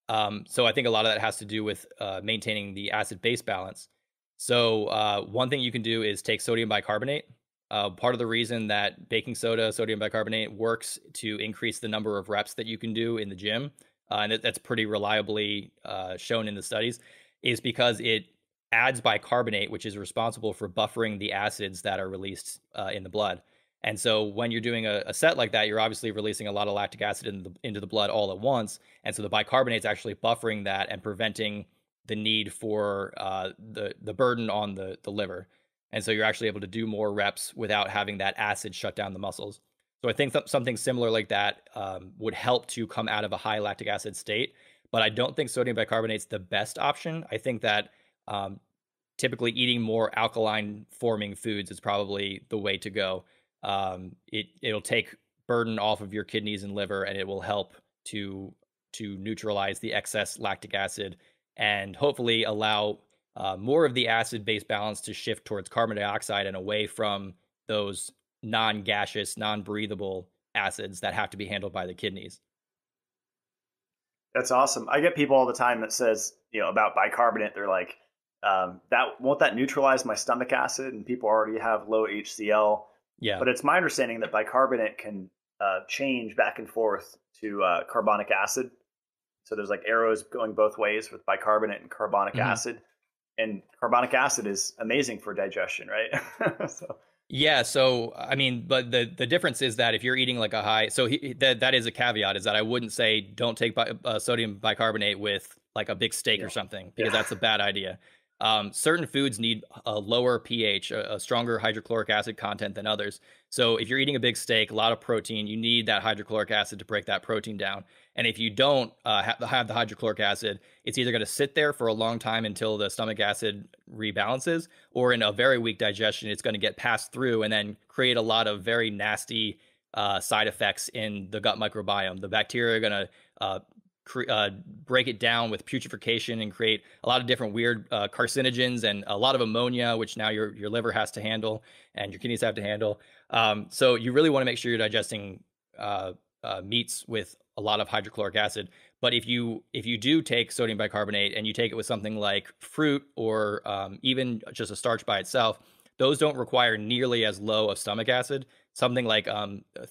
So I think a lot of that has to do with maintaining the acid-base balance. So one thing you can do is take sodium bicarbonate. Part of the reason that baking soda, sodium bicarbonate, works to increase the number of reps that you can do in the gym, and that's pretty reliably shown in the studies, is because it adds bicarbonate, which is responsible for buffering the acids that are released in the blood. And so when you're doing a set like that, you're obviously releasing a lot of lactic acid into the blood all at once. And so the bicarbonate is actually buffering that and preventing the need for the burden on the liver. And so you're actually able to do more reps without having that acid shut down the muscles. So I think something similar like that would help to come out of a high lactic acid state. But I don't think sodium bicarbonate is the best option. I think that typically eating more alkaline forming foods is probably the way to go. It'll take burden off of your kidneys and liver, and it will help to neutralize the excess lactic acid and hopefully allow more of the acid-base balance to shift towards carbon dioxide and away from those non-gaseous, non-breathable acids that have to be handled by the kidneys. That's awesome. I get people all the time that says, about bicarbonate. They're like, won't that neutralize my stomach acid? And people already have low HCl. Yeah. But it's my understanding that bicarbonate can change back and forth to carbonic acid. So there's like arrows going both ways with bicarbonate and carbonic acid. And carbonic acid is amazing for digestion, right? Yeah. So, I mean, but the difference is that if you're eating like a high, so that is a caveat, is that I wouldn't say don't take sodium bicarbonate with like a big steak or something, because that's a bad idea. Certain foods need a lower pH, a stronger hydrochloric acid content than others. So if you're eating a big steak, a lot of protein, you need that hydrochloric acid to break that protein down. And if you don't have the hydrochloric acid, it's either going to sit there for a long time until the stomach acid rebalances, or in a very weak digestion, it's going to get passed through and then create a lot of very nasty side effects in the gut microbiome. The bacteria are going to break it down with putrefaction and create a lot of different weird carcinogens and a lot of ammonia, which now your liver has to handle and your kidneys have to handle. So you really want to make sure you're digesting meats with a lot of hydrochloric acid. But if you do take sodium bicarbonate and you take it with something like fruit or even just a starch by itself, those don't require nearly as low of stomach acid. Something like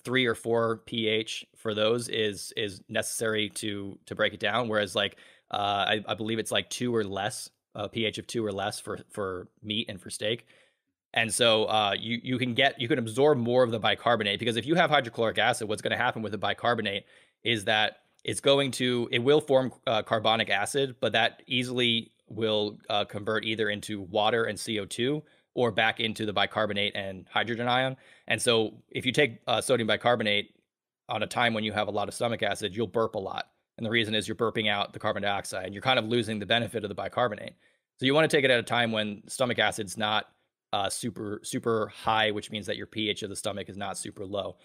3 or 4 pH for those is necessary to break it down. Whereas like I believe it's like 2 or less, pH of 2 or less for meat and for steak. And so you can absorb more of the bicarbonate, because if you have hydrochloric acid, what's going to happen with the bicarbonate is that it will form carbonic acid, but that easily will convert either into water and CO2 or back into the bicarbonate and hydrogen ion. And so if you take sodium bicarbonate on a time when you have a lot of stomach acid, you'll burp a lot. And the reason is you're burping out the carbon dioxide and you're kind of losing the benefit of the bicarbonate. So you want to take it at a time when stomach acid's not super high, which means that your pH of the stomach is not super low.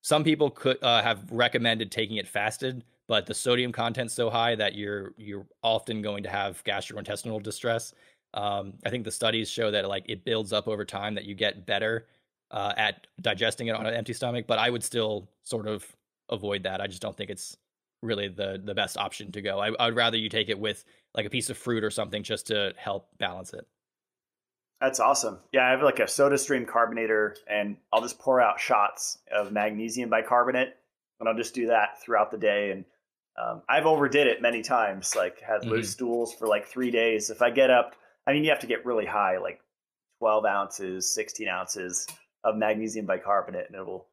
Some people could have recommended taking it fasted, but the sodium content's so high that you're often going to have gastrointestinal distress. I think the studies show that like it builds up over time, that you get better at digesting it on an empty stomach, but I would still sort of avoid that. I just don't think it's really the best option to go. I would rather you take it with like a piece of fruit or something just to help balance it. That's awesome. Yeah, I have like a SodaStream carbonator, and I'll just pour out shots of magnesium bicarbonate, and I'll just do that throughout the day. And I've overdid it many times, like had loose stools for like 3 days. If I get up, I mean, you have to get really high, like 12 ounces, 16 ounces of magnesium bicarbonate, and it will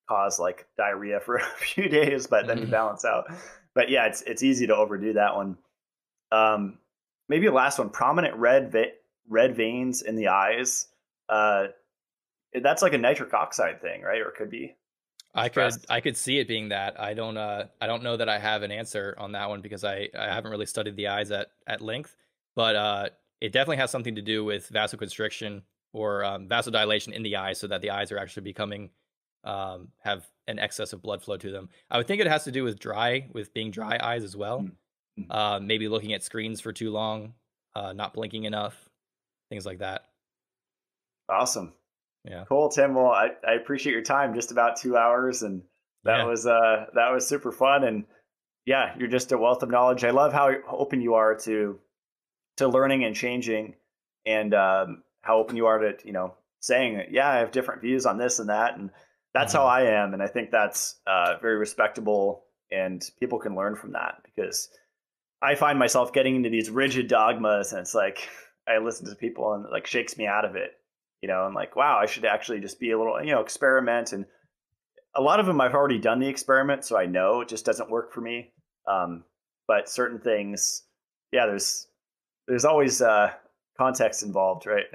cause like diarrhea for a few days, but then you balance out. But yeah, it's easy to overdo that one. Maybe a last one, prominent red veins in the eyes. That's like a nitric oxide thing, right? Or it could be. I could see it being that. I don't know that I have an answer on that one because I haven't really studied the eyes at length, but it definitely has something to do with vasoconstriction or vasodilation in the eyes, so that the eyes are actually becoming have an excess of blood flow to them. I would think it has to do with being dry eyes as well. Maybe looking at screens for too long, not blinking enough, things like that. Awesome. Yeah. Cool, Tim. Well, I appreciate your time. Just about 2 hours, and that was super fun. And yeah, you're just a wealth of knowledge. I love how open you are to learning and changing, and how open you are to saying, yeah, I have different views on this and that, and that's how I am. And I think that's very respectable, and people can learn from that, because I find myself getting into these rigid dogmas, and it's like I listen to people and it like shakes me out of it. I'm like, wow, I should actually just be a little, experiment. And a lot of them I've already done the experiment, so I know it just doesn't work for me. But certain things, yeah, there's always context involved, right?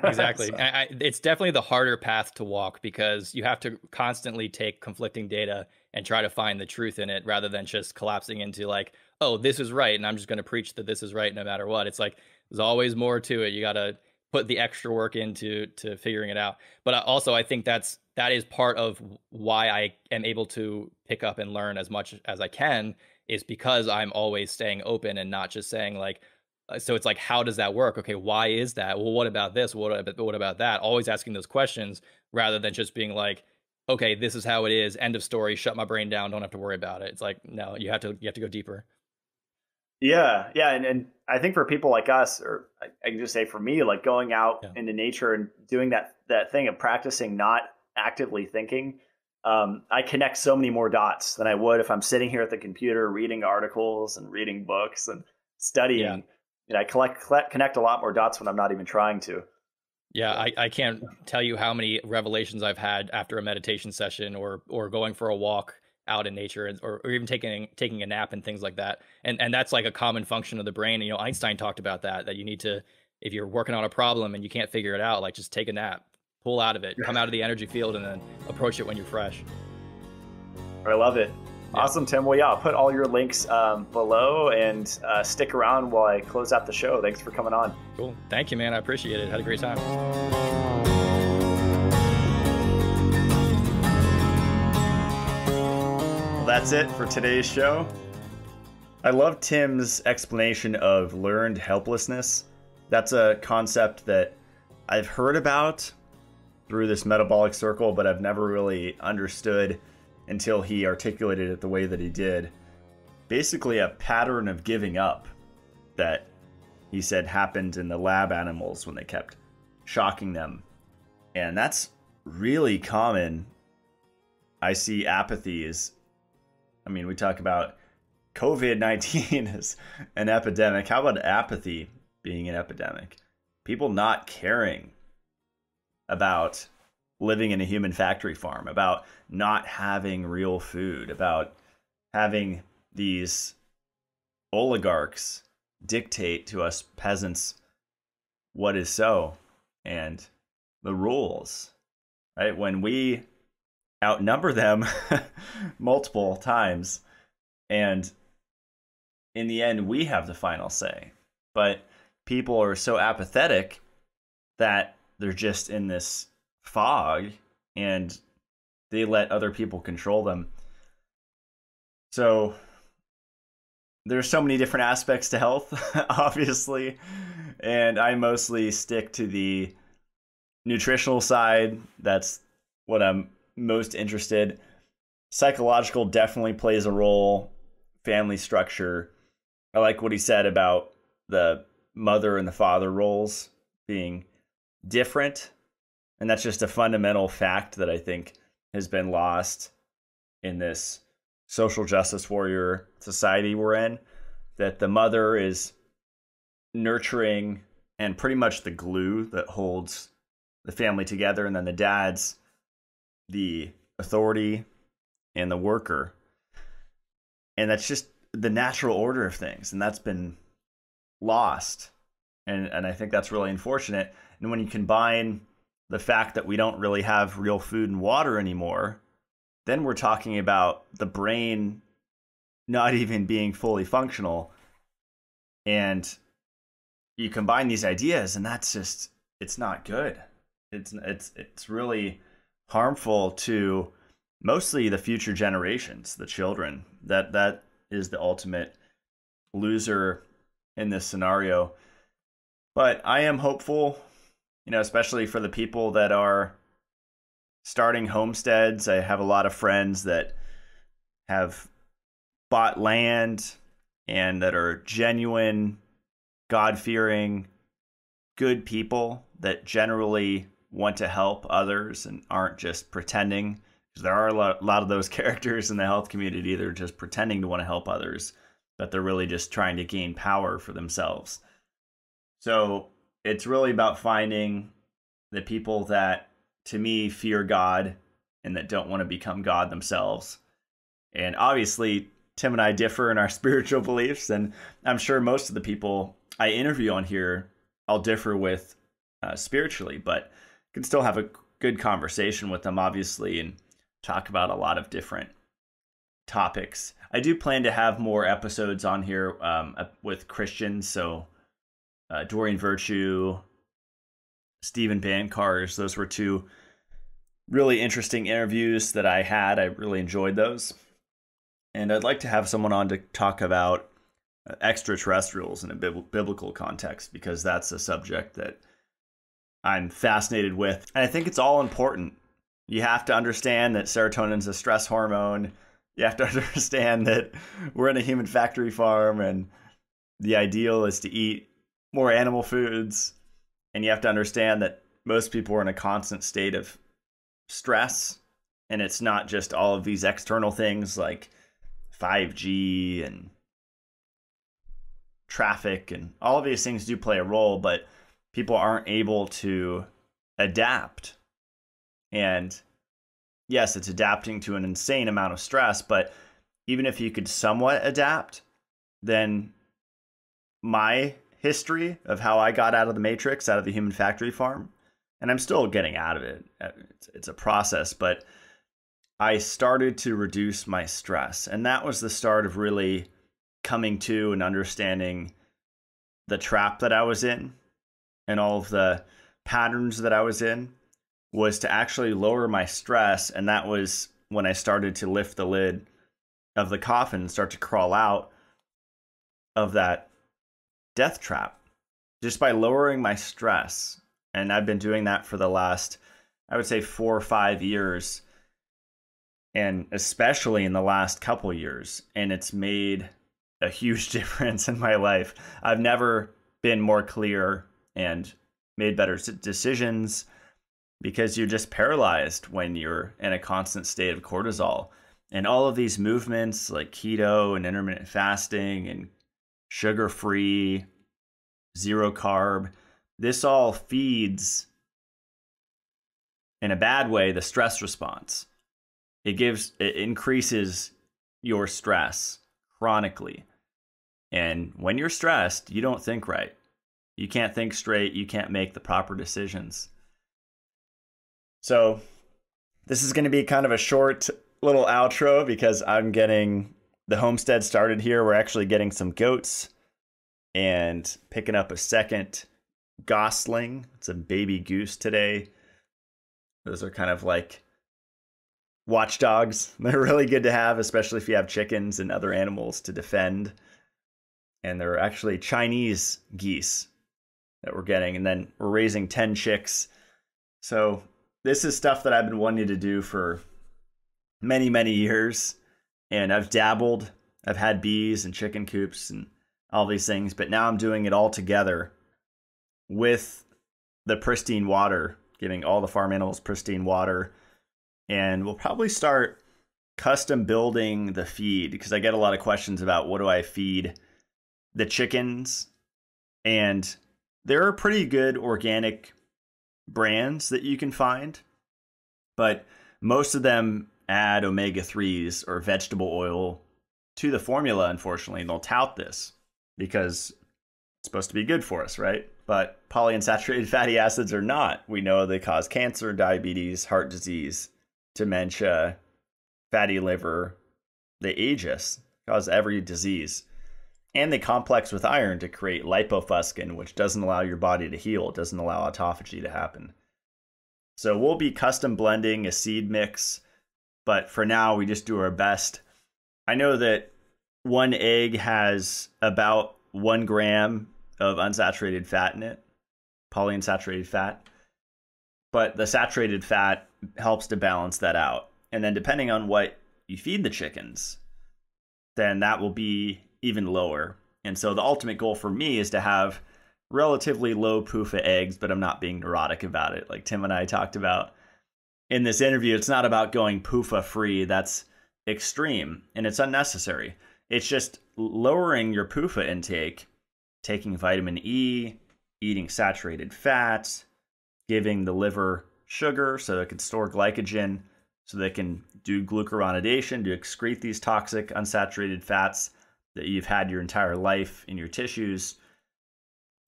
Exactly. So. It's definitely the harder path to walk, because you have to constantly take conflicting data and try to find the truth in it, rather than just collapsing into like, oh, this is right, and I'm just going to preach that this is right no matter what. It's like there's always more to it. You got to put the extra work into figuring it out. But also, I think that is part of why I am able to pick up and learn as much as I can, is because I'm always staying open and not just saying like, so it's like, how does that work? Okay, why is that? Well, what about this? What about that? Always asking those questions, rather than just being like, okay, this is how it is, end of story, shut my brain down, don't have to worry about it. It's like, no, you have to go deeper. Yeah. And I think for people like us, or I can just say for me, like going out into nature and doing that thing of practicing not actively thinking, I connect so many more dots than I would if I'm sitting here at the computer reading articles and reading books and studying. Yeah. And I connect a lot more dots when I'm not even trying to. Yeah, I can't tell you how many revelations I've had after a meditation session or going for a walk out in nature, or even taking a nap and things like that. And that's like a common function of the brain. Einstein talked about that you need to, if you're working on a problem and you can't figure it out, like just take a nap, pull out of it, come out of the energy field, and then approach it when you're fresh. I love it. Yeah. Awesome, Tim. Well, yeah, I'll put all your links below, and stick around while I close out the show. Thanks for coming on. Cool. Thank you, man. I appreciate it. Had a great time. That's it for today's show. I love Tim's explanation of learned helplessness. That's a concept that I've heard about through this metabolic circle, but I've never really understood until he articulated it the way that he did. Basically a pattern of giving up that he said happened in the lab animals when they kept shocking them. And that's really common. I see apathies. I mean, we talk about COVID-19 as an epidemic. How about apathy being an epidemic? People not caring about living in a human factory farm, about not having real food, about having these oligarchs dictate to us peasants what is so, and the rules, right? When we outnumber them multiple times, and in the end we have the final say. But people are so apathetic that they're just in this fog, and they let other people control them. So there's so many different aspects to health, obviously, and I mostly stick to the nutritional side. That's what I'm most interested. Psychological definitely plays a role. Family structure. I like what he said about the mother and the father roles being different. And that's just a fundamental fact that I think has been lost in this social justice warrior society we're in. That the mother is nurturing and pretty much the glue that holds the family together. And then the dad's the authority and the worker. And that's just the natural order of things. And that's been lost. And I think that's really unfortunate. And when you combine the fact that we don't really have real food and water anymore, then we're talking about the brain not even being fully functional. And you combine these ideas, and that's just, it's not good. It's really harmful to mostly the future generations, the children. That is the ultimate loser in this scenario. But I am hopeful, especially for the people that are starting homesteads. I have a lot of friends that have bought land and that are genuine, God-fearing, good people that generally want to help others and aren't just pretending. Because there are a lot of those characters in the health community. They're just pretending to want to help others, but they're really just trying to gain power for themselves. So it's really about finding the people that, to me, fear God and that don't want to become God themselves. And obviously, Tim and I differ in our spiritual beliefs, and I'm sure most of the people I interview on here I'll differ with spiritually, but can still have a good conversation with them, obviously, and talk about a lot of different topics. I do plan to have more episodes on here with Christians, so Dorian Virtue, Stephen Bancars. Those were two really interesting interviews that I had. I really enjoyed those. And I'd like to have someone on to talk about extraterrestrials in a biblical context, because that's a subject that I'm fascinated with. And I think it's all important. You have to understand that serotonin is a stress hormone. You have to understand that we're in a human factory farm and the ideal is to eat more animal foods. And you have to understand that most people are in a constant state of stress. And it's not just all of these external things like 5G and traffic, and all of these things do play a role, but people aren't able to adapt. And yes, it's adapting to an insane amount of stress, but even if you could somewhat adapt, then my history of how I got out of the matrix, out of the human factory farm, and I'm still getting out of it. It's a process, but I started to reduce my stress. And that was the start of really coming to and understanding the trap that I was in and all of the patterns that I was in, was to actually lower my stress. And that was when I started to lift the lid of the coffin and start to crawl out of that death trap just by lowering my stress. And I've been doing that for the last, I would say, 4 or 5 years, and especially in the last couple years. And it's made a huge difference in my life. I've never been more clear and made better decisions, because you're just paralyzed when you're in a constant state of cortisol. And all of these movements like keto and intermittent fasting and sugar-free, zero carb, this all feeds, in a bad way, the stress response. It increases your stress chronically. And when you're stressed, you don't think right. You can't think straight. You can't make the proper decisions. So this is going to be kind of a short little outro, because I'm getting the homestead started here. We're actually getting some goats and picking up a second gosling. It's a baby goose today. Those are kind of like watchdogs. They're really good to have, especially if you have chickens and other animals to defend. And they're actually Chinese geese that we're getting. And then we're raising 10 chicks. So this is stuff that I've been wanting to do for many, many years. And I've dabbled. I've had bees and chicken coops and all these things. But now I'm doing it all together with the pristine water, giving all the farm animals pristine water. And we'll probably start custom building the feed, because I get a lot of questions about what do I feed the chickens. And there are pretty good organic brands that you can find, but most of them add omega-3s or vegetable oil to the formula, unfortunately, and they'll tout this because it's supposed to be good for us, right? But polyunsaturated fatty acids are not. We know they cause cancer, diabetes, heart disease, dementia, fatty liver. They age us, cause every disease. And they complex with iron to create lipofuscin, which doesn't allow your body to heal. It doesn't allow autophagy to happen. So we'll be custom blending a seed mix, but for now we just do our best. I know that one egg has about 1 gram of unsaturated fat in it, polyunsaturated fat, but the saturated fat helps to balance that out. And then depending on what you feed the chickens, then that will be even lower. And so the ultimate goal for me is to have relatively low PUFA eggs, but I'm not being neurotic about it. Like Tim and I talked about in this interview, it's not about going PUFA free. That's extreme and it's unnecessary. It's just lowering your PUFA intake, taking vitamin E, eating saturated fats, giving the liver sugar so it can store glycogen, so they can do glucuronidation to excrete these toxic unsaturated fats that you've had your entire life in your tissues.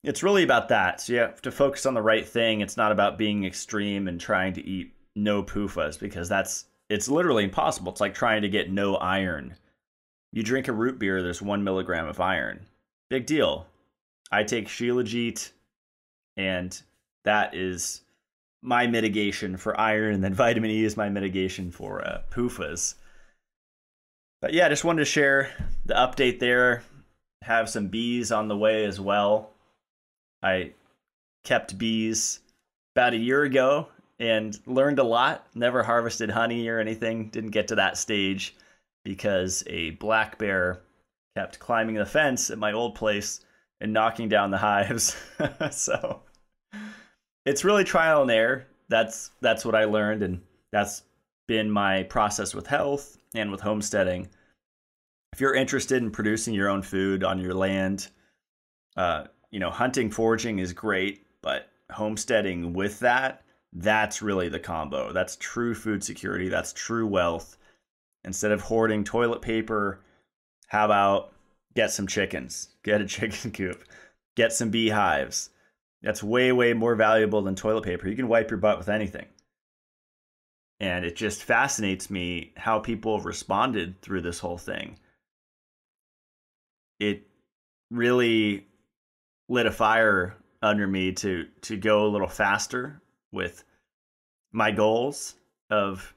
It's really about that. So you have to focus on the right thing. It's not about being extreme and trying to eat no PUFAs, because it's literally impossible. It's like trying to get no iron. You drink a root beer, there's 1 milligram of iron. Big deal. I take Shilajit, and that is my mitigation for iron, and then vitamin E is my mitigation for PUFAs. But yeah, I just wanted to share the update there. Have some bees on the way as well. I kept bees about a year ago and learned a lot. Never harvested honey or anything. Didn't get to that stage because a black bear kept climbing the fence at my old place and knocking down the hives. So it's really trial and error. That's what I learned, and that's been my process with health and with homesteading. If you're interested in producing your own food on your land, hunting, foraging is great, but homesteading with that's really the combo. That's true food security. That's true wealth. Instead of hoarding toilet paper, how about get some chickens, get a chicken coop, get some beehives. That's way, way more valuable than toilet paper. You can wipe your butt with anything. And it just fascinates me how people have responded through this whole thing. It really lit a fire under me to go a little faster with my goals of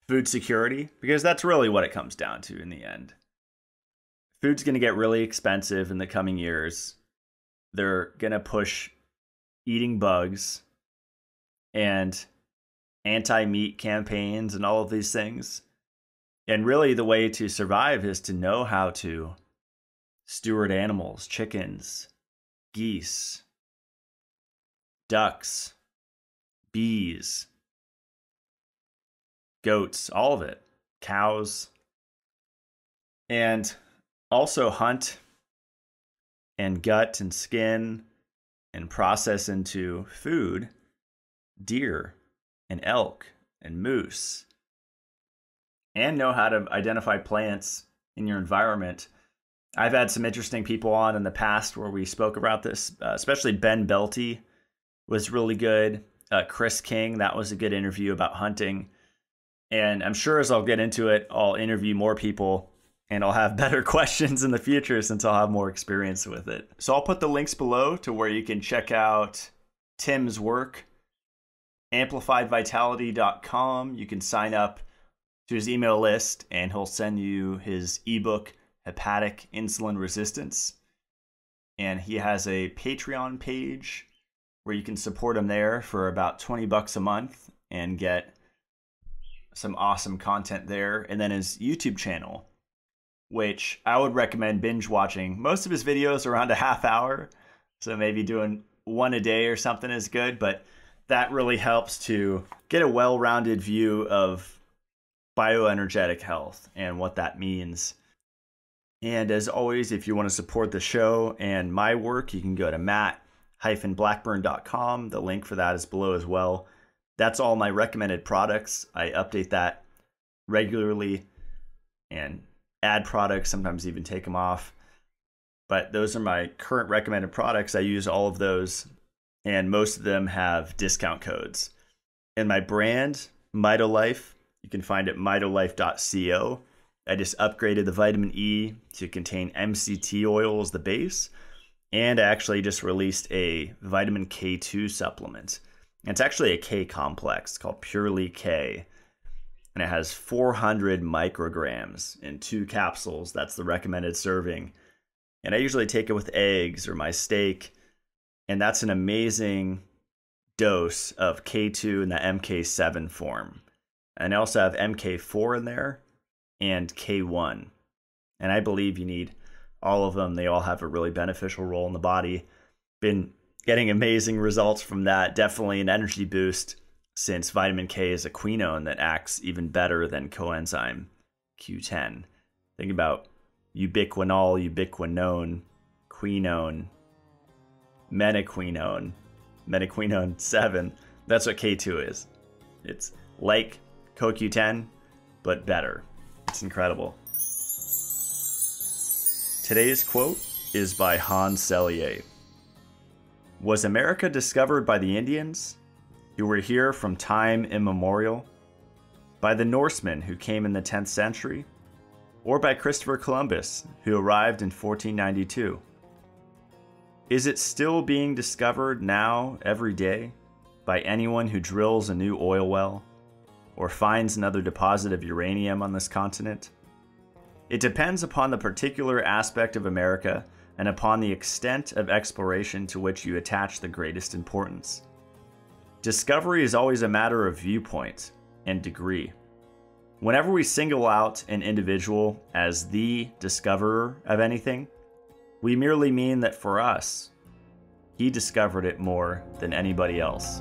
food security, because that's really what it comes down to in the end. Food's going to get really expensive in the coming years. They're going to push eating bugs and anti-meat campaigns and all of these things. And really the way to survive is to know how to steward animals, chickens, geese, ducks, bees, goats, all of it, cows, and also hunt and gut and skin and process into food deer and elk and moose, and know how to identify plants in your environment. I've had some interesting people on in the past where we spoke about this, especially Ben Belty was really good. Chris King, that was a good interview about hunting. And I'm sure as I'll get into it, I'll interview more people and I'll have better questions in the future since I'll have more experience with it. So I'll put the links below to where you can check out Tim's work, amplifiedvitality.com. You can sign up to his email list and he'll send you his ebook, Hepatic Insulin Resistance. And he has a Patreon page where you can support him there for about $20 a month. and get some awesome content there. And then his YouTube channel, which I would recommend binge watching. Most of his videos are around a half hour, so maybe doing one a day or something is good, but that really helps to get a well-rounded view of bioenergetic health and what that means. And as always, if you want to support the show and my work, you can go to matt-blackburn.com. The link for that is below as well. That's all my recommended products. I update that regularly and add products, sometimes even take them off. But those are my current recommended products. I use all of those, and most of them have discount codes. And my brand, Mitolife, you can find it at mitolife.co. I just upgraded the vitamin E to contain MCT oil as the base. And I actually just released a vitamin K2 supplement. It's actually a K complex. It's called Purely K. And it has 400 micrograms in 2 capsules. That's the recommended serving. And I usually take it with eggs or my steak. And that's an amazing dose of K2 in the MK7 form. And I also have MK4 in there and K1. And I believe you need all of them. They all have a really beneficial role in the body. Been getting amazing results from that. Definitely an energy boost, since vitamin K is a quinone that acts even better than coenzyme Q10. Think about ubiquinol, ubiquinone, quinone, menaquinone, menaquinone 7. That's what K2 is. It's like CoQ10, but better. It's incredible. Today's quote is by Hans Selye. Was America discovered by the Indians, who were here from time immemorial, by the Norsemen who came in the 10th century, or by Christopher Columbus, who arrived in 1492? Is it still being discovered now every day by anyone who drills a new oil well or finds another deposit of uranium on this continent? It depends upon the particular aspect of America and upon the extent of exploration to which you attach the greatest importance. Discovery is always a matter of viewpoint and degree. Whenever we single out an individual as the discoverer of anything, we merely mean that for us, he discovered it more than anybody else.